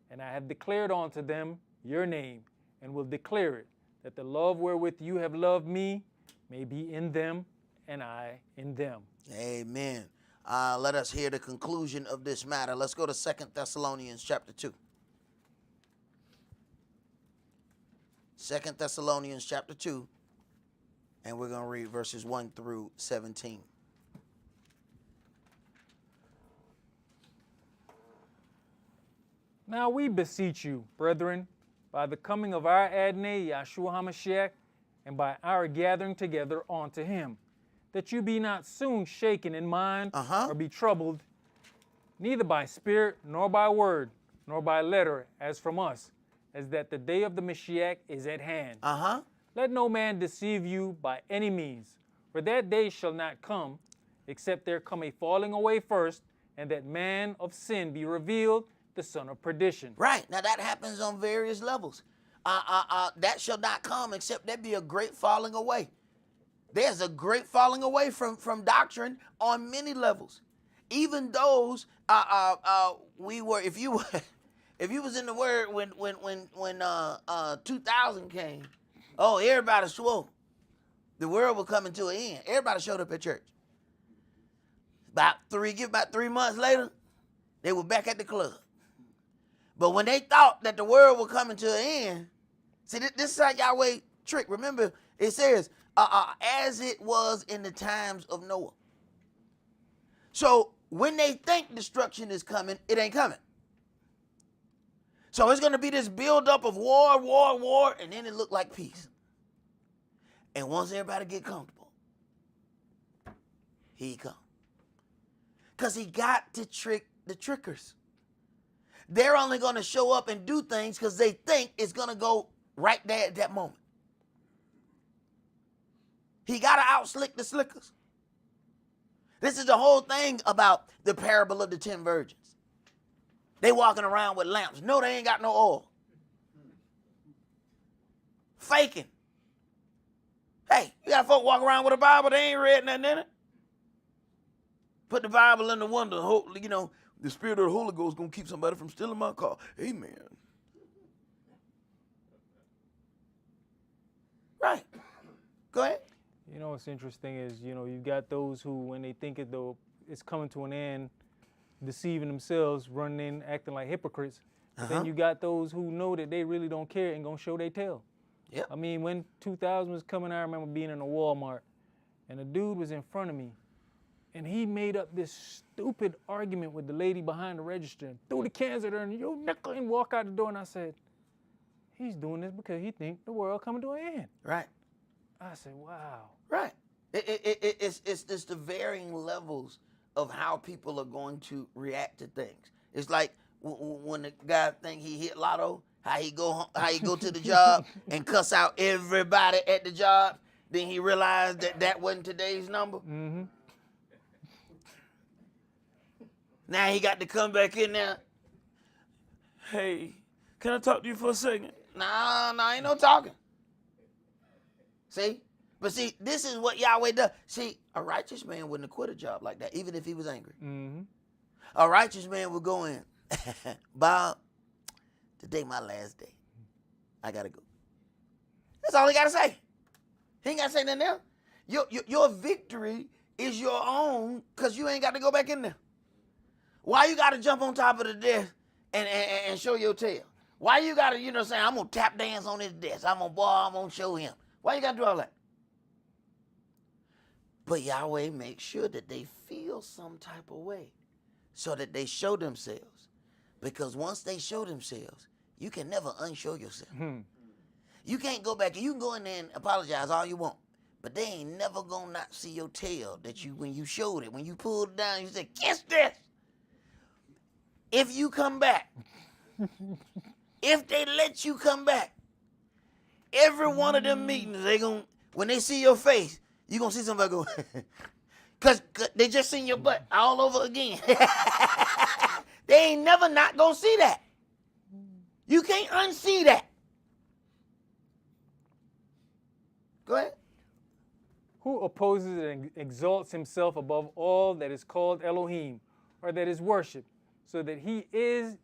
And I have declared unto them your name, and will declare it, that the love wherewith you have loved me may be in them, and I in them. Amen. Let us hear the conclusion of this matter. Let's go to 2 Thessalonians chapter 2. 2 Thessalonians chapter 2, and we're going to read verses 1 through 17. Now we beseech you, brethren, by the coming of our Adonai Yahshua HaMashiach, and by our gathering together unto him, that you be not soon shaken in mind, or be troubled, neither by spirit, nor by word, nor by letter, as from us, as that the day of the Mashiach is at hand. Let no man deceive you by any means, for that day shall not come, except there come a falling away first, and that man of sin be revealed, the son of perdition. Right. Now that happens on various levels. That shall not come except there be a great falling away. There's a great falling away from doctrine on many levels. Even those we were, if you was in the word when 2000 came, oh, everybody swore the world was coming to an end. Everybody showed up at church. About 3 months later, They were back at the club. But when they thought that the world was coming to an end, see, this is how Yahweh trick. Remember, it says, as it was in the times of Noah. So when they think destruction is coming, it ain't coming. So it's going to be this buildup of war, and then it looked like peace. And once everybody get comfortable, he come. Because he got to trick the trickers. They're only going to show up and do things because they think it's going to go right there at that moment. He got to outslick the slickers. This is the whole thing about the parable of the 10 virgins. They walking around with lamps. No, they ain't got no oil. Faking. Hey, you got folk walk around with a Bible, they ain't read nothing in it. Put the Bible in the window. You know, the Spirit of the Holy Ghost is going to keep somebody from stealing my car. Amen. Right. Go ahead. You know what's interesting is, you know, you've got those who, when they think it's coming to an end, deceiving themselves, running in, acting like hypocrites. But then you got those who know that they really don't care and gonna show their tail. Yep. I mean, when 2000 was coming, I remember being in a Walmart, and a dude was in front of me, and he made up this stupid argument with the lady behind the register, and threw the cans at her, and yo nickel, and walk out the door. And I said, he's doing this because he think the world coming to an end. Right. I said, wow. Right. It's just the varying levels of how people are going to react to things. It's like when the guy think he hit lotto, how he go to the job and cuss out everybody at the job. Then he realized that wasn't today's number. Mm-hmm. Now he got to come back in there. Hey, can I talk to you for a second? Nah, ain't no talking. See? But see, this is what Yahweh does. See, a righteous man wouldn't have quit a job like that, even if he was angry. Mm-hmm. A righteous man would go in, Bob, today my last day. I got to go. That's all he got to say. He ain't got to say nothing else. Your victory is your own because you ain't got to go back in there. Why you got to jump on top of the desk and show your tail? Why you got to, say, I'm going to tap dance on his desk. I'm going to show him. Why you got to do all that? But Yahweh makes sure that they feel some type of way so that they show themselves. Because once they show themselves, you can never unshow yourself. You can't go back. You can go in there and apologize all you want. But they ain't never going to not see your tail that when you showed it. When you pulled it down, you said, kiss this. If you come back, if they let you come back, every one of them meetings, when they see your face, you're going to see somebody go, because they just seen your butt all over again. They ain't never not going to see that. You can't unsee that. Go ahead. Who opposes and exalts himself above all that is called Elohim, or that is worshipped, so that he as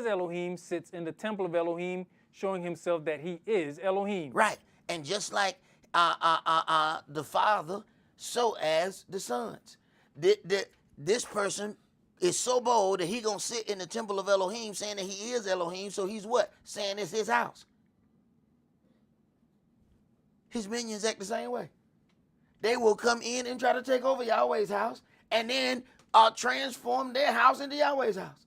Elohim sits in the temple of Elohim, showing himself that he is Elohim. Right. And just like the Father, so as the sons. This person is so bold that he going to sit in the temple of Elohim saying that he is Elohim, so he's what? Saying it's his house. His minions act the same way. They will come in and try to take over Yahweh's house and then transform their house into Yahweh's house.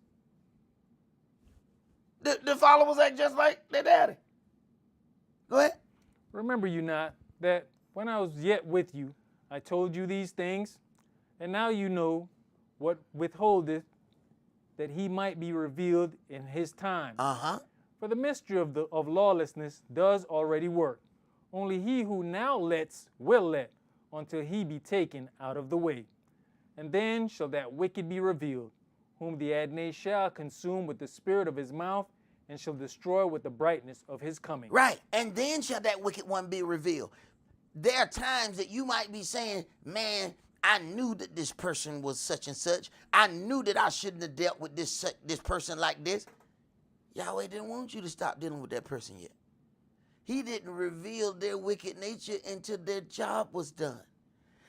The followers act just like their daddy. Go ahead. Remember you not that when I was yet with you, I told you these things, and now you know what withholdeth, that he might be revealed in his time. For the mystery of lawlessness does already work. Only he who now lets will let until he be taken out of the way. And then shall that wicked be revealed, whom the Adonai shall consume with the spirit of his mouth, and shall destroy with the brightness of his coming. Right. And then shall that wicked one be revealed. There are times that you might be saying, man, I knew that this person was such and such. I knew that I shouldn't have dealt with this person like this. Yahweh didn't want you to stop dealing with that person yet. He didn't reveal their wicked nature until their job was done.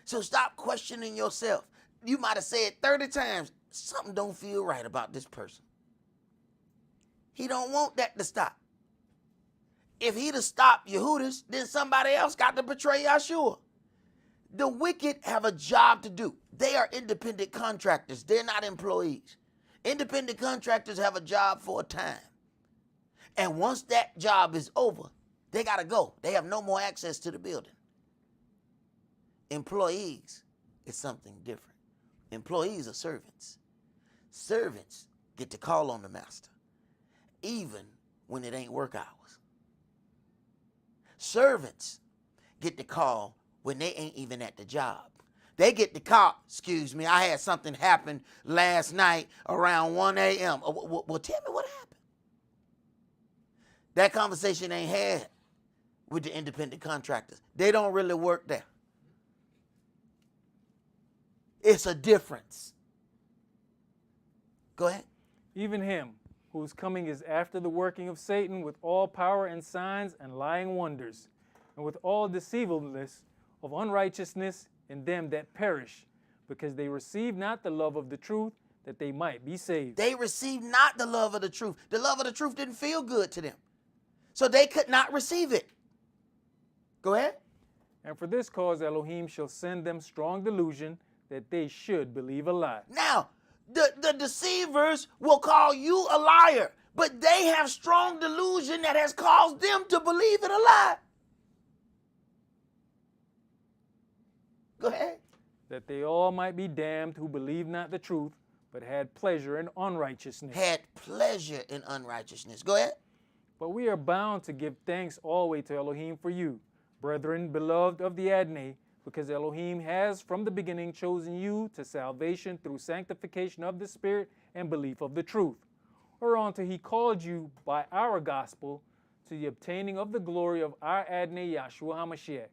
So stop questioning yourself. You might have said 30 times, something don't feel right about this person. He don't want that to stop. If he'd have stopped Yehudis, then somebody else got to betray Yahshua. The wicked have a job to do. They are independent contractors. They're not employees. Independent contractors have a job for a time. And once that job is over, they got to go. They have no more access to the building. Employees is something different. Employees are servants. Servants get to call on the master, even when it ain't work hours. Servants get to call when they ain't even at the job. They get to call, excuse me, I had something happen last night around 1 a.m. Well, tell me what happened. That conversation ain't had with the independent contractors. They don't really work there. It's a difference. Go ahead. Even him, whose coming is after the working of Satan with all power and signs and lying wonders, and with all deceivableness of unrighteousness in them that perish, because they receive not the love of the truth, that they might be saved. They received not the love of the truth. The love of the truth didn't feel good to them, so they could not receive it. Go ahead. And for this cause Elohim shall send them strong delusion, that they should believe a lie. Now, the deceivers will call you a liar, but they have strong delusion that has caused them to believe it a lie. Go ahead. That they all might be damned who believed not the truth, but had pleasure in unrighteousness. Had pleasure in unrighteousness. Go ahead. But we are bound to give thanks always to Elohim for you, brethren, beloved of the Adonai, because Elohim has from the beginning chosen you to salvation through sanctification of the Spirit and belief of the truth, whereunto he called you by our gospel to the obtaining of the glory of our Adonai Yahshua HaMashiach.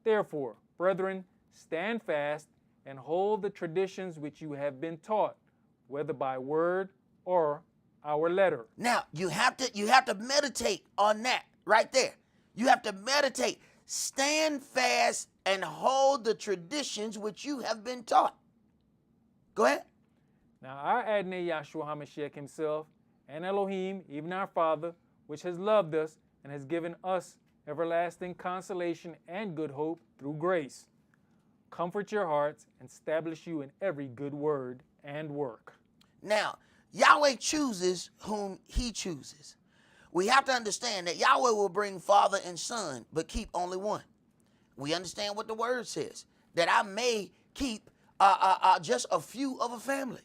Therefore, brethren, stand fast and hold the traditions which you have been taught, whether by word or our letter. Now, you have to meditate on that right there. You have to meditate. Stand fast and hold the traditions which you have been taught. Go ahead. Now our Adonai Yahshua HaMashiach himself and Elohim, even our Father, which has loved us and has given us everlasting consolation and good hope through grace, comfort your hearts and establish you in every good word and work. Now, Yahweh chooses whom he chooses. We have to understand that Yahweh will bring father and son, but keep only one. We understand what the word says, that I may keep just a few of a family.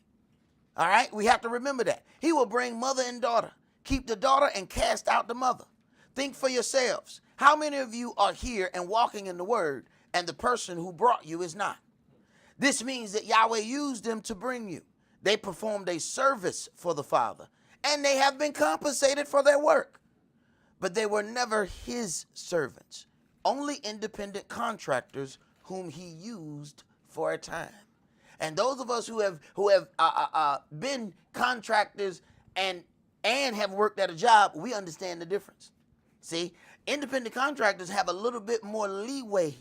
All right, we have to remember that. He will bring mother and daughter, keep the daughter and cast out the mother. Think for yourselves. How many of you are here and walking in the word, and the person who brought you is not? This means that Yahweh used them to bring you. They performed a service for the Father, and they have been compensated for their work. But they were never his servants, only independent contractors whom he used for a time. And those of us who have been contractors and have worked at a job, we understand the difference. See, independent contractors have a little bit more leeway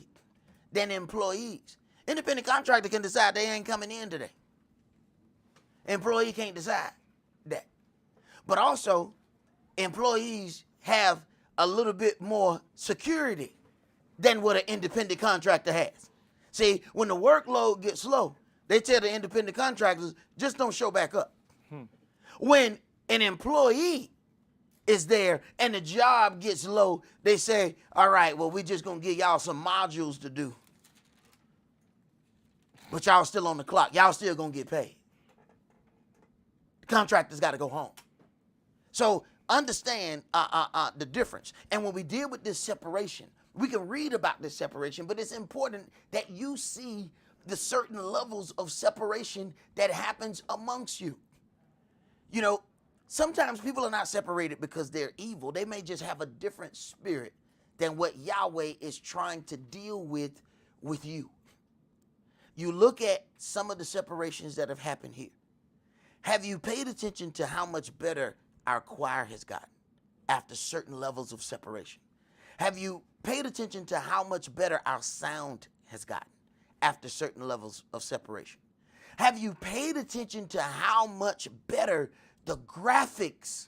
than employees. Independent contractor can decide they ain't coming in today. Employee can't decide that. But also, employees have a little bit more security than what an independent contractor has. See, when the workload gets low, they tell the independent contractors, just don't show back up. When an employee is there and the job gets low, they say, all right, well, we're just going to give y'all some modules to do. But y'all still on the clock. Y'all still going to get paid. The contractors got to go home. So understand the difference. And when we deal with this separation, we can read about this separation, but it's important that you see the certain levels of separation that happens amongst you. You know, sometimes people are not separated because they're evil. They may just have a different spirit than what Yahweh is trying to deal with you. You look at some of the separations that have happened here. Have you paid attention to how much better our choir has gotten after certain levels of separation? Have you paid attention to how much better our sound has gotten after certain levels of separation? Have you paid attention to how much better the graphics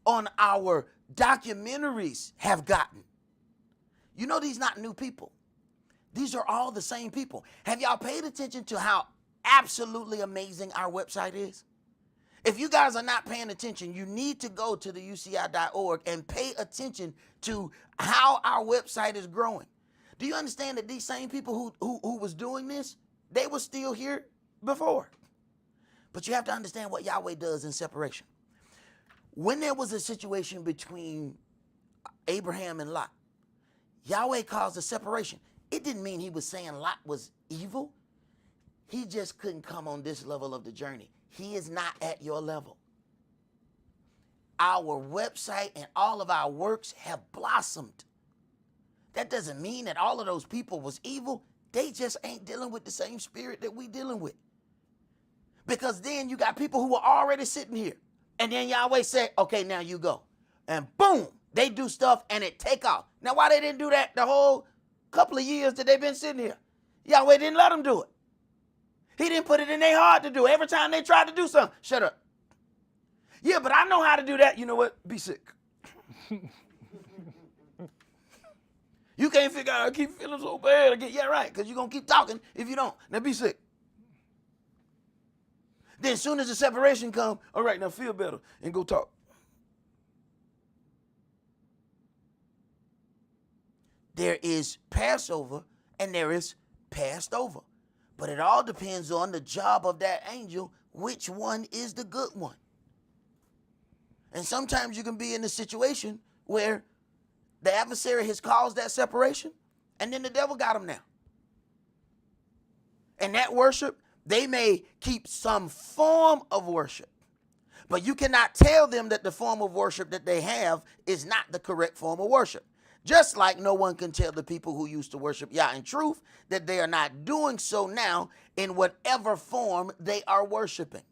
on our documentaries have gotten? You know, these not new people. These are all the same people. Have y'all paid attention to how absolutely amazing our website is? If you guys are not paying attention, you need to go to the UCI.org and pay attention to how our website is growing. Do you understand that these same people who was doing this, they were still here before? But you have to understand what Yahweh does in separation. When there was a situation between Abraham and Lot, Yahweh caused a separation. It didn't mean he was saying Lot was evil. He just couldn't come on this level of the journey. He is not at your level. Our website and all of our works have blossomed. That doesn't mean that all of those people was evil. They just ain't dealing with the same spirit that we dealing with. Because then you got people who are already sitting here. And then Yahweh said, okay, now you go. And boom, they do stuff and it take off. Now, why they didn't do that the whole couple of years that they've been sitting here? Yahweh didn't let them do it. He didn't put it in their heart to do it. Every time they tried to do something, shut up. Yeah, but I know how to do that. You know what? Be sick. You can't figure out, I keep feeling so bad. Yeah, right, because you're going to keep talking if you don't. Now be sick. Then as soon as the separation comes, all right, now feel better and go talk. There is Passover and there is passed over. But it all depends on the job of that angel, which one is the good one. And sometimes you can be in a situation where the adversary has caused that separation, and then the devil got him now. And that worship, they may keep some form of worship, but you cannot tell them that the form of worship that they have is not the correct form of worship. Just like no one can tell the people who used to worship Yah in truth that they are not doing so now in whatever form they are worshiping.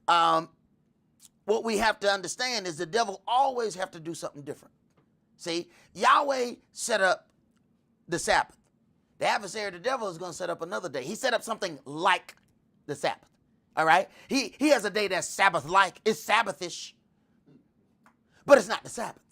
What we have to understand is the devil always have to do something different. See, Yahweh set up the Sabbath. The adversary of the devil is going to set up another day. He set up something like the Sabbath. All right? He has a day that's Sabbath-like. It's Sabbathish. But it's not the Sabbath.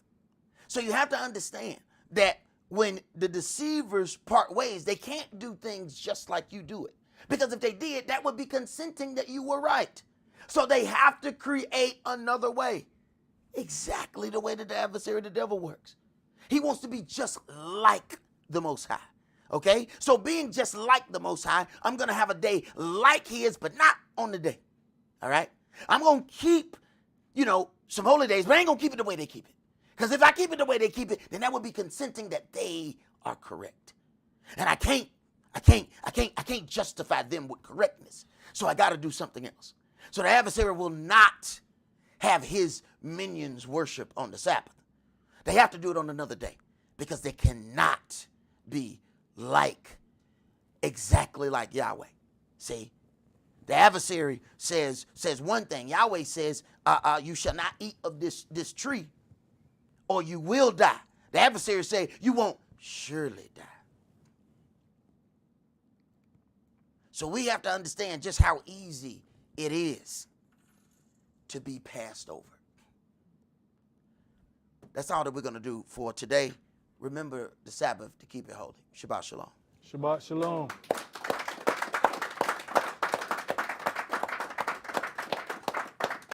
So you have to understand that when the deceivers part ways, they can't do things just like you do it. Because if they did, that would be consenting that you were right. So they have to create another way. Exactly the way that the adversary of the devil works. He wants to be just like the Most High. Okay? So being just like the Most High, I'm going to have a day like his, but not on the day. All right? I'm going to keep, some holy days, but I ain't going to keep it the way they keep it. Because if I keep it the way they keep it, then that would be consenting that they are correct. And I can't justify them with correctness. So I got to do something else. So the adversary will not have his minions worship on the Sabbath. They have to do it on another day because they cannot be exactly like Yahweh. See, the adversary says one thing. Yahweh says, you shall not eat of this tree or you will die. The adversary say, you won't surely die. So we have to understand just how easy it is to be passed over. That's all that we're going to do for today. Remember the Sabbath to keep it holy. Shabbat shalom. Shabbat shalom.